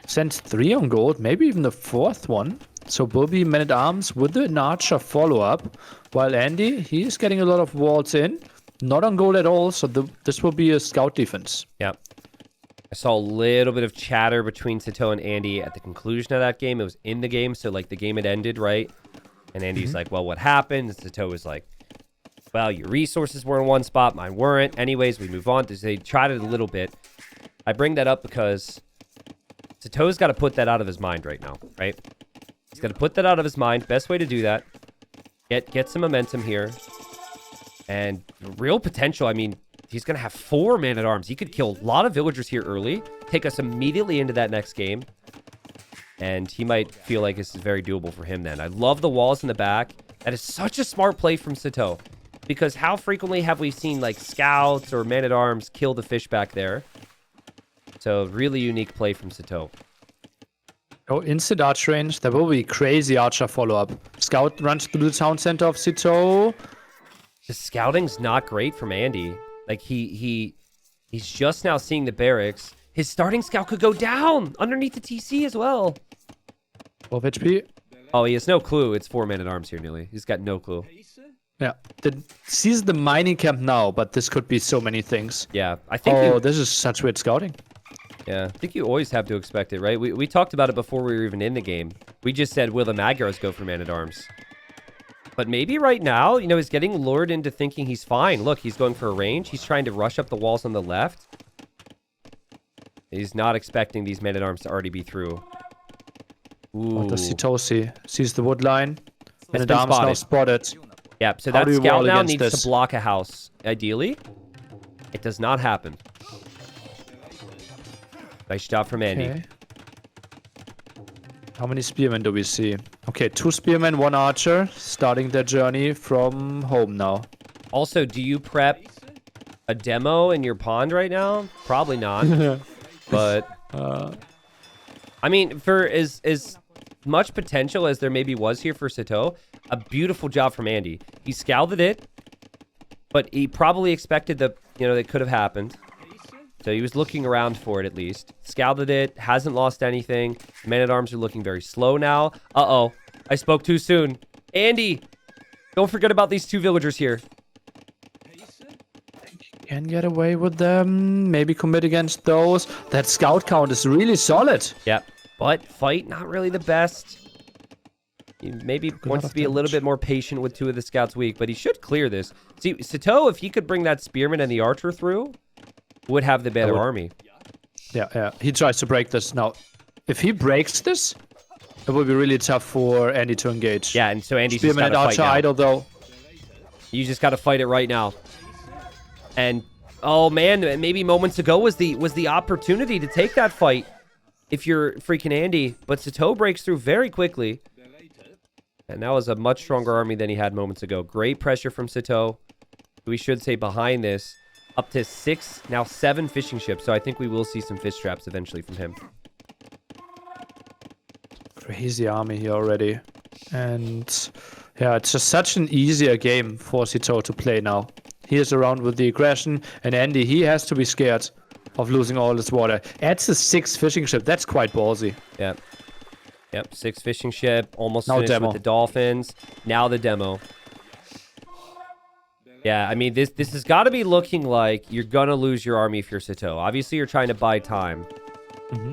Sends 3 on gold, maybe even the 4th one. So will be man-at-arms with an archer follow-up. While Andy, he's getting a lot of walls in. Not on gold at all, so this will be a scout defense. Yeah. I saw a little bit of chatter between Sitaux and Andy at the conclusion of that game. It was in the game, so like the game had ended, right? And Andy's like, well, what happened? And Sitaux was like, well, your resources were in one spot, mine weren't. Anyways, we move on. They tried it a little bit. I bring that up because Sitau's got to put that out of his mind right now, right? He's got to put that out of his mind. Best way to do that, get some momentum here. And real potential, I mean, he's going to have 4 man-at-arms. He could kill a lot of villagers here early, take us immediately into that next game. And he might feel like this is very doable for him then. I love the walls in the back. That is such a smart play from Sitaux. Because how frequently have we seen, like, scouts or man-at-arms kill the fish back there? So, really unique play from Sitaux. Oh, instant arch range. There will be crazy archer follow-up. Scout runs through the town center of Sitaux. The scouting's not great from Andy. Like, he's just now seeing the barracks. His starting scout could go down underneath the TC as well. 12 HP. Oh, he has no clue. It's 4 man-at-arms here, nearly. He's got no clue. Yeah. Sees the mining camp now, but this could be so many things. Yeah, I think this is such weird scouting. Yeah, I think you always have to expect it, right? We talked about it before we were even in the game. We just said, will the Magyars go for man-at-arms? But maybe right now, you know, he's getting lured into thinking he's fine. Look, he's going for a range. He's trying to rush up the walls on the left. He's not expecting these men-at-arms to already be through. Ooh. What does Sitaux see? Sees the wood line. Men-at-arms now spotted. Yeah, so that scout now needs to block a house. Ideally, it does not happen. Nice job from Andy. Okay. How many spearmen do we see? Okay, 2 spearmen, 1 archer, starting their journey from home now. Also, do you prep a demo in your pond right now? Probably not. But, I mean, for as much potential as there maybe was here for Sitaux, a beautiful job from Andy. He scalded it, but he probably expected that could have happened. So he was looking around for it at least. Scalded it, hasn't lost anything. Men-at-arms are looking very slow now. Uh-oh, I spoke too soon. Andy, don't forget about these 2 villagers here. Can get away with them. Maybe commit against those. That scout count is really solid. Yeah, but fight, not really the best. He maybe wants to be a little bit more patient with 2 of the scouts weak, but he should clear this. See, Sitaux, if he could bring that spearman and the archer through, would have the better army. Yeah. He tries to break this. Now, if he breaks this, it will be really tough for Andy to engage. Yeah, and so Andy's spearman just got to fight now. idle, though. You just got to fight it right now. And, oh man, maybe moments ago was the opportunity to take that fight if you're freaking Andy. But Sitaux breaks through very quickly. And that was a much stronger army than he had moments ago. Great pressure from Sitaux. We should say behind this, up to 6, now 7 fishing ships. So I think we will see some fish traps eventually from him. Crazy army here already. And yeah, it's just such an easier game for Sitaux to play now. He is around with the aggression, and Andy, he has to be scared of losing all his water. Adds a 6th fishing ship. That's quite ballsy. Yeah. Yep, 6 fishing ship, almost Now finished demo. with the dolphins. Now the demo. Yeah, I mean, this has got to be looking like you're going to lose your army if you're Sitaux. Obviously, you're trying to buy time.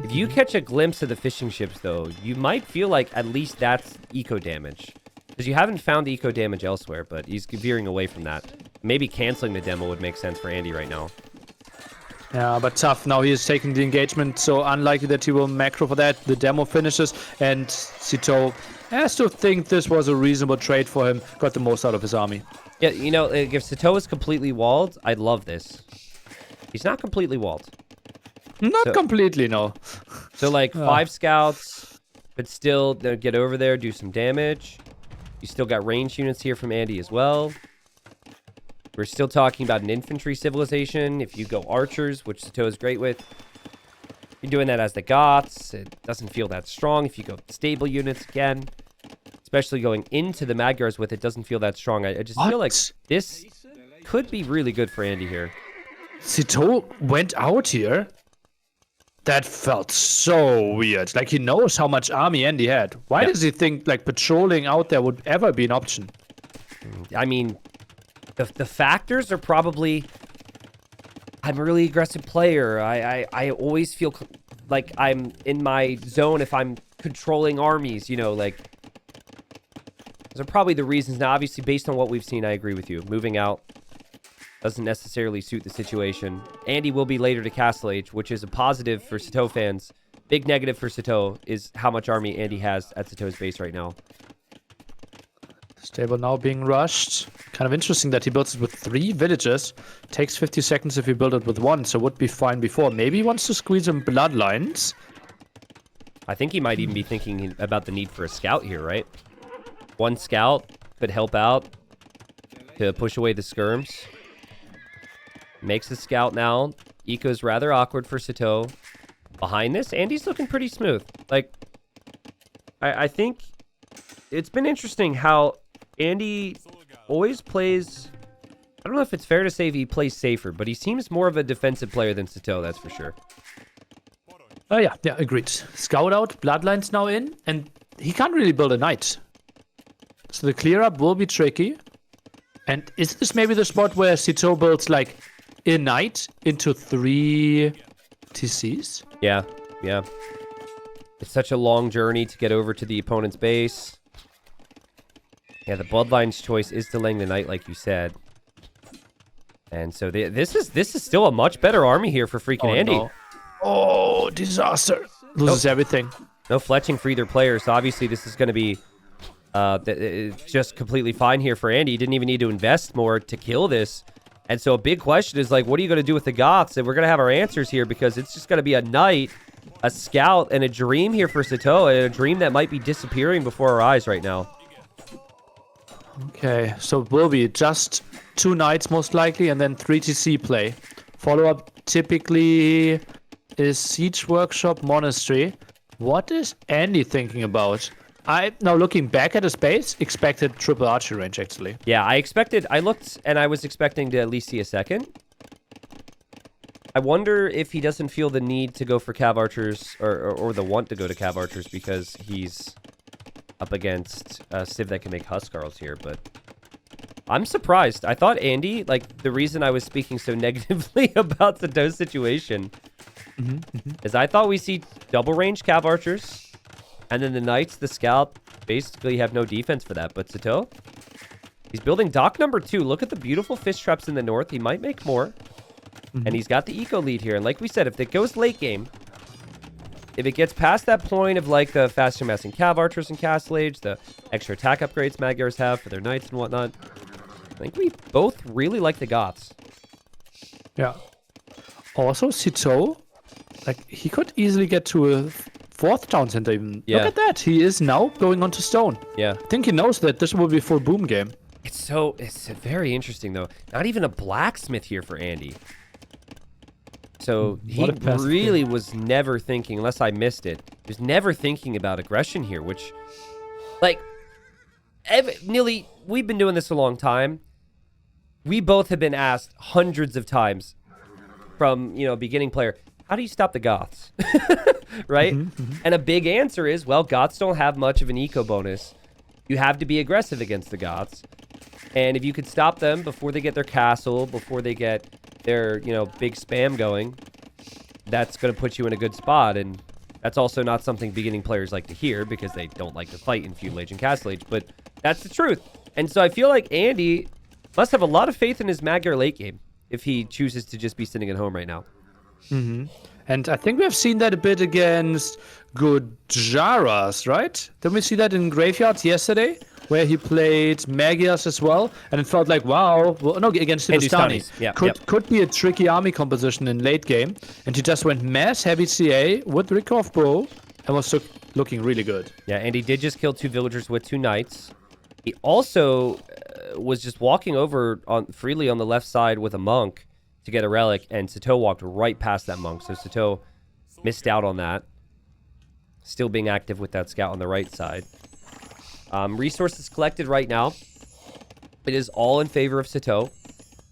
If you catch a glimpse of the fishing ships, though, you might feel like at least that's eco damage. Because you haven't found the eco damage elsewhere, but he's veering away from that. Maybe canceling the demo would make sense for Andy right now. Yeah, but tough. Now he is taking the engagement, so unlikely that he will macro for that. The demo finishes, and Sitaux has to think this was a reasonable trade for him. Got the most out of his army. Yeah, you know, if Sitaux is completely walled, I'd love this. He's not completely walled. Not completely, no. So, like, 5 scouts, but still get over there, do some damage. You still got range units here from Andy as well. We're still talking about an infantry civilization. If you go archers, which Sitaux is great with, you're doing that as the Goths. It doesn't feel that strong. If you go stable units again, especially going into the Magyars with it, doesn't feel that strong. I just feel like this could be really good for Andy here. Sitaux went out here? That felt so weird. Like, he knows how much army Andy had. Why does he think, like, patrolling out there would ever be an option? I mean, the factors are probably, I'm a really aggressive player. I always feel like I'm in my zone if I'm controlling armies, you know, like, those are probably the reasons. Now, obviously, based on what we've seen, I agree with you. Moving out doesn't necessarily suit the situation. Andy will be later to Castle Age, which is a positive for Sitaux fans. Big negative for Sitaux is how much army Andy has at Sitaux's base right now. Stable now being rushed. Kind of interesting that he builds it with 3 villages. Takes 50 seconds if he built it with 1, so would be fine before. Maybe he wants to squeeze in bloodlines. I think he might even be thinking about the need for a scout here, right? 1 scout could help out to push away the skirms. Makes a scout now. Eco's rather awkward for Sitaux. Behind this, Andy's looking pretty smooth. Like, I think it's been interesting how Andy always plays... I don't know if it's fair to say he plays safer, but he seems more of a defensive player than Sitaux, that's for sure. Oh, yeah, agreed. Scout out, bloodlines now in, and he can't really build a knight. So the clear up will be tricky. And is this maybe the spot where Sitaux builds, like, a knight into 3 TCs? Yeah. It's such a long journey to get over to the opponent's base. Yeah, the Bloodlines choice is delaying the knight, like you said. And so this is still a much better army here for FreakinAndy. No. Oh, disaster. Loses everything. No fletching for either player, so obviously this is going to be just completely fine here for Andy. He didn't even need to invest more to kill this. And so a big question is, like, what are you going to do with the Goths? And we're going to have our answers here because it's just going to be a knight, a scout, and a dream here for Sitaux, and a dream that might be disappearing before our eyes right now. Okay, so it will be just 2 knights most likely, and then 3 TC play. Follow-up typically is Siege Workshop Monastery. What is Andy thinking about? Now looking back at his base, expected triple archery range, actually. Yeah, I looked, and I was expecting to at least see a second. I wonder if he doesn't feel the need to go for cav archers, or the want to go to cav archers, because he's up against a civ that can make Huskarls here, but I'm surprised. I thought Andy, like, the reason I was speaking so negatively about the Sitaux situation is I thought we see double range cav archers, and then the knights, the scout, basically have no defense for that. But Sitaux, he's building dock number 2. Look at the beautiful fish traps in the north. He might make more. And he's got the eco lead here. And like we said, if it goes late game, if it gets past that point of, like, the faster massing cav archers in Castle Age, the extra attack upgrades Magyars have for their knights and whatnot, I think we both really like the Goths. Yeah. Also, Sitaux, like, he could easily get to a 4th town center even. Yeah. Look at that. He is now going on to stone. Yeah. I think he knows that this will be a full boom game. It's very interesting, though. Not even a blacksmith here for Andy. So he really was never thinking, unless I missed it, he was never thinking about aggression here, which, like, nearly, we've been doing this a long time. We both have been asked hundreds of times from, you know, a beginning player, how do you stop the Goths? Right? And a big answer is, well, Goths don't have much of an eco bonus. You have to be aggressive against the Goths. And if you could stop them before they get their castle, before they get their, you know, big spam going, that's going to put you in a good spot. And that's also not something beginning players like to hear because they don't like to fight in Feudal Age and Castle Age, but that's the truth. And so I feel like Andy must have a lot of faith in his Magyar late game if he chooses to just be sitting at home right now. And I think we have seen that a bit against Gujaras, right? Didn't we see that in Graveyards yesterday, where he played Magyars as well? And it felt like, wow, well, no, against Hindustani. Yeah, could be a tricky army composition in late game. And he just went mass heavy CA with Recurve Bow and was looking really good. Yeah, and he did just kill 2 villagers with 2 knights. He also was just walking over freely on the left side with a monk to get a relic, and Sitaux walked right past that monk. So Sitaux missed out on that. Still being active with that scout on the right side. Resources collected right now. It is all in favor of Sitaux,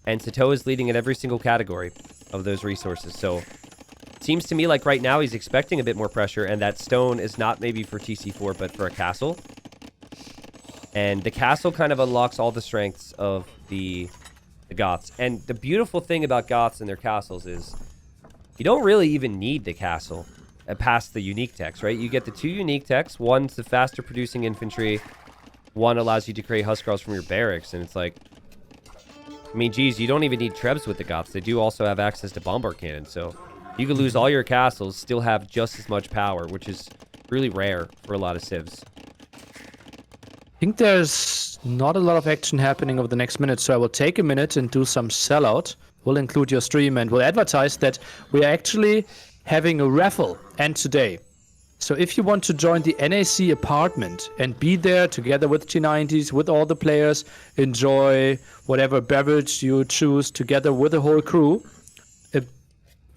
and Sitaux is leading in every single category of those resources. So it seems to me like right now he's expecting a bit more pressure, and that stone is not maybe for TC4, but for a castle. And the castle kind of unlocks all the strengths of the Goths. And the beautiful thing about Goths and their castles is you don't really even need the castle past the unique techs, right? You get the 2 unique techs. One's the faster producing infantry. One allows you to create Huskarls from your barracks. And it's like, I mean, geez, you don't even need Trebs with the Goths. They do also have access to bombard cannons. So you could lose all your castles, still have just as much power, which is really rare for a lot of civs. I think there's not a lot of action happening over the next minute, so I will take a minute and do some sellout. We'll include your stream and we'll advertise that we are actually having a raffle end today. So if you want to join the NAC apartment and be there together with G90s, with all the players, enjoy whatever beverage you choose together with the whole crew, a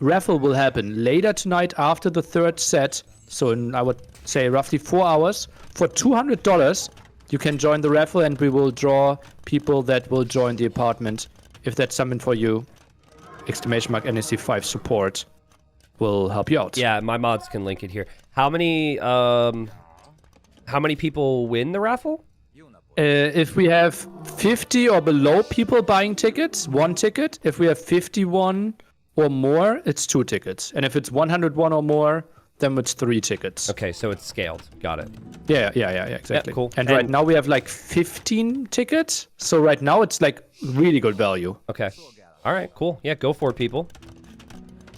raffle will happen later tonight after the 3rd set. So in, I would say, roughly 4 hours. For $200, you can join the raffle and we will draw people that will join the apartment. If that's something for you, !NAC5 support will help you out. Yeah, my mods can link it here. How many people win the raffle? If we have 50 or below people buying tickets, 1 ticket. If we have 51 or more, it's 2 tickets. And if it's 101 or more, then it's 3 tickets. Okay, so it's scaled. Got it. Yeah, exactly. Yeah, cool. And right now we have like 15 tickets. So right now it's like really good value. Okay. All right, cool. Yeah, go for it, people.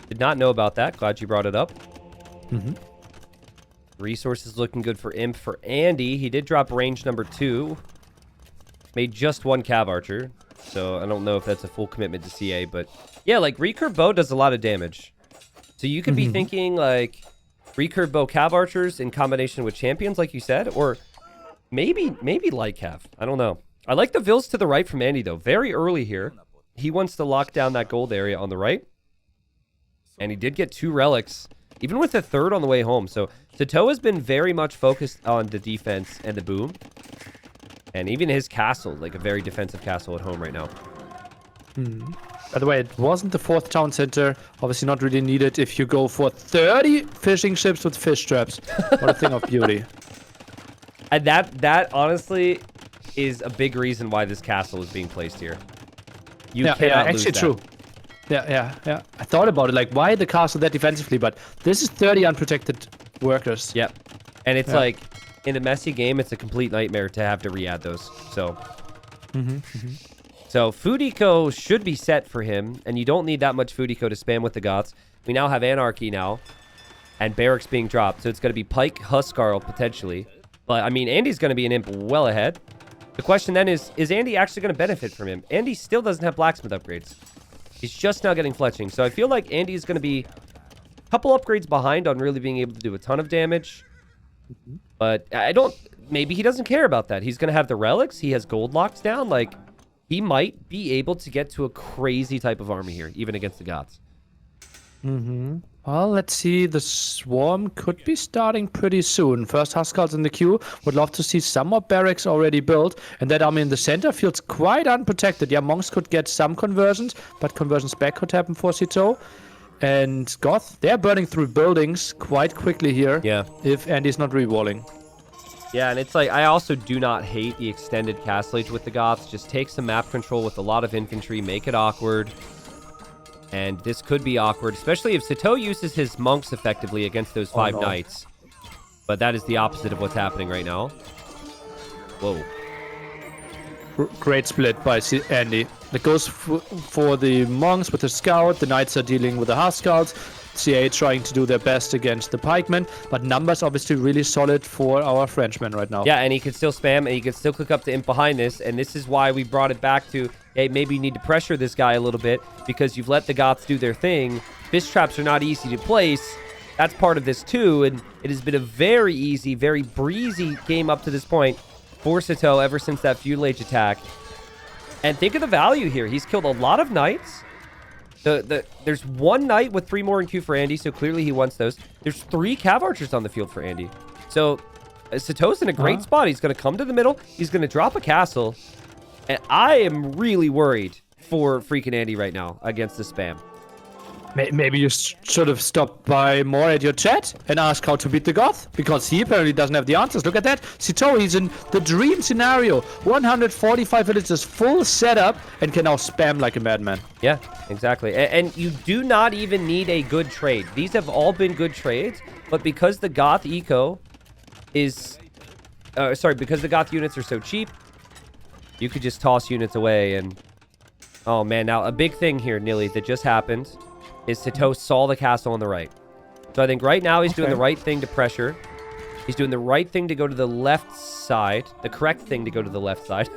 Did not know about that. Glad you brought it up. Resources looking good for Imp for Andy. He did drop range number 2. Made just 1 Cav Archer. So I don't know if that's a full commitment to CA, but yeah, like Recurve Bow does a lot of damage. So you could be thinking like Recurve Bow Cav Archers in combination with champions, like you said, or maybe light Cav. I don't know. I like the Vils to the right from Andy, though. Very early here. He wants to lock down that gold area on the right. And he did get 2 relics, even with a 3rd on the way home. So Sitaux has been very much focused on the defense and the boom. And even his castle, like a very defensive castle at home right now. By the way, it wasn't the 4th town center. Obviously not really needed if you go for 30 fishing ships with fish traps. What a thing of beauty. And that honestly is a big reason why this castle is being placed here. You cannot lose actually that. true. Yeah. I thought about it, like, why the castle that defensively? But this is 30 unprotected workers. Yep. And it's like, in a messy game, it's a complete nightmare to have to re-add those. So, so food eco should be set for him, and you don't need that much food eco to spam with the Goths. We now have Anarchy now, and Barracks being dropped. So it's going to be Pike, Huskarl, potentially. But, I mean, Andy's going to be an Imp well ahead. The question then is Andy actually going to benefit from him? Andy still doesn't have blacksmith upgrades. He's just now getting fletching. So I feel like Andy's going to be couple upgrades behind on really being able to do a ton of damage. But maybe he doesn't care about that. He's going to have the relics. He has gold locks down. Like, he might be able to get to a crazy type of army here, even against the Goths. Well, let's see. The swarm could be starting pretty soon. First Huskarls in the queue. Would love to see some more barracks already built. And that army in the center feels quite unprotected. Yeah, monks could get some conversions, but conversions back could happen for Sitaux. And Goth, they're burning through buildings quite quickly here. Yeah. If Andy's not rewalling. Yeah, and it's like, I also do not hate the extended castle age with the Goths. Just take some map control with a lot of infantry, make it awkward. And this could be awkward, especially if Sitaux uses his monks effectively against those 5 knights. But that is the opposite of what's happening right now. Whoa. Great split by Andy. It goes for the monks with the scout. The knights are dealing with the Huskarls. CA trying to do their best against the pikemen, but numbers obviously really solid for our Frenchmen right now. Yeah, and he could still spam, and he could still click up the imp behind this, and this is why we brought it back to, hey, maybe you need to pressure this guy a little bit, because you've let the Goths do their thing. Fist traps are not easy to place. That's part of this too, and it has been a very easy, very breezy game up to this point for Sitaux ever since that feudal age attack. And think of the value here. He's killed a lot of knights. There's 1 knight with 3 more in queue for Andy, so clearly he wants those. There's 3 cav archers on the field for Andy. So Sitau's in a great spot. He's going to come to the middle. He's going to drop a castle. And I am really worried for FreakinAndy right now against the spam. Maybe you should have stopped by more at your chat and asked how to beat the Goth, because he apparently doesn't have the answers. Look at that. Sitaux, he's in the dream scenario. 145 villagers, full setup, and can now spam like a madman. Yeah, exactly. And you do not even need a good trade. These have all been good trades, but because the Goth eco is... because the Goth units are so cheap, you could just toss units away and... Oh, man. Now, a big thing here, Nilly, that just happened is Sitaux saw the castle on the right. So I think right now he's doing the right thing to pressure. He's doing the right thing to go to the left side. The correct thing to go to the left side.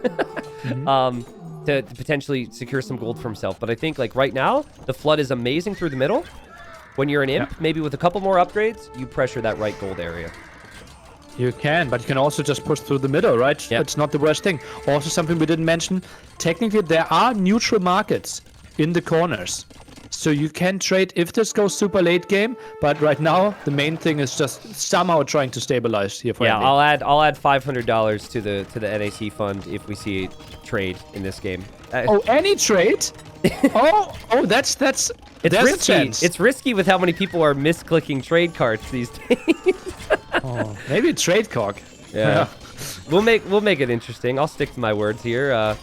To potentially secure some gold for himself. But I think, like, right now, the flood is amazing through the middle. When you're an imp, maybe with a couple more upgrades, you pressure that right gold area. You can, but you can also just push through the middle, right? Yep. It's not the worst thing. Also, something we didn't mention, technically there are neutral markets in the corners. So you can trade if this goes super late game, but right now the main thing is just somehow trying to stabilize here for Andy. I'll add $500 to the NAC fund if we see a trade in this game. Oh, any trade? That's it's there's risky. a chance. It's risky with how many people are misclicking trade cards these days. Maybe a trade cock. Yeah. We'll make it interesting. I'll stick to my words here.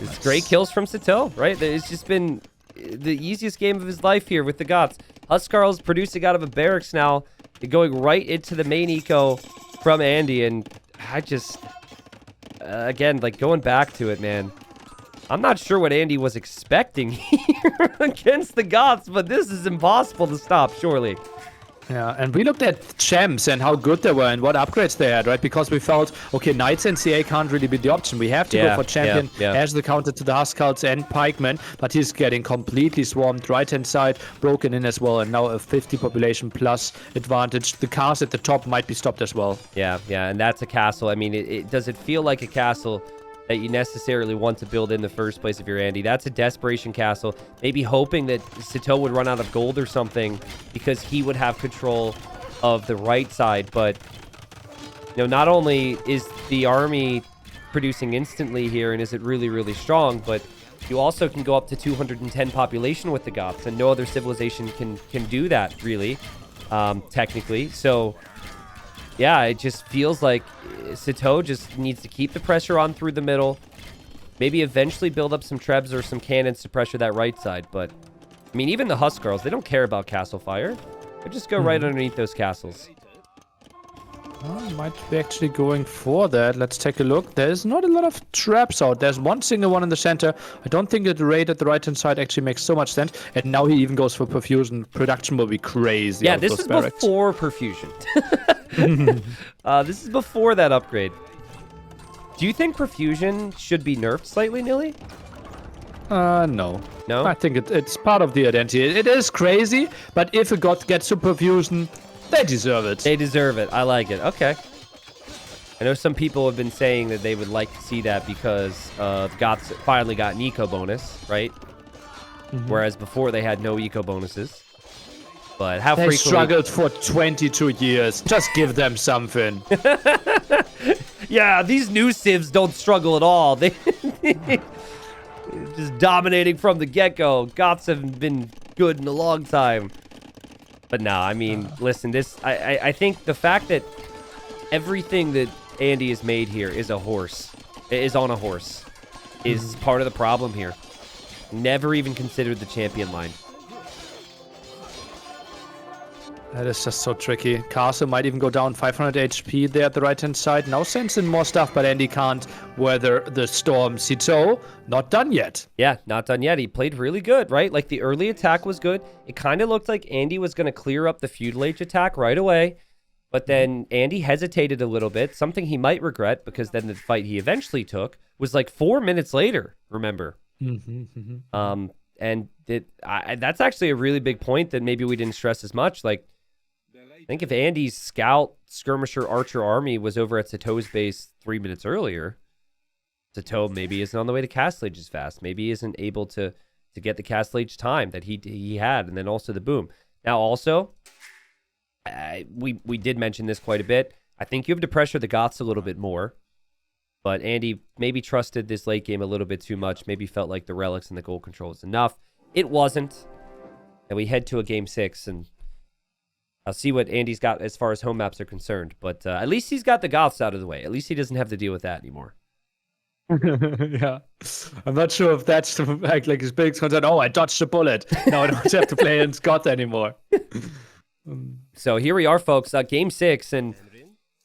It's great kills from Sitaux, right? It's just been the easiest game of his life here with the Goths. Huskarls producing out of a barracks now, going right into the main eco from Andy, and I just, again, like, going back to it, man. I'm not sure what Andy was expecting here against the Goths, but this is impossible to stop, surely. Yeah, and we looked at champs and how good they were and what upgrades they had, right? Because we felt, okay, Knights and CA can't really be the option. We have to go for champion as the counter to the Huskarls and pikemen, but he's getting completely swarmed. Right-hand side broken in as well, and now a 50 population plus advantage. The cars at the top might be stopped as well. Yeah, and that's a castle. I mean, does it feel like a castle that you necessarily want to build in the first place if you're Andy? That's a desperation castle. Maybe hoping that Sitaux would run out of gold or something because he would have control of the right side. But, you know, not only is the army producing instantly here and is it really, really strong, but you also can go up to 210 population with the Goths, and no other civilization can do that, really, technically. So... yeah, it just feels like Sitaux just needs to keep the pressure on through the middle. Maybe eventually build up some trebs or some cannons to pressure that right side. But, I mean, even the Huskarls, they don't care about castle fire. They just go right underneath those castles. Well, might be actually going for that. Let's take a look. There's not a lot of traps out. There's one single one in the center. I don't think that the raid at the right-hand side actually makes so much sense. And now he even goes for perfusion. Production will be crazy. Yeah, this is before perfusion. This is before that upgrade. Do you think perfusion should be nerfed slightly, Nilly? No. No? I think it's part of the identity. It is crazy, but if a god gets super fusion, they deserve it. They deserve it. I like it. Okay. I know some people have been saying that they would like to see that because Gots finally got an eco bonus, right? Whereas before they had no eco bonuses. But how They frequently... struggled for 22 years. Just give them something. Yeah, these new civs don't struggle at all. They just dominating from the get-go. Gots haven't been good in a long time. But no, I mean, listen, I think the fact that everything that Andy has made here is on a horse, is part of the problem here. Never even considered the champion line. That is just so tricky. Castle might even go down 500 HP there at the right-hand side. Now sends in more stuff, but Andy can't weather the storm. Sitaux, not done yet. Yeah, not done yet. He played really good, right? Like, the early attack was good. It kind of looked like Andy was going to clear up the feudal age attack right away. But then Andy hesitated a little bit, something he might regret, because then the fight he eventually took was like 4 minutes later, remember? And that's actually a really big point that maybe we didn't stress as much. Like, I think if Andy's scout, skirmisher, archer army was over at Sitaux's base 3 minutes earlier, Sitaux maybe isn't on the way to Castle Age as fast. Maybe he isn't able to get the Castle Age time that he had, and then also the boom. Now, also, we did mention this quite a bit. I think you have to pressure the Goths a little bit more. But Andy maybe trusted this late game a little bit too much. Maybe felt like the relics and the gold control was enough. It wasn't. And we head to a game 6, and I'll see what Andy's got as far as home maps are concerned. But at least he's got the Goths out of the way. At least he doesn't have to deal with that anymore. Yeah. I'm not sure if that's like his biggest concern. Oh, I dodged a bullet. Now I don't have to play in Scott anymore. So here we are, folks. Game 6, and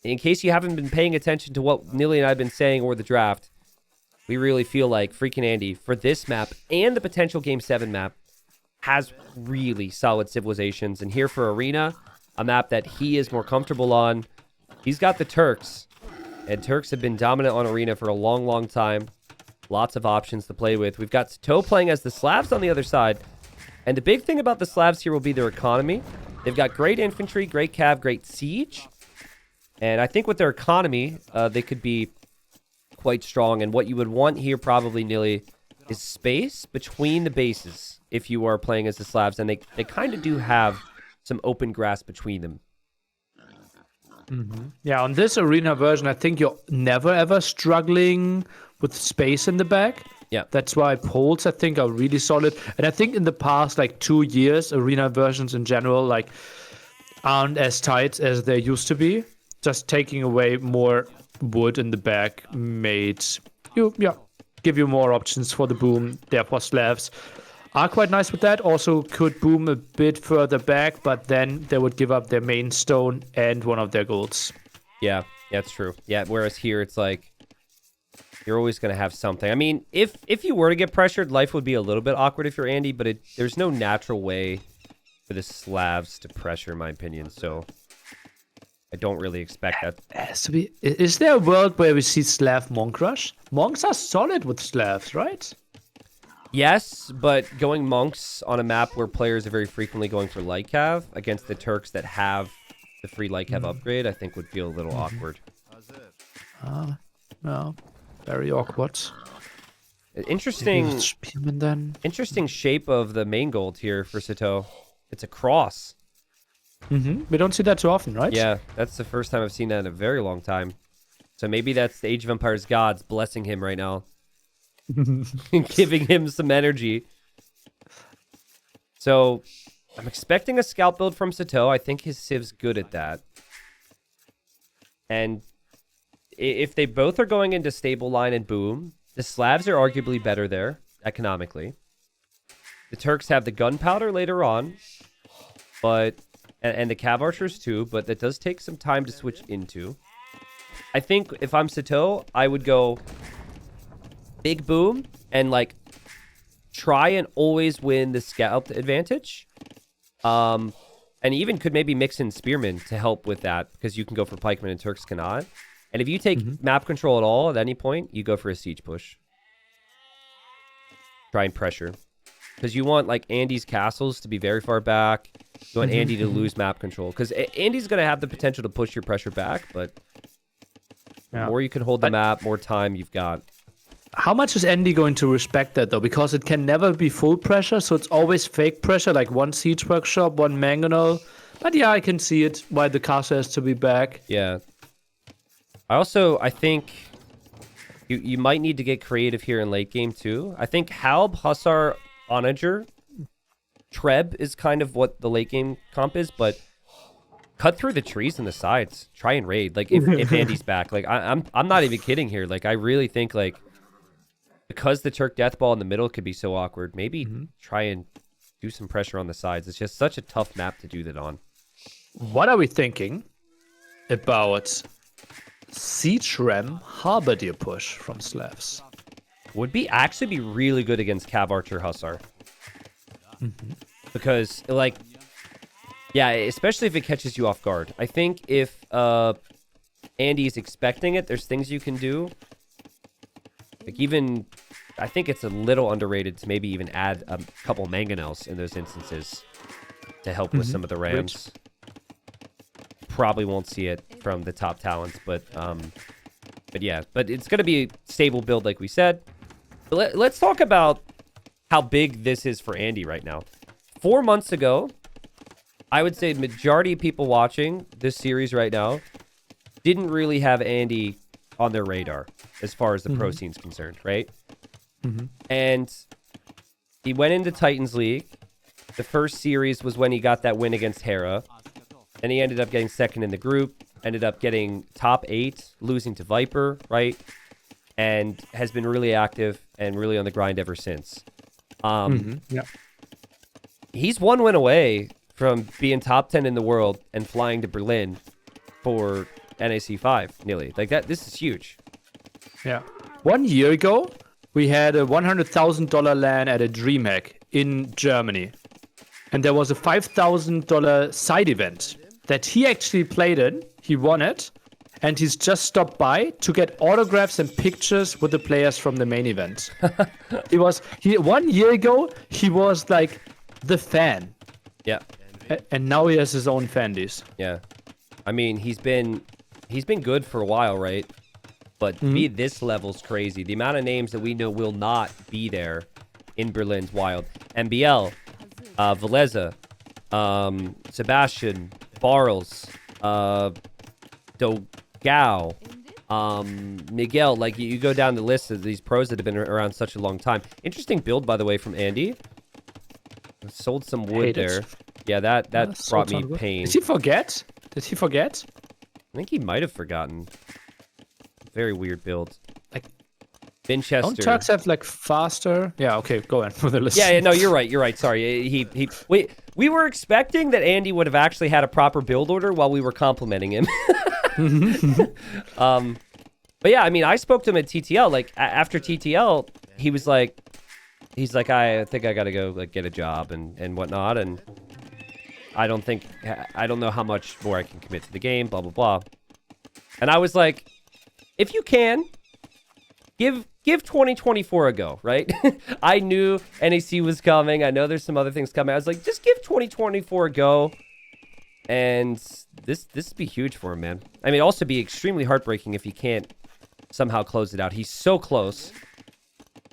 in case you haven't been paying attention to what Nilly and I have been saying or the draft, we really feel like FreakinAndy, for this map and the potential Game 7 map, has really solid civilizations. And here for Arena, a map that he is more comfortable on, he's got the Turks. And Turks have been dominant on Arena for a long, long time. Lots of options to play with. We've got Sitaux playing as the Slavs on the other side. And the big thing about the Slavs here will be their economy. They've got great infantry, great cav, great siege. And I think with their economy, they could be quite strong. And what you would want here probably, Nilly, is space between the bases if you are playing as the Slavs. And they kind of do have some open grass between them. Yeah, on this Arena version, I think you're never ever struggling with space in the back. Yeah. That's why poles, I think, are really solid. And I think in the past, 2 years, Arena versions in general, aren't as tight as they used to be. Just taking away more wood in the back made give you more options for the boom. Therefore, Slavs are quite nice with that. Also could boom a bit further back, but then they would give up their main stone and one of their golds. Yeah, that's true. Yeah, whereas here it's like you're always going to have something. I mean, if you were to get pressured, life would be a little bit awkward if you're Andy, but there's no natural way for the Slavs to pressure, in my opinion. So I don't really expect that. Has to be. Is there a world where we see Slav monk rush? Monks are solid with Slavs, right? Yes, but going monks on a map where players are very frequently going for light cav against the Turks that have the free light cav upgrade, I think would feel a little awkward. No, very awkward. Interesting shape of the main gold here for Sitaux. It's a cross. We don't see that too often, right? Yeah, that's the first time I've seen that in a very long time. So maybe that's the Age of Empires gods blessing him right now. Giving him some energy. So I'm expecting a scout build from Sitaux. I think his civ's good at that. And if they both are going into stable line and boom, the Slavs are arguably better there economically. The Turks have the gunpowder later on, but and the cav archers too, but that does take some time to switch into. I think if I'm Sitaux, I would go big boom and try and always win the scout advantage. And even could maybe mix in spearmen to help with that, because you can go for pikemen and Turks cannot. And if you take map control at all at any point, you go for a siege push. try and pressure. Because you want, like, Andy's castles to be very far back. You want Andy to lose map control. Because Andy's going to have the potential to push your pressure back, but the more you can hold the map, more time you've got. How much is Andy going to respect that, though? Because it can never be full pressure, so it's always fake pressure, like one Siege Workshop, one Mangonel. But yeah, I can see it, why the castle has to be back. Yeah. I think you might need to get creative here in late game, too. I think Halb, Hussar, Onager, Treb is kind of what the late game comp is, but cut through the trees and the sides. Try and raid. Like, if Andy's back. Like, I'm not even kidding here. Like, I really think, like, because the Turk Death Ball in the middle could be so awkward, maybe try and do some pressure on the sides. It's just such a tough map to do that on. What are we thinking about Siege Ram Halberdier push from Slavs? Would actually be really good against Cav Archer Hussar. Because, like, yeah, especially if it catches you off guard. I think if Andy's expecting it, there's things you can do. Like, even, I think it's a little underrated to maybe even add a couple Mangonels in those instances to help with some of the Rams. Probably won't see it from the top talents, but yeah. But it's going to be a stable build, like we said. Let's talk about how big this is for Andy right now. 4 months ago, I would say the majority of people watching this series right now didn't really have Andy on their radar as far as the pro scene's concerned, right? And he went into Titans League. The first series was when he got that win against Hera. And he ended up getting second in the group, ended up getting top 8, losing to Viper, right? And has been really active and really on the grind ever since. He's one win away from being top 10 in the world and flying to Berlin for NAC 5, nearly. Like that, this is huge. Yeah. 1 year ago, we had a $100,000 LAN at a DreamHack in Germany. And there was a $5,000 side event that he actually played in. He won it. And he's just stopped by to get autographs and pictures with the players from the main event. 1 year ago, he was like the fan. Yeah. And now he has his own fandies. Yeah. I mean, he's been good for a while, right? But to be this level's crazy. The amount of names that we know will not be there in Berlin's wild. MBL, Veleza, Sebastian, Barles, Dogao, Miguel. Like, you go down the list of these pros that have been around such a long time. Interesting build, by the way, from Andy. Sold some wood there. Yeah, that brought me pain. Did he forget? I think he might have forgotten. Very weird build. Like, Winchester. don't Turks have like faster? Yeah, okay, go on for the list. Yeah, no, you're right. Sorry. We were expecting that Andy would have actually had a proper build order while we were complimenting him. But yeah, I mean, I spoke to him at TTL. Like, after TTL, he's like, I think I gotta go like get a job and whatnot, and I don't know how much more I can commit to the game, blah blah blah. And I was like, if you can, give 2024 a go, right? I knew NAC was coming. I know there's some other things coming. I was like, just give 2024 a go, and this would be huge for him, man. I mean, it'd also be extremely heartbreaking if he can't somehow close it out. He's so close.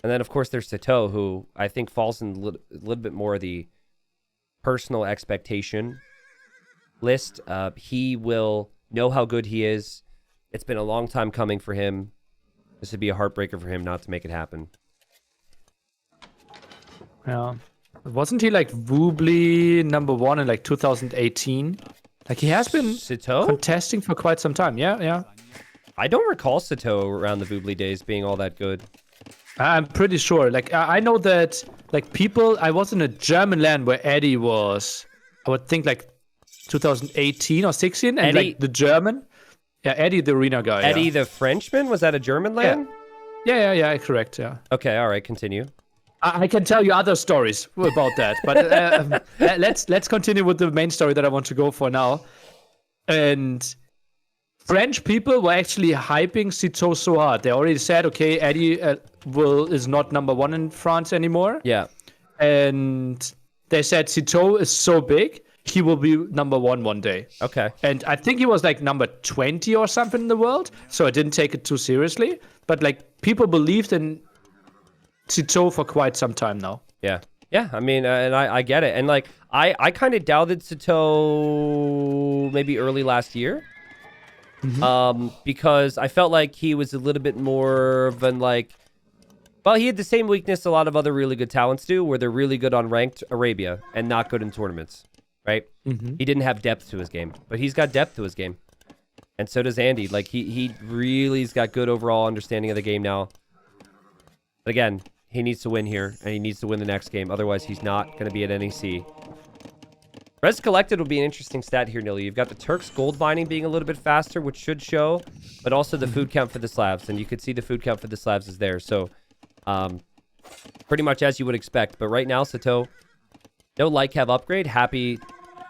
And then, of course, there's Sitaux, who I think falls in a little bit more of the personal expectation list. He will know how good he is. It's been a long time coming for him. This would be a heartbreaker for him not to make it happen. Yeah. Wasn't he like Woobly #1 in like 2018? Like, he has been Sitaux? contesting for quite some time. Yeah. I don't recall Sitaux around the Woobly days being all that good. I'm pretty sure. Like, I know that, like, people, I was in a German land where Eddie was, I would think, like, 2018 or 16, and, Eddie, like, the German. Yeah, Eddie, the arena guy. Eddie, the Frenchman? Was that a German land? Yeah, correct, yeah. Okay, all right, continue. I can tell you other stories about that, but let's continue with the main story that I want to go for now. And French people were actually hyping Sitaux so hard. They already said, okay, Eddie is not number one in France anymore. Yeah. And they said Sitaux is so big, he will be number one day. Okay. And I think he was like number 20 or something in the world. So I didn't take it too seriously. But like people believed in Sitaux for quite some time now. Yeah. Yeah, I mean, and I get it. And like, I kind of doubted Sitaux maybe early last year. Because I felt like he was a little bit more than like, well, he had the same weakness a lot of other really good talents do, where they're really good on ranked Arabia and not good in tournaments, right? He didn't have depth to his game, but he's got depth to his game. And so does Andy. Like, he really's got good overall understanding of the game now. But again, he needs to win here, and he needs to win the next game. Otherwise, he's not going to be at NAC. Res collected will be an interesting stat here, Nilly. You've got the Turks gold mining being a little bit faster, which should show, but also the food count for the slabs. And you can see the food count for the slabs is there. So, pretty much as you would expect. But right now, Sitaux, no like-have upgrade. Happy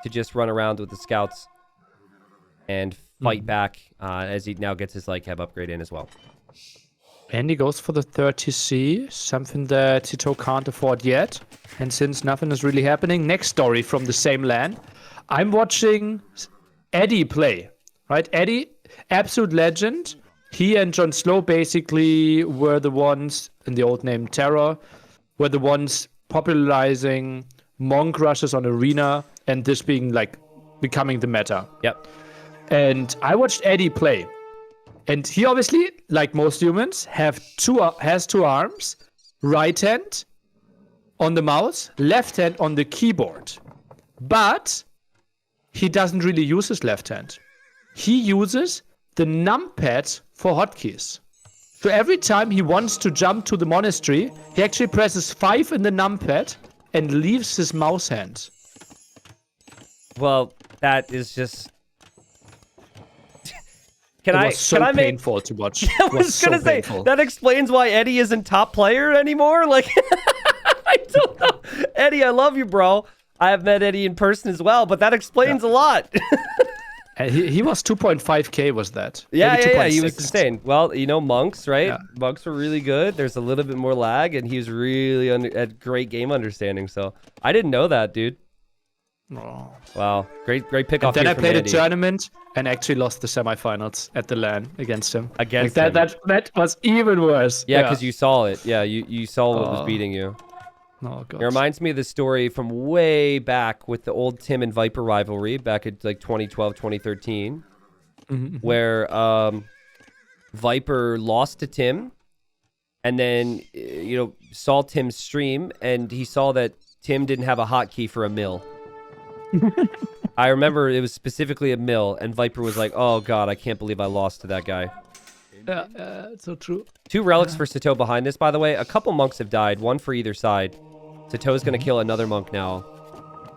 to just run around with the scouts and fight back as he now gets his like-have upgrade in as well. Andy goes for the 30C, something that Sitaux can't afford yet. And since nothing is really happening, next story from the same LAN. I'm watching Eddie play, right? Eddie, absolute legend. He and John Slow basically were the ones, in the old name Terror, were the ones popularizing monk rushes on Arena and this being like becoming the meta. Yep. And I watched Eddie play. And he obviously, like most humans, has two arms, right hand on the mouse, left hand on the keyboard. But he doesn't really use his left hand. He uses the numpad for hotkeys. So every time he wants to jump to the monastery, he actually presses 5 in the numpad and leaves his mouse hand. Well, that is just... It was so painful to watch. I was going to say, that explains why Eddie isn't top player anymore. Like, I don't know. Eddie, I love you, bro. I have met Eddie in person as well, but that explains a lot. He was 2.5k, was that? Yeah, he was insane. Well, you know, monks, right? Yeah. Monks were really good. There's a little bit more lag, and he was really at great game understanding. So I didn't know that, dude. Oh. Wow, great pick off. Then I played Andy. a tournament and actually lost the semifinals at the LAN against him. Against like him. That was even worse. Yeah, because you saw it. Yeah, you saw what was beating you. Oh god. It reminds me of the story from way back with the old Tim and Viper rivalry back at like 2012, 2013, where Viper lost to Tim, and then saw Tim's stream, and he saw that Tim didn't have a hotkey for a mill. I remember it was specifically a mill, and Viper was like, "Oh god, I can't believe I lost to that guy." Yeah, it's so true. 2 relics for Sitaux behind this, by the way. A couple monks have died, 1 for either side. Sitau's going to kill another monk now,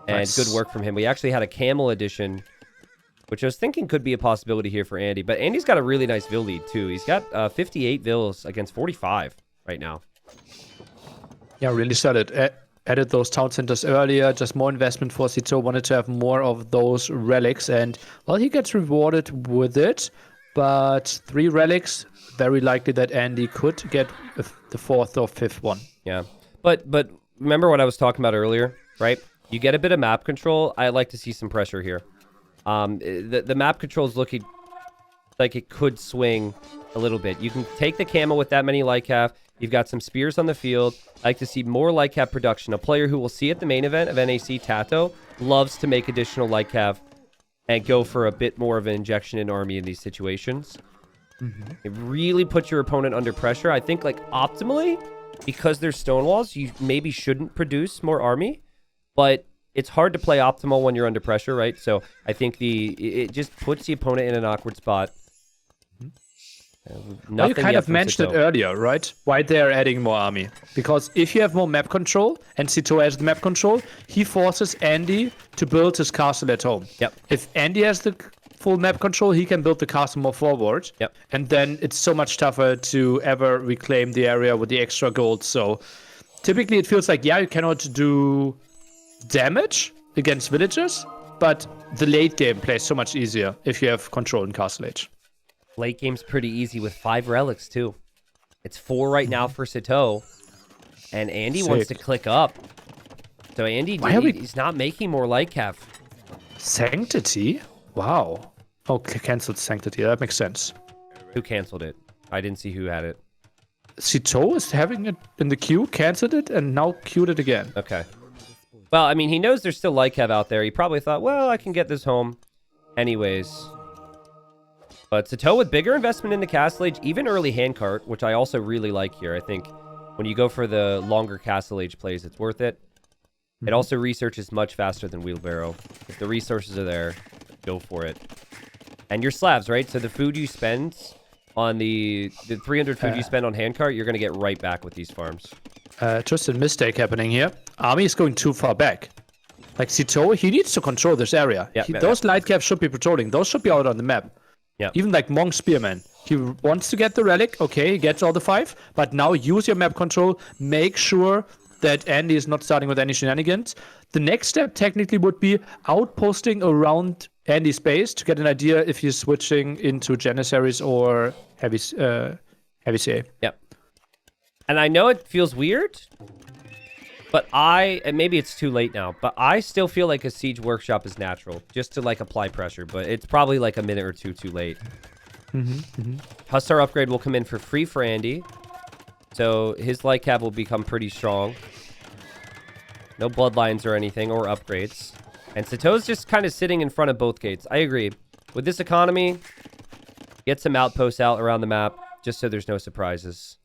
and Nice. good work from him. We actually had a camel edition, which I was thinking could be a possibility here for Andy. But Andy's got a really nice Vil lead too. He's got 58 Vils against 45 right now. Yeah, really solid. Added those town centers earlier, just more investment for Sitaux. Wanted to have more of those relics, and well, he gets rewarded with it. But 3 relics, very likely that Andy could get the 4th or 5th one. Yeah, but remember what I was talking about earlier, right? You get a bit of map control. I like to see some pressure here. The map control is looking like it could swing a little bit. You can take the camo with that many like-half. You've got some spears on the field. I like to see more like-half production. A player who will see at the main event of NAC, Tato, loves to make additional like-half and go for a bit more of an injection in army in these situations. It really puts your opponent under pressure. I think, like, optimally, because there's stonewalls, you maybe shouldn't produce more army, but it's hard to play optimal when you're under pressure, right? So I think it just puts the opponent in an awkward spot. Well, you kind of mentioned it earlier, right? Why they're adding more army. Because if you have more map control, and Sitaux has the map control, he forces Andy to build his castle at home. Yep. If Andy has the full map control, he can build the castle more forward. Yep. And then it's so much tougher to ever reclaim the area with the extra gold. So typically it feels like, yeah, you cannot do damage against villagers, but the late game plays so much easier if you have control in Castle Age. Late game's pretty easy with 5 relics, too. It's 4 right now for Sitaux. And Andy wants to click up. So Andy, he's not making more light cav. Sanctity? Wow. Oh, canceled Sanctity. That makes sense. Who canceled it? I didn't see who had it. Sitaux is having it in the queue, canceled it, and now queued it again. Okay. Well, I mean, he knows there's still light cav out there. He probably thought, well, I can get this home anyways. But Sitaux with bigger investment in the Castle Age, even early handcart, which I also really like here. I think when you go for the longer Castle Age plays, it's worth it. It also researches much faster than Wheelbarrow. If the resources are there, go for it. And your slabs, right? So the food you spend on the 300 food you spend on handcart, you're going to get right back with these farms. Just a mistake happening here. Army is going too far back. Like Sitaux, he needs to control this area. Those light caps should be patrolling. Those should be out on the map. Yeah. Even like Monk Spearman. He wants to get the relic. Okay, he gets all the 5. But now use your map control. Make sure that Andy is not starting with any shenanigans. The next step technically would be outposting around Andy's base to get an idea if he's switching into Janissaries or heavy CA. Yep. And I know it feels weird, but and maybe it's too late now, but I still feel like a Siege Workshop is natural, just to like apply pressure, but it's probably like a minute or two too late. Hussar upgrade will come in for free for Andy, so his light cav will become pretty strong. No bloodlines or anything, or upgrades. And Sitaux's just kind of sitting in front of both gates. I agree. With this economy, get some outposts out around the map, just so there's no surprises.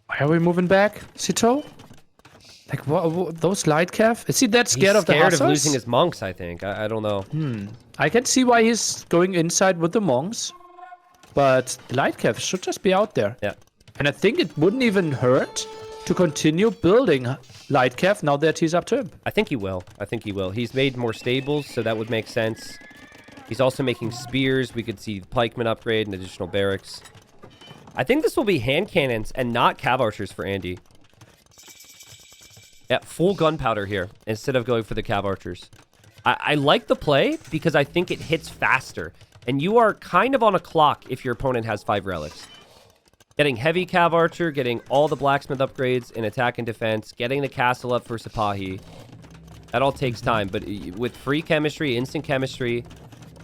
Why are we moving back, Sitaux? Like, what, those light cav? Is he that scared of the Hussars? He's scared of losing his monks, I think. I don't know. I can see why he's going inside with the monks. But the light cav should just be out there. Yeah. And I think it wouldn't even hurt to continue building light cav now that he's up to him. I think he will. He's made more stables, so that would make sense. He's also making spears. We could see pikemen upgrade and additional barracks. I think this will be hand cannons and not cav archers for Andy. Yeah, full gunpowder here instead of going for the cav archers. I like the play because I think it hits faster. And you are kind of on a clock if your opponent has 5 relics. Getting heavy cav archer, getting all the blacksmith upgrades in attack and defense, getting the castle up for Sipahi. That all takes time, but with free chemistry, instant chemistry,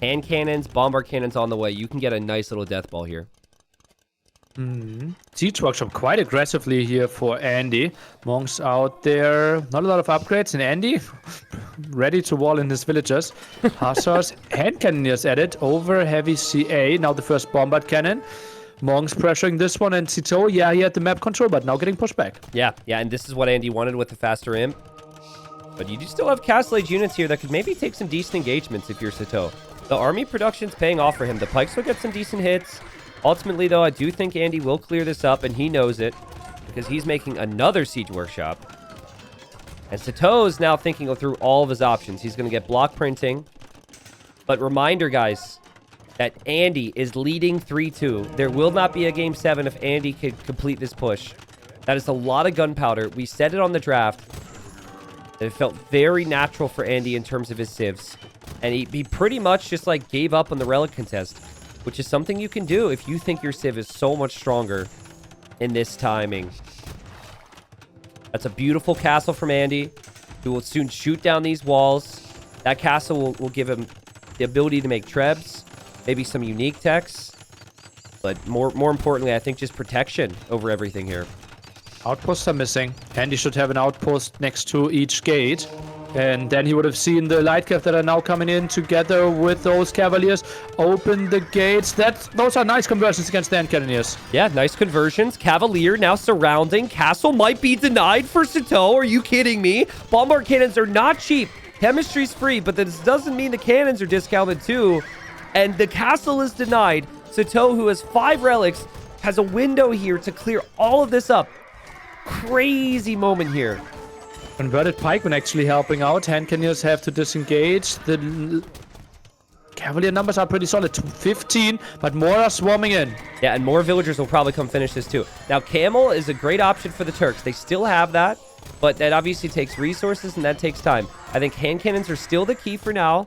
hand cannons, bombard cannons on the way, you can get a nice little death ball here. Siege Workshop quite aggressively here for Andy. Monks out there. Not a lot of upgrades. And Andy ready to wall in his villagers. Hussars, hand cannoneers added over heavy CA. Now the first bombard cannon. Monks pressuring this one. And Sitaux, yeah, he had the map control, but now getting pushed back. Yeah, and this is what Andy wanted with the faster imp. But you do still have Castle Age units here that could maybe take some decent engagements if you're Sitaux. The army production's paying off for him. The pikes will get some decent hits. Ultimately, though, I do think Andy will clear this up, and he knows it, because he's making another Siege Workshop. And Sitaux is now thinking through all of his options. He's going to get block printing. But reminder, guys, that Andy is leading 3-2. There will not be a Game 7 if Andy can complete this push. That is a lot of gunpowder. We said it on the draft. That it felt very natural for Andy in terms of his civs. And he pretty much just, like, gave up on the relic contest, which is something you can do if you think your civ is so much stronger in this timing. That's a beautiful castle from Andy, who will soon shoot down these walls. That castle will give him the ability to make trebs, maybe some unique techs, but more importantly, I think just protection over everything here. Outposts are missing. Andy should have an outpost next to each gate. And then he would have seen the light cav that are now coming in together with those cavaliers. Open the gates. Those are nice conversions against the hand cannoneers. Yeah, nice conversions. Cavalier now surrounding. Castle might be denied for Sitaux. Are you kidding me? Bombard cannons are not cheap. Chemistry's free, but this doesn't mean the cannons are discounted too. And the castle is denied. Sitaux, who has 5 relics, has a window here to clear all of this up. Crazy moment here. Converted pikemen actually helping out. Hand cannoneers have to disengage. The cavalier numbers are pretty solid. 15, but more are swarming in. Yeah, and more villagers will probably come finish this too. Now, camel is a great option for the Turks. They still have that, but that obviously takes resources and that takes time. I think hand cannons are still the key for now.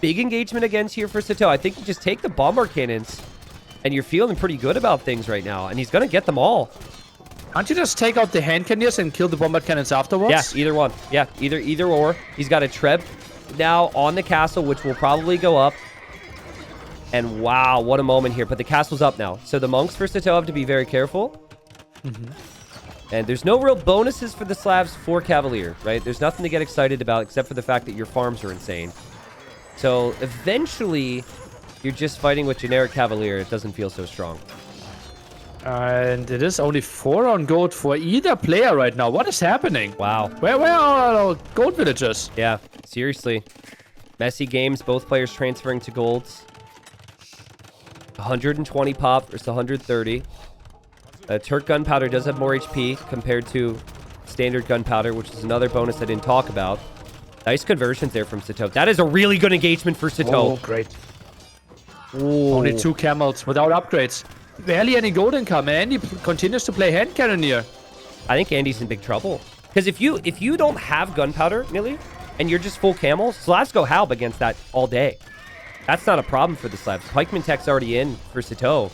Big engagement against here for Sitaux. I think you just take the bombard cannons And you're feeling pretty good about things right now. And he's going to get them all. Can't you just take out the hand cannoneers and kill the bombard cannons afterwards? Yeah, either one. Yeah, either or. He's got a Treb now on the castle, which will probably go up. And wow, what a moment here. But the castle's up now. So the monks for Sitaux have to be very careful. And there's no real bonuses for the Slavs for Cavalier, right? There's nothing to get excited about except for the fact that your farms are insane. So eventually, you're just fighting with generic Cavalier. It doesn't feel so strong. And it is only 4 on gold for either player right now. What is happening? Wow. Where are our gold villagers? Yeah, seriously. Messy games, both players transferring to golds. 120 pop versus 130. Turk gunpowder does have more HP compared to standard gunpowder, which is another bonus I didn't talk about. Nice conversions there from Sitaux. That is a really good engagement for Sitaux. Oh, great. Ooh. Only 2 camels without upgrades. Barely any gold income, and Andy continues to play hand cannoneer. I think Andy's in big trouble. Because if you don't have gunpowder, Millie, and you're just full camel, Slavs go halb against that all day. That's not a problem for the Slavs. Pikeman Tech's already in for Sitaux.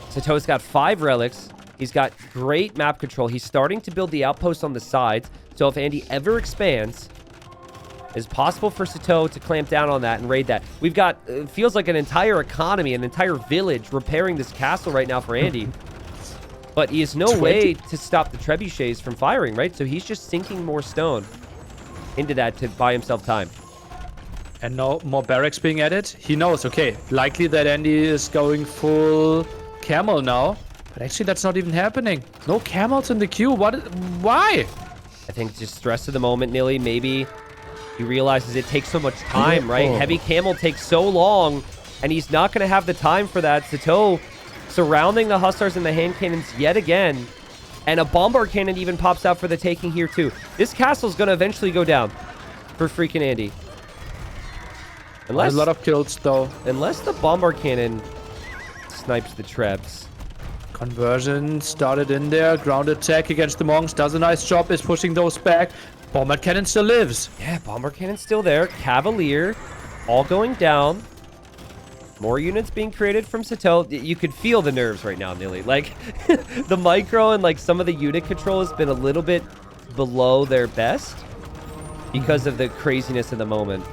Sitau's got 5 relics. He's got great map control. He's starting to build the outposts on the sides. So if Andy ever expands, it's possible for Sitaux to clamp down on that and raid that. We've got, it feels like an entire economy, an entire village repairing this castle right now for Andy. But he has no way to stop the trebuchets from firing, right? So he's just sinking more stone into that to buy himself time. And no more barracks being added. He knows, okay, likely that Andy is going full camel now. But actually, that's not even happening. No camels in the queue. Why? I think just stress of the moment, Nilly. Maybe he realizes it takes so much time, right? Heavy camel takes so long, and he's not going to have the time for that. Sitaux surrounding the hussars and the hand cannons yet again. And a bombard cannon even pops out for the taking here, too. This castle's going to eventually go down for FreakinAndy. There's a lot of kills, though. Unless the bombard cannon snipes the trebs. Conversion started in there. Ground attack against the monks. Does a nice job. Is pushing those back. Bombard cannon still lives. Yeah, bombard cannon's still there. Cavalier all going down. More units being created from Sitaux. You could feel the nerves right now, Nilly. Like, the micro and, like, some of the unit control has been a little bit below their best because of the craziness of the moment.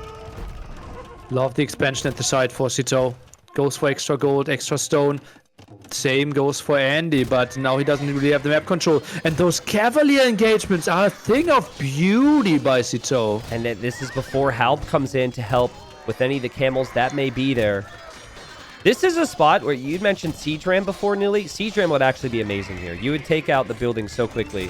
Love the expansion at the side for Sitaux. Goes for extra gold, extra stone. Same goes for Andy, but now he doesn't really have the map control. And those Cavalier engagements are a thing of beauty by Sitaux. And this is before Halp comes in to help with any of the camels that may be there. This is a spot where you'd mentioned Siege Ram before, Nilly. Siege Ram would actually be amazing here. You would take out the building so quickly.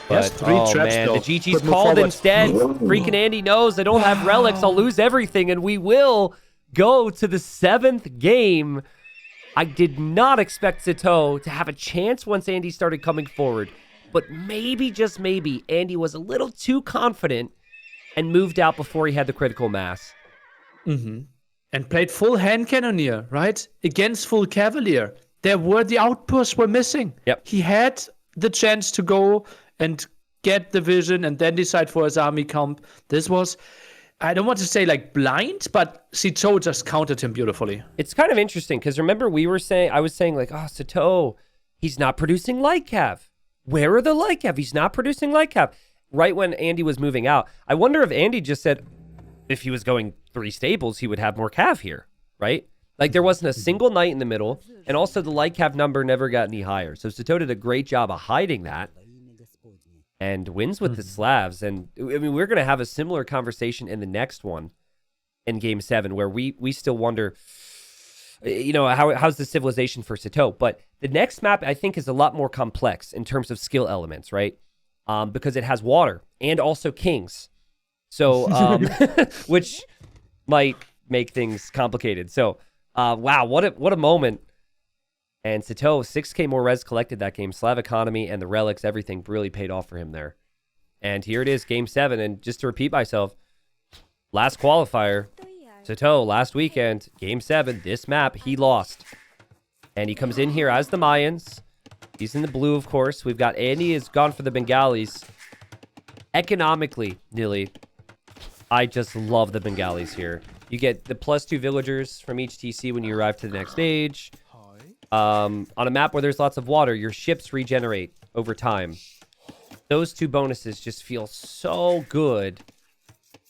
But, yes, 3 traps, man, though. the GG's called instead. Freaking knows I don't have relics. I'll lose everything, and we will go to the 7th game. I did not expect Sitaux to have a chance once Andy started coming forward. But maybe, just maybe, Andy was a little too confident and moved out before he had the critical mass. And played full hand cannoneer, right? Against full Cavalier. The outposts were missing. Yep. He had the chance to go and get the vision and then decide for his army camp. This was, I don't want to say like blind, but Sitaux just countered him beautifully. It's kind of interesting because remember I was saying like, oh, Sitaux, he's not producing light cav. Where are the light cav? He's not producing light cav. Right when Andy was moving out. I wonder if Andy just said if he was going 3 stables, he would have more cav here, right? Like there wasn't a single knight in the middle, and also the light cav number never got any higher. So Sitaux did a great job of hiding that. And wins with the Slavs. And I mean, we're going to have a similar conversation in the next one in Game 7, where we still wonder, you know, how's the civilization for Sitaux? But the next map, I think, is a lot more complex in terms of skill elements, right? Because it has water and also kings. So, which might make things complicated. So, wow, what a moment. And Sitaux, 6K more res collected that game. Slav economy and the relics, everything really paid off for him there. And here it is, Game 7. And just to repeat myself, last qualifier, Sitaux, last weekend, Game 7, this map, he lost. And he comes in here as the Mayans. He's in the blue, of course. We've got Andy has gone for the Bengalis. Economically, Nilly, I just love the Bengalis here. You get the +2 villagers from each TC when you arrive to the next stage. On a map where there's lots of water, your ships regenerate over time. Those 2 bonuses just feel so good.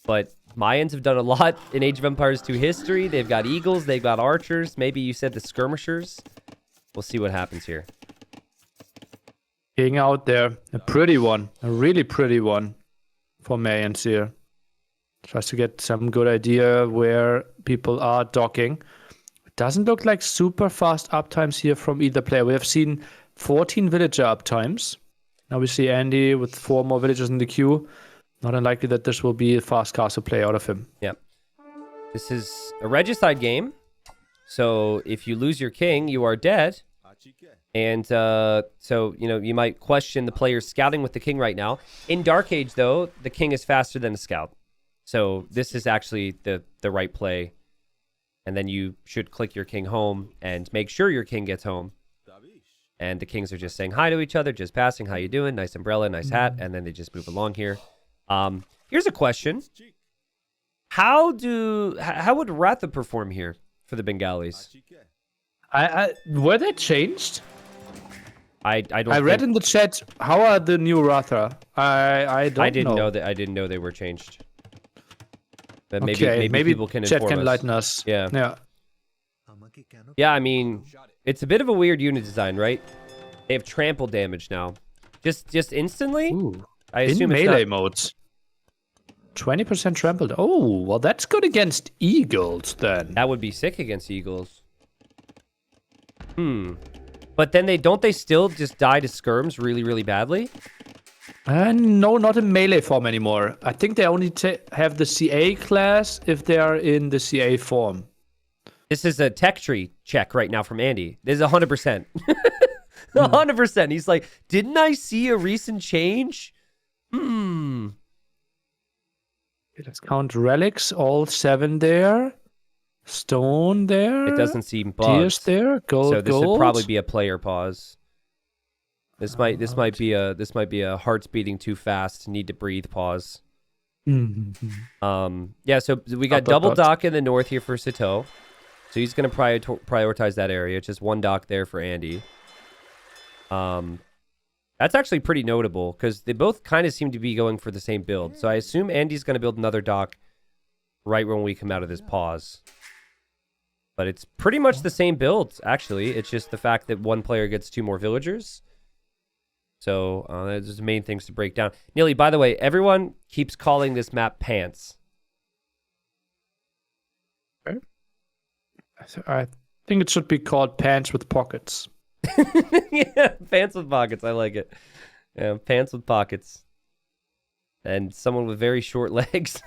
But Mayans have done a lot in Age of Empires 2 history. They've got eagles, they've got archers. Maybe you said the skirmishers. We'll see what happens here. King out there. A pretty one. A really pretty one for Mayans here. Tries to get some good idea where people are docking. It doesn't look like super fast uptimes here from either player. We have seen 14 villager uptimes. Now we see Andy with 4 more villagers in the queue. Not unlikely that this will be a fast castle play out of him. Yep. This is a regicide game. So if you lose your king, you are dead. And so, you know, you might question the player's scouting with the king right now. In Dark Age, though, the king is faster than a scout. So this is actually the right play. And then you should click your king home and make sure your king gets home. And the kings are just saying hi to each other, just passing, how you doing? Nice umbrella, nice hat. And then they just move along here. Here's a question. How would Ratha perform here for the Bengalis? Were they changed? I don't. I read in the chat. How are the new Ratha? I didn't know that. I didn't know they were changed. But maybe people can chat inform can us. enlighten us. Yeah. Yeah, I mean, it's a bit of a weird unit design, right? They have trample damage now. Just instantly? Ooh. I assume in it's melee not... modes. 20% trampled. Oh, well, that's good against eagles then. That would be sick against eagles. But then they still just die to skirms really, really badly? No, not in melee form anymore. I think they only have the CA class if they are in the CA form. This is a tech tree check right now from Andy. This is 100%. 100%. He's like, didn't I see a recent change? Okay, let's count relics. All 7 there. Stone there. It doesn't seem bugged. Tears there. Gold. So this would probably be a player pause. This might be a heart's beating too fast, need to breathe pause. Yeah, so we got double dock in the north here for Sitaux. So he's going to prioritize that area. Just 1 dock there for Andy. That's actually pretty notable because they both kind of seem to be going for the same build. So I assume Andy's going to build another dock right when we come out of this pause. But it's pretty much the same build, actually. It's just the fact that one player gets 2 more villagers. So those are the main things to break down. Neely, by the way, everyone keeps calling this map Pants. Okay. I think it should be called Pants with Pockets. Yeah, Pants with Pockets. I like it. Yeah, Pants with Pockets. And someone with very short legs.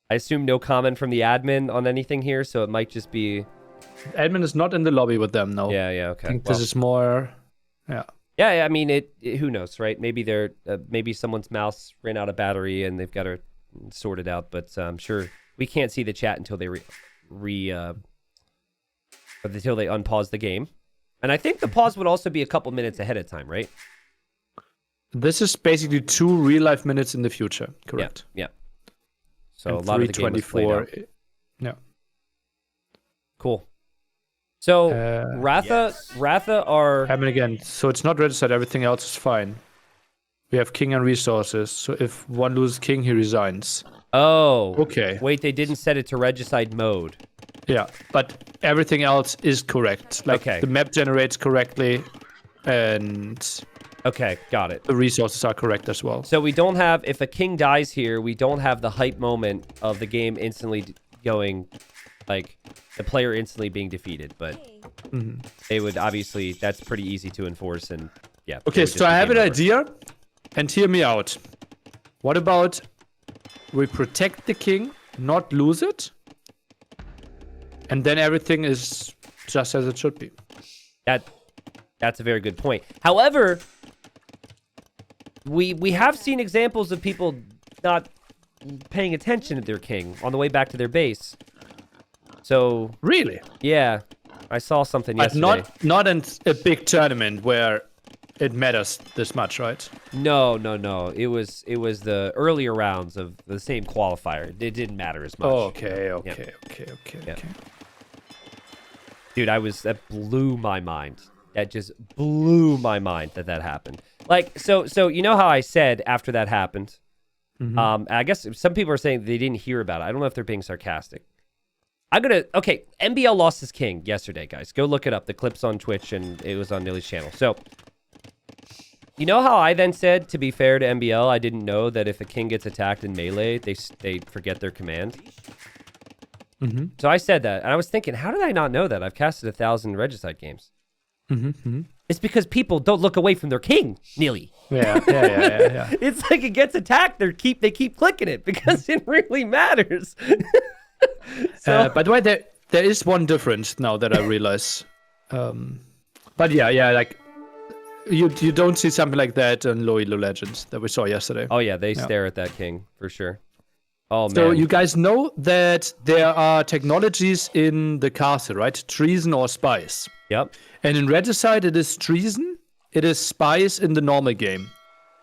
I assume no comment from the admin on anything here, so it might just be... Admin is not in the lobby with them, no. Yeah, okay. I think this is more... Yeah. Yeah, I mean, who knows, right? Maybe they're maybe someone's mouse ran out of battery and they've got to sort it out, but I'm sure we can't see the chat until they until they unpause the game. And I think the pause would also be a couple minutes ahead of time, right? This is basically 2 real-life minutes in the future, correct? Yeah. So and a lot of the game was played out. Yeah. Cool. So Ratha are... Admin again. So it's not registered. Everything else is fine. We have king and resources. So if one loses king, he resigns. Oh. Okay. Wait, they didn't set it to regicide mode. Yeah, but everything else is correct. Like the map generates correctly, and okay, got it. The resources are correct as well. So we don't have, if a king dies here, we don't have the hype moment of the game instantly going, like the player instantly being defeated. But they would obviously, that's pretty easy to enforce, and yeah. Okay, so I have an idea, and hear me out. What about we protect the king, not lose it? And then everything is just as it should be. That's a very good point. However, we have seen examples of people not paying attention to their king on the way back to their base. So really, yeah, I saw something yesterday. But not in a big tournament where it matters this much, right? No. It was the earlier rounds of the same qualifier. It didn't matter as much. Oh, okay. Dude, that blew my mind. That just blew my mind that happened. Like, so you know how I said after that happened, I guess some people are saying they didn't hear about it. I don't know if they're being sarcastic. Okay, NBL lost his king yesterday, guys. Go look it up. The clip's on Twitch, and it was on Nilly's channel. So, you know how I then said, to be fair to NBL, I didn't know that if a king gets attacked in melee, they forget their command? So I said that, and I was thinking, how did I not know that? I've casted 1,000 Regicide games. It's because people don't look away from their king, Nilly. Yeah. It's like it gets attacked, they keep clicking it because it really matters. So, by the way, there is one difference now that I realize. But yeah, like you don't see something like that in Low Elo Legends that we saw yesterday. Oh yeah, they stare at that king for sure. Oh man. So you guys know that there are technologies in the castle, right? Treason or spice. Yep. And in Regicide, it is treason. It is spice in the normal game.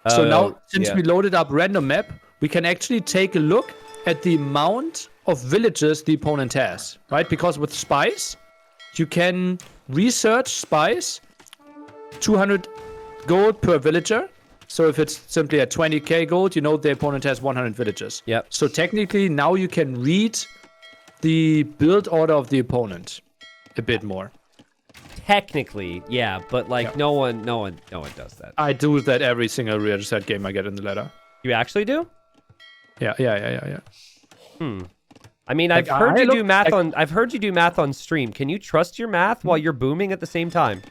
So now, since we loaded up random map, we can actually take a look at the amount of villages the opponent has, right? Because with spice, you can research spice, 200 gold per villager. So if it's simply at 20k gold, you know the opponent has 100 villages. Yep. So technically, now you can read the build order of the opponent a bit more. Technically, yeah, but like no one does that. I do that every single Regicide game I get in the ladder. You actually do? Yeah. I mean, I've heard you do math on stream. Can you trust your math while you're booming at the same time?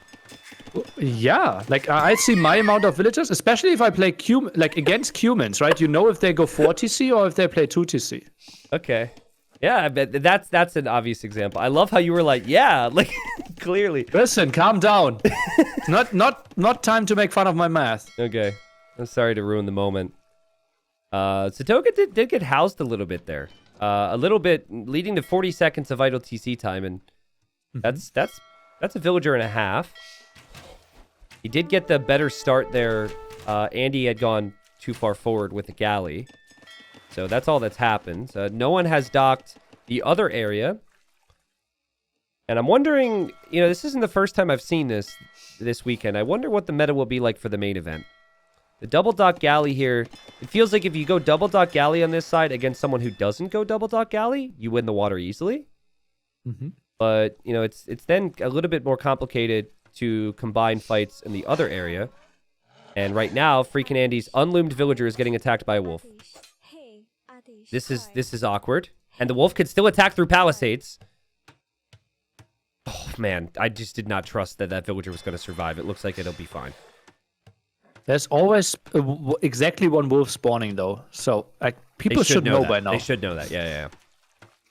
Yeah, like I see my amount of villagers, especially if I play against Cumans, right? You know if they go 4 TC or if they play 2 TC. Okay. Yeah, but that's an obvious example. I love how you were like, yeah, like clearly. Listen, calm down. not time to make fun of my math. Okay. I'm sorry to ruin the moment. Sitaux did get housed a little bit there. A little bit, leading to 40 seconds of idle TC time, and that's a villager and a half. He did get the better start there. Andy had gone too far forward with the galley. So that's all that's happened. No one has docked the other area. And I'm wondering, this isn't the first time I've seen this weekend. I wonder what the meta will be like for the main event. The double dock galley here, it feels like if you go double dock galley on this side against someone who doesn't go double dock galley, you win the water easily. But, it's then a little bit more complicated to combine fights in the other area. And right now, FreakinAndy's unloomed villager is getting attacked by a wolf. This is awkward. And the wolf could still attack through palisades. Oh, man. I just did not trust that villager was going to survive. It looks like it'll be fine. There's always exactly one wolf spawning, though. So people should know by now. They should know that. Yeah.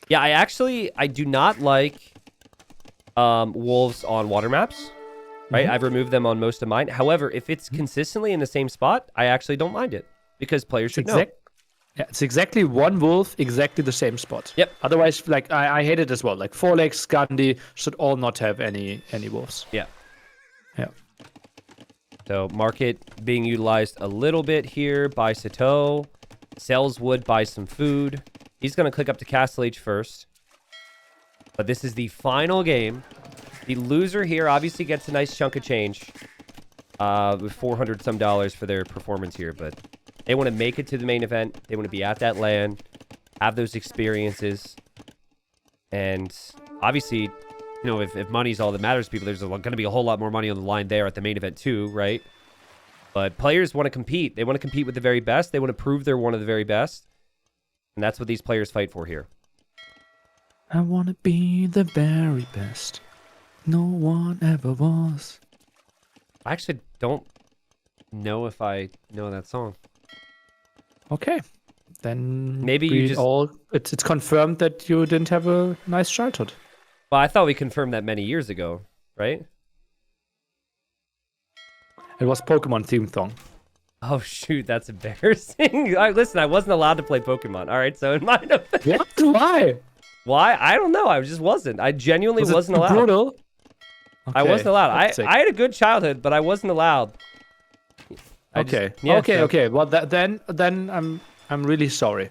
Yeah, I do not like wolves on water maps. Right? I've removed them on most of mine. However, if it's consistently in the same spot, I actually don't mind it. Because players should know. Yeah, it's exactly one wolf, exactly the same spot. Yep. Otherwise, I hate it as well. Like Forelegs, Scandi should all not have any wolves. Yeah. Yeah. So market being utilized a little bit here by Sitaux. Sells wood, buys some food. He's going to click up to Castle H first. But this is the final game. The loser here obviously gets a nice chunk of change. With $400 some for their performance here. But they want to make it to the main event. They want to be at that LAN. Have those experiences. And obviously, if money's all that matters to people, there's going to be a whole lot more money on the line there at the main event too, right? But players want to compete. They want to compete with the very best. They want to prove they're one of the very best. And that's what these players fight for here. I want to be the very best. No one ever was. I actually don't know if I know that song. Okay. Then maybe it's confirmed that you didn't have a nice childhood. Well, I thought we confirmed that many years ago, right? It was Pokemon theme song. Oh shoot, that's embarrassing. Listen, I wasn't allowed to play Pokemon. All right, so in my defense. What? Why? Why? I don't know. I just wasn't. I genuinely wasn't allowed. Brutal. Okay, I wasn't allowed. I had a good childhood, but I wasn't allowed. Okay. Well, then I'm really sorry.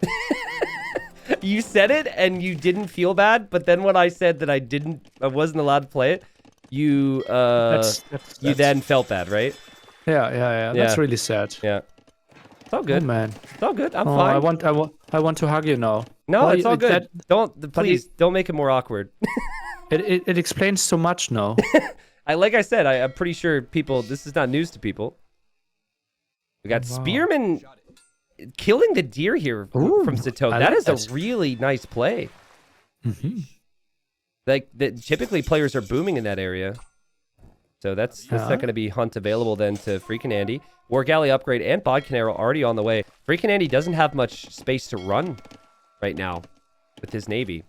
You said it and you didn't feel bad, but then when I said that I wasn't allowed to play it, you then felt bad, right? Yeah. That's really sad. Yeah. It's all good. Oh, man. It's all good. I'm fine. I want to hug you now. No, Well, it's all good. Please don't make it more awkward. It explains so much now. Like I said, I'm pretty sure this is not news to people. We got Spearman killing the deer here from Sitaux. That is a really nice play. Mm-hmm. Like, typically players are booming in that area. So that's not going to be hunt available then to FreakinAndy. War Galley upgrade and Bodkin Arrow already on the way. FreakinAndy doesn't have much space to run right now with his Navy.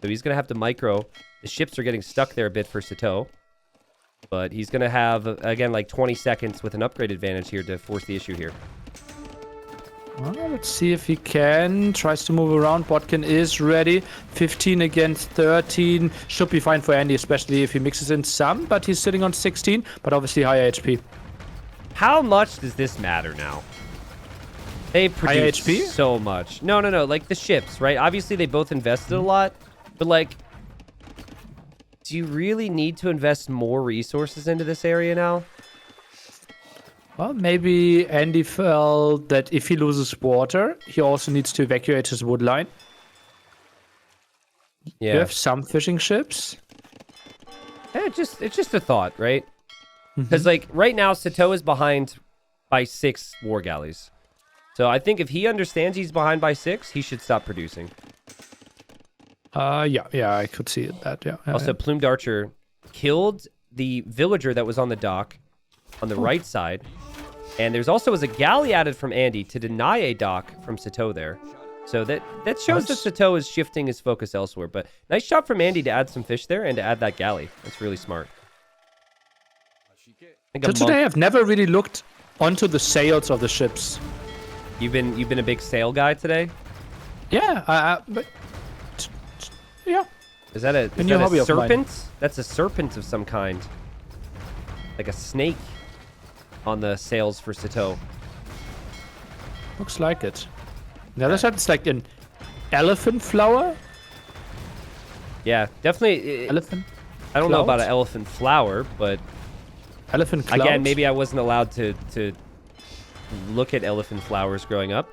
So he's going to have to micro. The ships are getting stuck there a bit for Sitaux. But he's going to have, again, like 20 seconds with an upgrade advantage here to force the issue here. Well, let's see if he can. Tries to move around. Bodkin is ready. 15 against 13. Should be fine for Andy, especially if he mixes in some. But he's sitting on 16. But obviously higher HP. How much does this matter now? They produce so much. No. Like the ships, right? Obviously, they both invested a lot. But, like, do you really need to invest more resources into this area now? Well, maybe Andy felt that if he loses water, he also needs to evacuate his wood line. Yeah. You have some fishing ships. Yeah, it's just a thought, right? Because, like, right now, Sitaux is behind by 6 war galleys. So I think if he understands he's behind by 6, he should stop producing. Yeah, I could see that, yeah. Also, Plumed Archer killed the villager that was on the dock on the right side. And there's also a galley added from Andy to deny a dock from Sitaux there. So that shows that Sitaux is shifting his focus elsewhere. But nice shot from Andy to add some fish there and to add that galley. That's really smart. So today I've never really looked onto the sails of the ships. You've been a big sail guy today? Yeah, but yeah. Is that a serpent? That's a serpent of some kind. Like a snake on the sails for Sitaux. Looks like it. The other side, it's like an elephant flower. Yeah, definitely. Elephant. I don't know about an elephant flower, but elephant cloud. Again, maybe I wasn't allowed to look at elephant flowers growing up.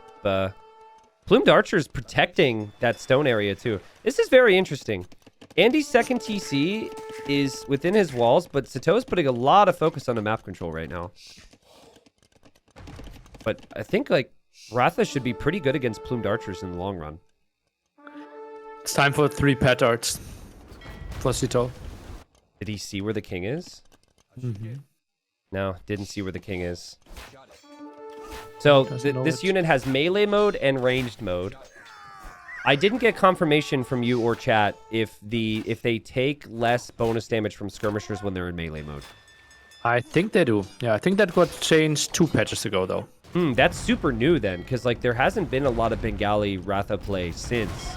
Plumed Archer's protecting that stone area too. This is very interesting. Andy's second TC is within his walls, but Sitau's putting a lot of focus on the map control right now. But I think, like, Ratha should be pretty good against Plumed Archers in the long run. It's time for 3 petards for Sitaux. Did he see where the king is? No, didn't see where the king is. So this unit has melee mode and ranged mode. I didn't get confirmation from you or chat if they take less bonus damage from skirmishers when they're in melee mode. I think they do. Yeah, I think that got changed 2 patches ago, though. That's super new then, because like there hasn't been a lot of Bengali Ratha play since.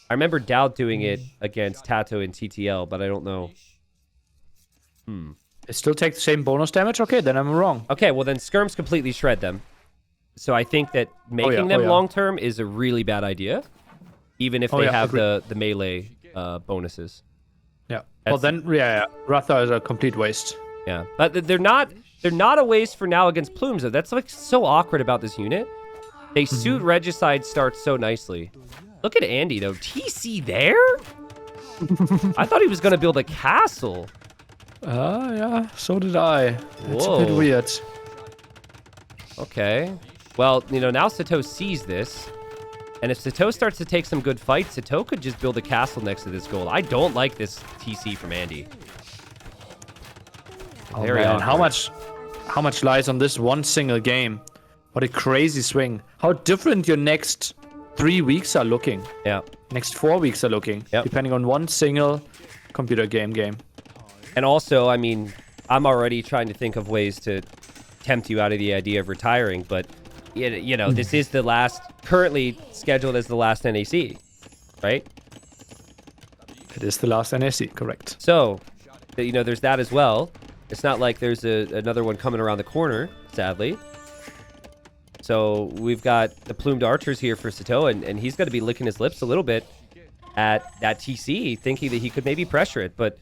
I remember Dowd doing it against Tato in TTL, but I don't know. They still take the same bonus damage? Okay, then I'm wrong. Okay, well then skirms completely shred them. So I think that making them long-term is a really bad idea, even if they have the melee bonuses. Yeah. Well then, Ratha is a complete waste. Yeah, but they're not a waste for now against Plumes, though. That's like so awkward about this unit. They suit Regicide starts so nicely. Look at Andy, though. TC there? I thought he was going to build a castle. Yeah, so did I. It's a bit weird. Okay. Well, now Sitaux sees this. And if Sitaux starts to take some good fights, Sitaux could just build a castle next to this gold. I don't like this TC from Andy. Oh man, how much lies on this one single game? What a crazy swing. How different your next 3 weeks are looking. Yeah. Next 4 weeks are looking. Yep. Depending on one single computer game. And also, I mean, I'm already trying to think of ways to tempt you out of the idea of retiring, but this is currently scheduled as the last NAC, right? It is the last NAC, correct. So, there's that as well. It's not like there's another one coming around the corner, sadly. So we've got the plumed archers here for Sitaux, and he's got to be licking his lips a little bit at that TC, thinking that he could maybe pressure it. But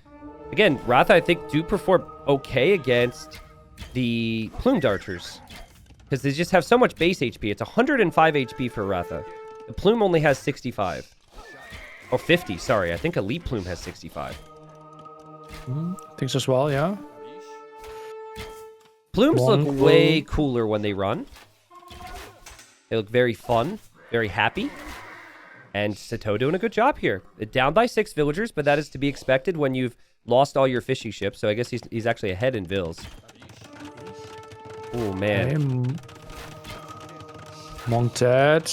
again, Ratha, I think, do perform okay against the plumed archers because they just have so much base HP. It's 105 HP for Ratha. The plume only has 65. Oh, 50, sorry. I think elite plume has 65. Think so as well, yeah. Plumes look way cooler when they run. They look very fun, very happy. And Sitaux doing a good job here. Down by 6 villagers, but that is to be expected when you've lost all your fishing ships. So I guess he's actually ahead in vills. Oh, man. Monk dead.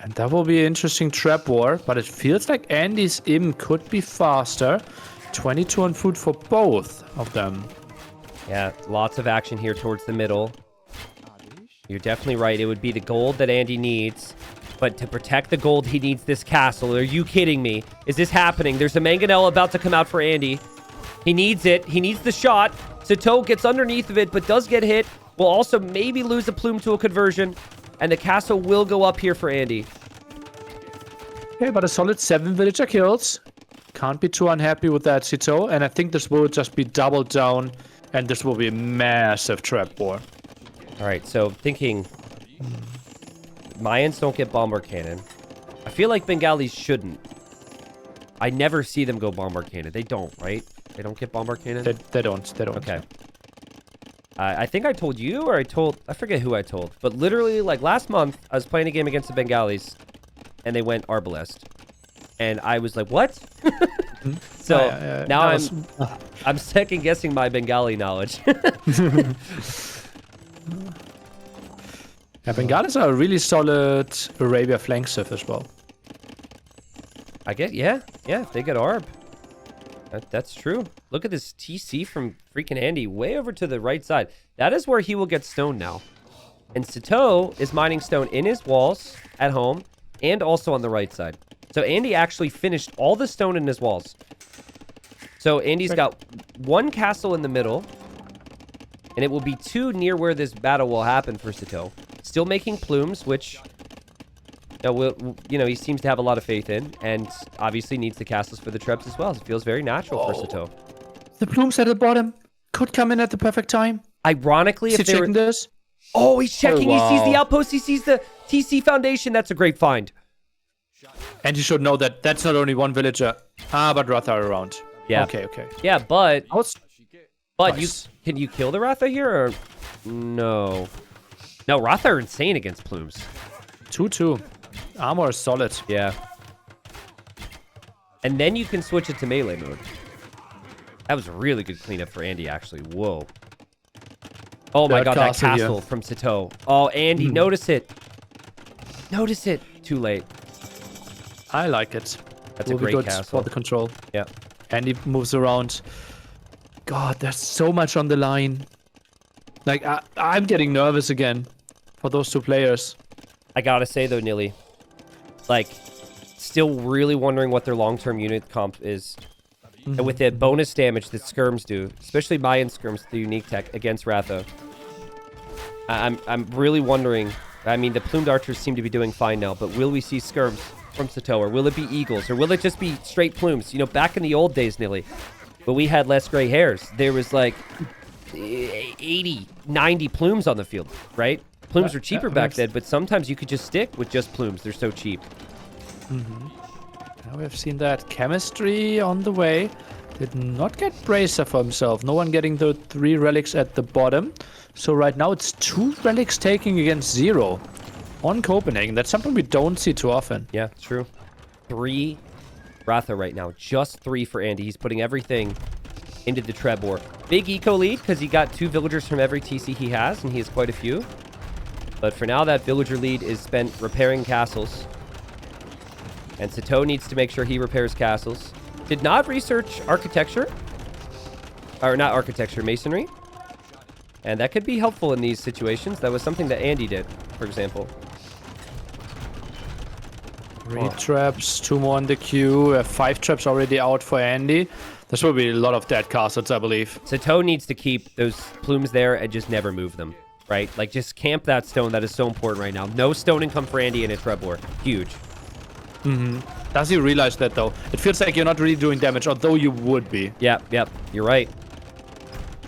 And that will be an interesting trap war. But it feels like Andy's Im could be faster. 22 on food for both of them. Yeah, lots of action here towards the middle. You're definitely right. It would be the gold that Andy needs. But to protect the gold, he needs this castle. Are you kidding me? Is this happening? There's a mangonel about to come out for Andy. He needs it. He needs the shot. Sitaux gets underneath of it, but does get hit. Will also maybe lose a plume to a conversion. And the castle will go up here for Andy. Okay, but a solid 7 villager kills. Can't be too unhappy with that, Sitaux. And I think this will just be doubled down. And this will be a massive trap war. All right, so thinking... Mayans don't get bomber cannon. I feel like Bengalis shouldn't. I never see them go bomber cannon. They don't, right? They don't get bomber cannon? They don't. Okay. I think I told you or I forget who I told. But literally, like last month, I was playing a game against the Bengalis and they went Arbalest. And I was like, what? So now I'm second guessing my Bengali knowledge. Yeah, Bengalis are a really solid Arabia flank surf as well. I get, yeah, if they get Arb. That's true. Look at this TC from FreakinAndy way over to the right side. That is where he will get stone now. And Sitaux is mining stone in his walls at home and also on the right side. So Andy actually finished all the stone in his walls. So Andy's got 1 castle in the middle. And it will be 2 near where this battle will happen for Sitaux. Still making plumes, which he seems to have a lot of faith in. And obviously needs the castles for the traps as well. It feels very natural for Sitaux. The plumes at the bottom could come in at the perfect time. Ironically, if they were... this? Oh, he's checking. Oh, wow. He sees the outpost. He sees the TC Foundation. That's a great find. And you should know that that's not only 1 villager. But Ratha are around. Yeah. Okay. Yeah, but nice. Can you kill the Ratha here or no? No, Ratha are insane against plumes. 2-2. Armor is solid. Yeah. And then you can switch it to melee mode. That was a really good cleanup for Andy, actually. Whoa. Oh my god, that castle from Sitaux. Oh, Andy, notice it. Notice it. Too late. I like it. That's a great castle. For the control. Yeah. Andy moves around. God, there's so much on the line. Like, I'm getting nervous again for those 2 players. I gotta say, though, Nilly, like, still really wondering what their long-term unit comp is. And with the bonus damage that skirms do, especially Mayan skirms, the unique tech against Ratha, I'm really wondering. I mean, the plumed archers seem to be doing fine now, but will we see skirms from Sitaux, or will it be eagles, or will it just be straight plumes? You know, back in the old days, Nilly, but we had less gray hairs. There was like 80, 90 plumes on the field, right? Plumes were cheaper back then, but sometimes you could just stick with just plumes. They're so cheap. Now we have seen that. Chemistry on the way. Did not get Bracer for himself. No one getting the 3 relics at the bottom. So right now it's 2 relics taking against 0 on Copenhagen. That's something we don't see too often. Yeah, true. 3 Ratha right now. Just 3 for Andy. He's putting everything into the Trebor. Big eco lead because he got 2 villagers from every TC he has, and he has quite a few. But for now, that villager lead is spent repairing castles. And Sitaux needs to make sure he repairs castles. Did not research architecture. Or not architecture, masonry. And that could be helpful in these situations. That was something that Andy did, for example. 3 traps, 2 more in the queue. 5 traps already out for Andy. There will be a lot of dead castles, I believe. Sitaux needs to keep those plumes there and just never move them, right? Like, just camp that stone. That is so important right now. No stone income for Andy and a Trebor. Huge. Does he realize that, though? It feels like you're not really doing damage, although you would be. Yep. You're right.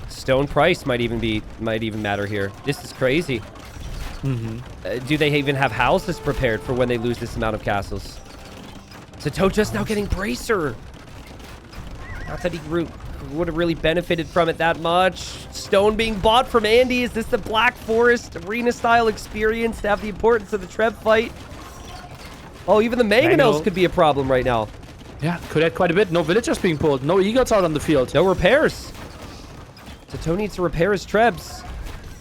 Stone price might even matter here. This is crazy. Do they even have houses prepared for when they lose this amount of castles? Sitaux just now getting Bracer. Not that he would have really benefited from it that much. Stone being bought from Andy. Is this the Black Forest arena-style experience to have the importance of the Treb fight? Oh, even the Mangonels could be a problem right now. Yeah, could add quite a bit. No villagers being pulled. No eagles out on the field. No repairs. Sitaux needs to repair his Trebs.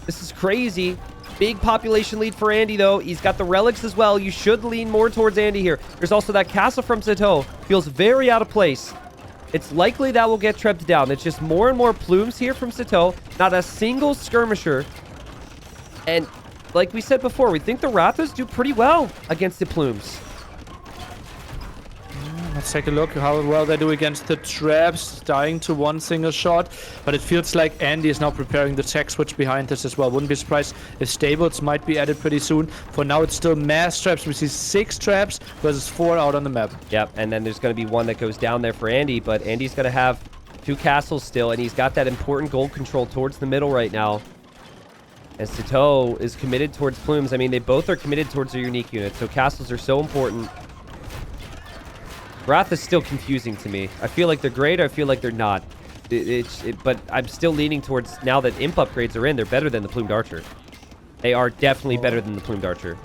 This is crazy. Big population lead for Andy, though. He's got the relics as well. You should lean more towards Andy here. There's also that castle from Sitaux. Feels very out of place. It's likely that will get Trebed down. It's just more and more plumes here from Sitaux. Not a single skirmisher. And like we said before, we think the Rathas do pretty well against the plumes. Let's take a look how well they do against the traps, dying to one single shot. But it feels like Andy is now preparing the tech switch behind this as well. Wouldn't be surprised if stables might be added pretty soon. For now, it's still mass traps. We see 6 traps versus 4 out on the map. Yep, and then there's going to be one that goes down there for Andy, but Andy's going to have 2 castles still, and he's got that important gold control towards the middle right now. And Sitaux is committed towards plumes. I mean, they both are committed towards their unique units, so castles are so important. Wrath is still confusing to me. I feel like they're great, I feel like they're not. But I'm still leaning towards, now that imp upgrades are in, they're better than the Plumed Archer. They are definitely better than the Plumed Archer.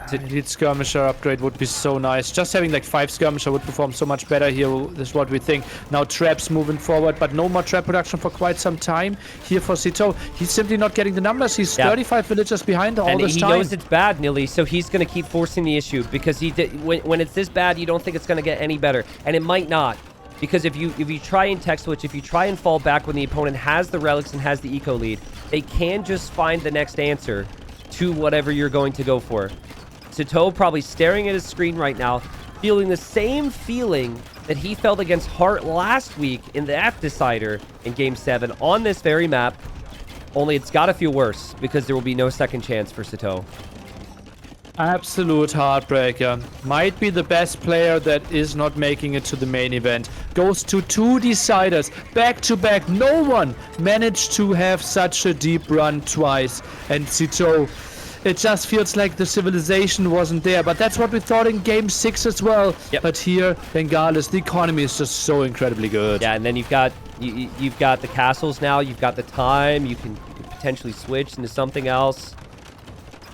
Elite Skirmisher upgrade would be so nice. Just having like 5 Skirmisher would perform so much better here. This is what we think. Now traps moving forward, but no more trap production for quite some time here for Sitaux. He's simply not getting the numbers. He's 35 villagers behind all this time. And he knows it's bad, Nilly, so he's going to keep forcing the issue because when it's this bad, you don't think it's going to get any better. And it might not. Because if you try and tech switch, if you try and fall back when the opponent has the relics and has the eco lead, they can just find the next answer to whatever you're going to go for. Sitaux probably staring at his screen right now, feeling the same feeling that he felt against Hart last week in that decider in Game 7 on this very map. Only it's got to feel worse because there will be no second chance for Sitaux. Absolute heartbreaker. Might be the best player that is not making it to the main event. Goes to 2 deciders, back to back. No one managed to have such a deep run twice. And Sitaux, it just feels like the civilization wasn't there. But that's what we thought in Game 6 as well. Yep. But here, Bengalis, the economy is just so incredibly good. Yeah, and then you've got the castles now. You've got the time. You can potentially switch into something else.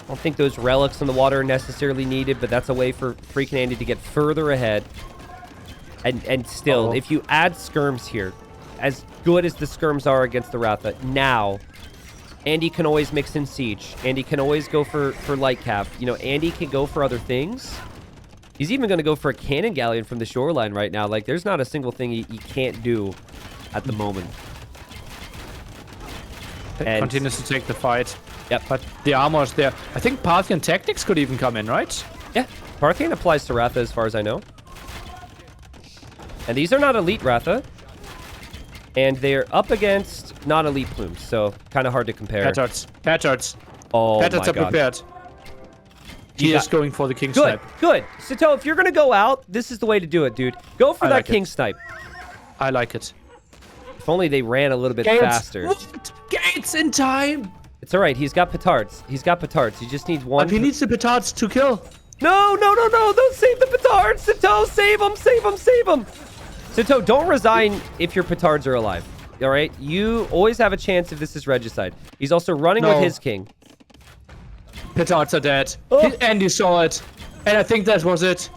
I don't think those relics in the water are necessarily needed, but that's a way for FreakinAndy to get further ahead. And still, if you add skirms here, as good as the skirms are against the Ratha, now, Andy can always mix in Siege. Andy can always go for light cap. You know, Andy can go for other things. He's even going to go for a cannon galleon from the shoreline right now. Like, there's not a single thing he can't do at the moment. And continues to take the fight. Yep. But the armor is there. I think Parthian Tactics could even come in, right? Yeah. Parthian applies to Ratha as far as I know. And these are not elite Ratha. And they're up against non-elite plumes, so kind of hard to compare. Petards. Petards. Oh, Petards my are God. prepared. He is going for the King Good, Snipe. good. Sitaux, if you're going to go out, this is the way to do it, dude. Go for that King Snipe. I like it. If only they ran a little bit faster. What? Gates in time! It's all right. He's got petards. He's got petards. He just needs one. But he needs the petards to kill. No, no, no, no. Don't save the petards. Sitaux, save him, save him, save him. Sitaux, don't resign if your petards are alive. All right? You always have a chance if this is regicide. He's also running with his king. Petards are dead. Oh. Andy saw it. And I think that was it.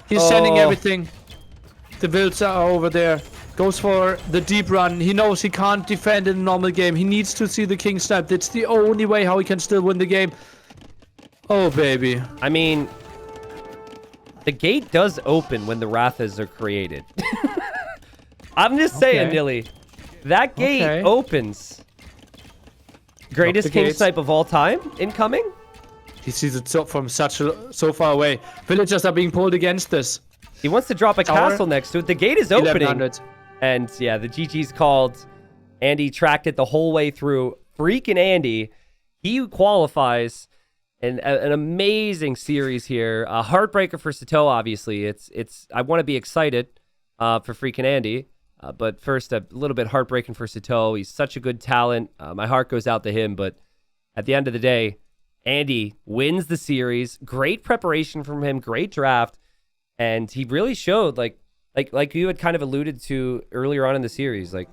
He's sending everything. The builds are over there. Goes for the deep run. He knows he can't defend in a normal game. He needs to see the King Snipe. That's the only way how he can still win the game. Oh, baby. I mean, the gate does open when the Rathas are created. I'm just saying, Nilly. That gate opens. Greatest King Snipe of all time incoming? He sees it so far away. Villagers are being pulled against this. He wants to drop a castle next to it. The gate is opening. 1100. And yeah, the GG's called. Andy tracked it the whole way through. FreakinAndy, he qualifies. And an amazing series here. A heartbreaker for Sitaux, obviously. I want to be excited for FreakinAndy. But first, a little bit heartbreaking for Sitaux. He's such a good talent. My heart goes out to him. But at the end of the day, Andy wins the series. Great preparation from him. Great draft. And he really showed, like you had kind of alluded to earlier on in the series, like,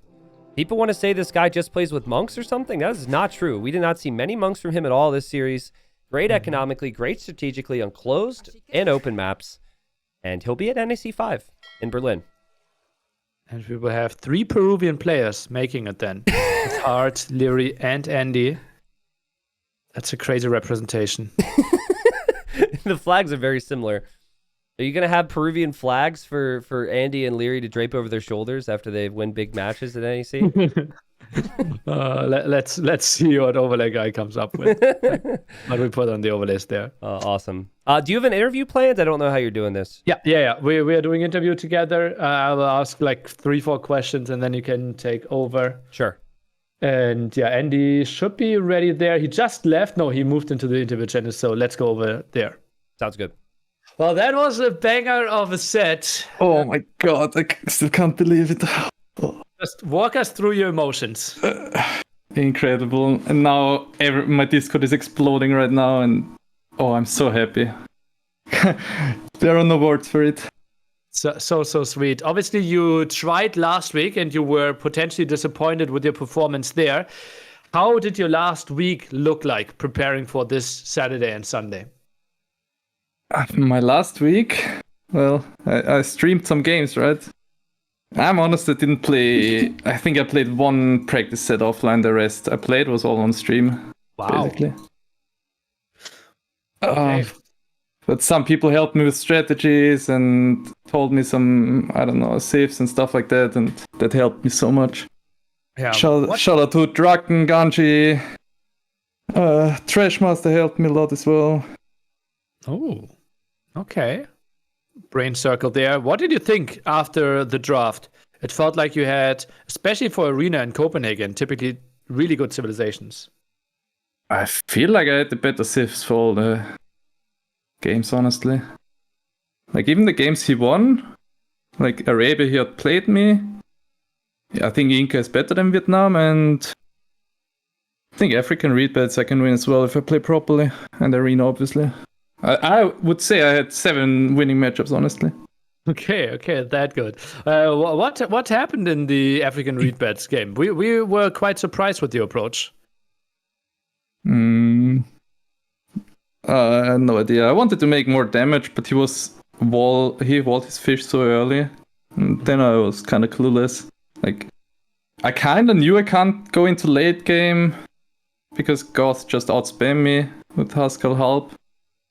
people want to say this guy just plays with monks or something. That is not true. We did not see many monks from him at all this series. Great economically, great strategically on closed and open maps. And he'll be at NAC 5 in Berlin. And we will have 3 Peruvian players making it then. With Hart, Leary, and Andy. That's a crazy representation. The flags are very similar. Are you going to have Peruvian flags for Andy and Leary to drape over their shoulders after they win big matches at NAC? Let's see what overlay guy comes up with. What we put on the overlays there. Awesome. Do you have an interview planned? I don't know how you're doing this. Yeah. We are doing interview together. I will ask like 3-4 questions and then you can take over. Sure. And yeah, Andy should be ready there. He just left. No, he moved into the interview channel. So let's go over there. Sounds good. Well, that was a banger of a set. Oh my god, I still can't believe it. Just walk us through your emotions. Incredible. And now my Discord is exploding right now, and I'm so happy. There are no words for it. So sweet. Obviously, you tried last week and you were potentially disappointed with your performance there. How did your last week look like preparing for this Saturday and Sunday? My last week? Well, I streamed some games, right? I'm honest, I didn't play. I think I played 1 practice set offline. The rest I played was all on stream. Wow. Basically. Okay. But some people helped me with strategies and told me some, I don't know, saves and stuff like that, and that helped me so much. Yeah. Shout out to Draken, Ganji, Trashmaster helped me a lot as well. Oh, okay. Brain circle there. What did you think after the draft? It felt like you had, especially for Arena in Copenhagen, typically really good civilizations. I feel like I had the better civs for all the games, honestly. Like, even the games he won, like Arabia, he had played me. Yeah, I think Inca is better than Vietnam, and I think African read bets I can win as well if I play properly, and Arena, obviously. I would say I had 7 winning matchups, honestly. Okay, that good. What happened in the African read bets game? We were quite surprised with your approach. I had no idea. I wanted to make more damage, but he walled his fish so early, and then I was kind of clueless. Like, I kind of knew I can't go into late game because Goth just outspam me with Haskell help.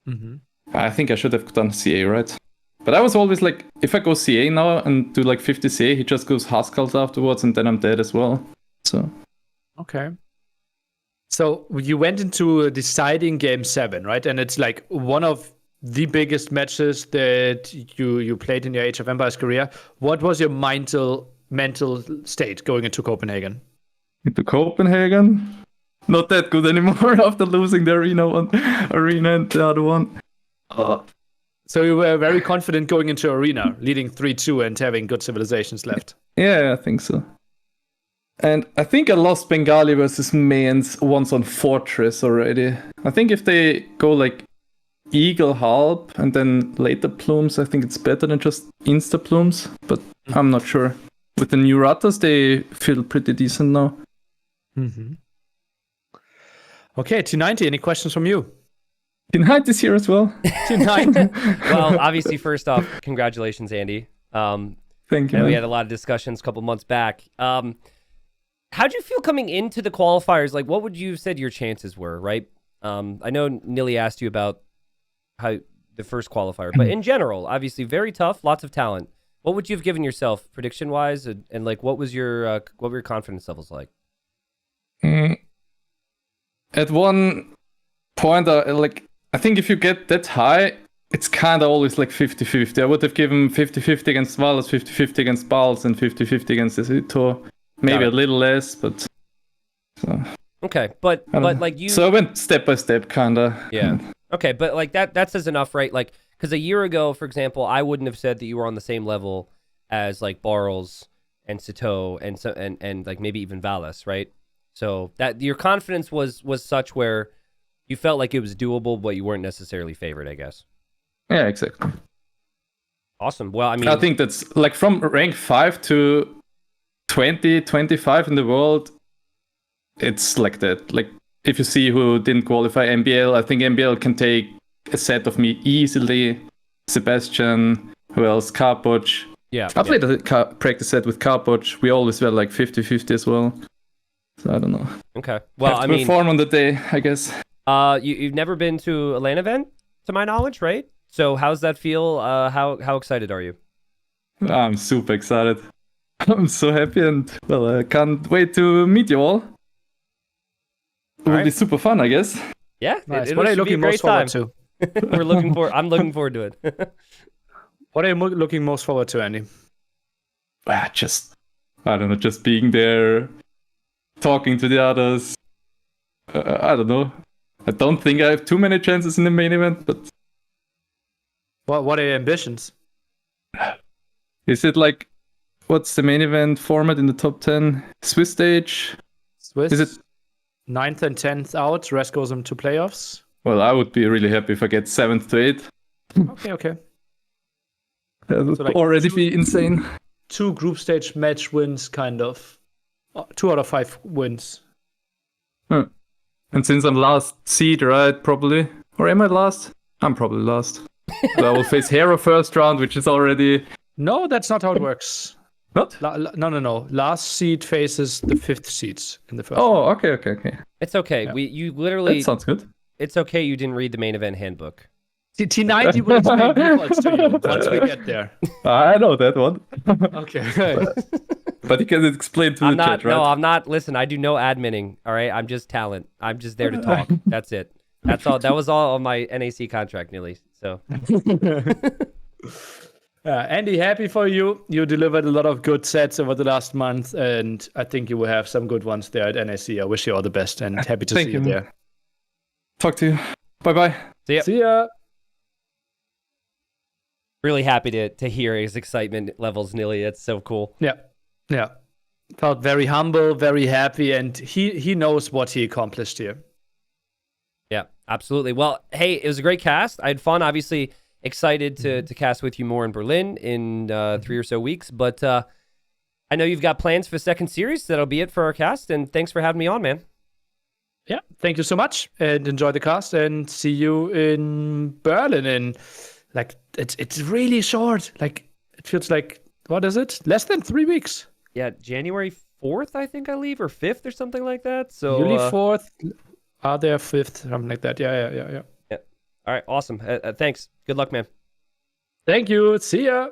Mm-hmm. I think I should have done CA, right? But I was always like, if I go CA now and do like 50 CA, he just goes Haskells afterwards, and then I'm dead as well. So. Okay. So you went into a deciding game 7, right? And it's like one of the biggest matches that you played in your Age of Empires career. What was your mental state going into Copenhagen? Into Copenhagen? Not that good anymore after losing the arena and the other one. So you were very confident going into Arena, leading 3-2 and having good civilizations left. Yeah, I think so. And I think I lost Bengali versus Mayans once on Fortress already. I think if they go like Eagle Halp and then later Plumes, I think it's better than just Insta Plumes. But I'm not sure. With the new Rattas, they feel pretty decent now. Mm-hmm. Okay, T90, any questions from you? T90 is here as well. T90. Well, obviously, first off, congratulations, Andy. Thank you. We had a lot of discussions a couple months back. How'd you feel coming into the qualifiers? Like, what would you have said your chances were, right? I know Nilly asked you about how the first qualifier, but in general, obviously very tough, lots of talent. What would you have given yourself prediction-wise, and like, what were your confidence levels like? At one point, I think if you get that high, it's kind of always like 50-50. I would have given 50-50 against Valus, 50-50 against Bals, and 50-50 against the Sitaux. Maybe a little less, but... So, okay, but like you... So I went step by step, kind of. Yeah. Okay, but like that says enough, right? Like, because a year ago, for example, I wouldn't have said that you were on the same level as like Barles and Sitaux and like maybe even Valus, right? So that your confidence was such where you felt like it was doable, but you weren't necessarily favored, I guess. Yeah, exactly. Awesome. Well, I mean, I think that's like from rank 5 to 20, 25 in the world, it's like that. Like if you see who didn't qualify MBL, I think MBL can take a set of me easily. Sebastian, who else? Carpoch. Yeah. I played a practice set with Carpoch. We always were like 50-50 as well. So I don't know. Okay. Well, I mean, perform on the day, I guess. You've never been to a LAN event, to my knowledge, right? So how's that feel? How excited are you? I'm super excited. I'm so happy, and well, I can't wait to meet you all. It will be super fun, I guess. Yeah. Nice. What are you looking most forward to? I'm looking forward to it. What are you looking most forward to, Andy? I don't know, just being there, talking to the others. I don't know. I don't think I have too many chances in the main event, but... What are your ambitions? Is it like... What's the main event format in the top 10? Swiss stage? Swiss? Is it 9th and 10th out, rest goes into playoffs? Well, I would be really happy if I get 7th to 8th. Okay. That would So like already be insane. 2 group stage match wins, kind of. 2 out of 5 wins. Huh. And since I'm last seed, right, probably. Or am I last? I'm probably last. So I will face Hero first round, which is already... No, that's not how it works. What? No. Last seed faces the 5th seeds in the first. Oh, okay. It's okay. Yeah. You literally... That sounds good. It's okay you didn't read the main event handbook. T90 will explain defaults to you once we get there. I know that one. Okay. But you can explain to I'm the not, chat, right? No, I'm not. Listen, I do no adminning, all right? I'm just talent. I'm just there to talk. That's it. That's all. That was all on my NAC contract, nearly. So... Andy, happy for you. You delivered a lot of good sets over the last month, and I think you will have some good ones there at NAC. I wish you all the best, and happy to see you there. Talk to you. Bye-bye. See ya. Really happy to hear his excitement levels, Nilly. That's so cool. Yeah. Felt very humble, very happy, and he knows what he accomplished here. Yeah, absolutely. Well, hey, it was a great cast. I had fun, obviously. Excited to cast with you more in Berlin in 3 or so weeks, but I know you've got plans for the second series. So that'll be it for our cast, and thanks for having me on, man. Yeah, thank you so much, and enjoy the cast, and see you in Berlin. And like, it's really short. Like, it feels like, what is it? Less than 3 weeks. Yeah, January 4th, I think I leave, or 5th, or something like that. So you leave 4th. Are there 5th? Something like that. Yeah. All right, awesome. Thanks. Good luck, man. Thank you. See ya.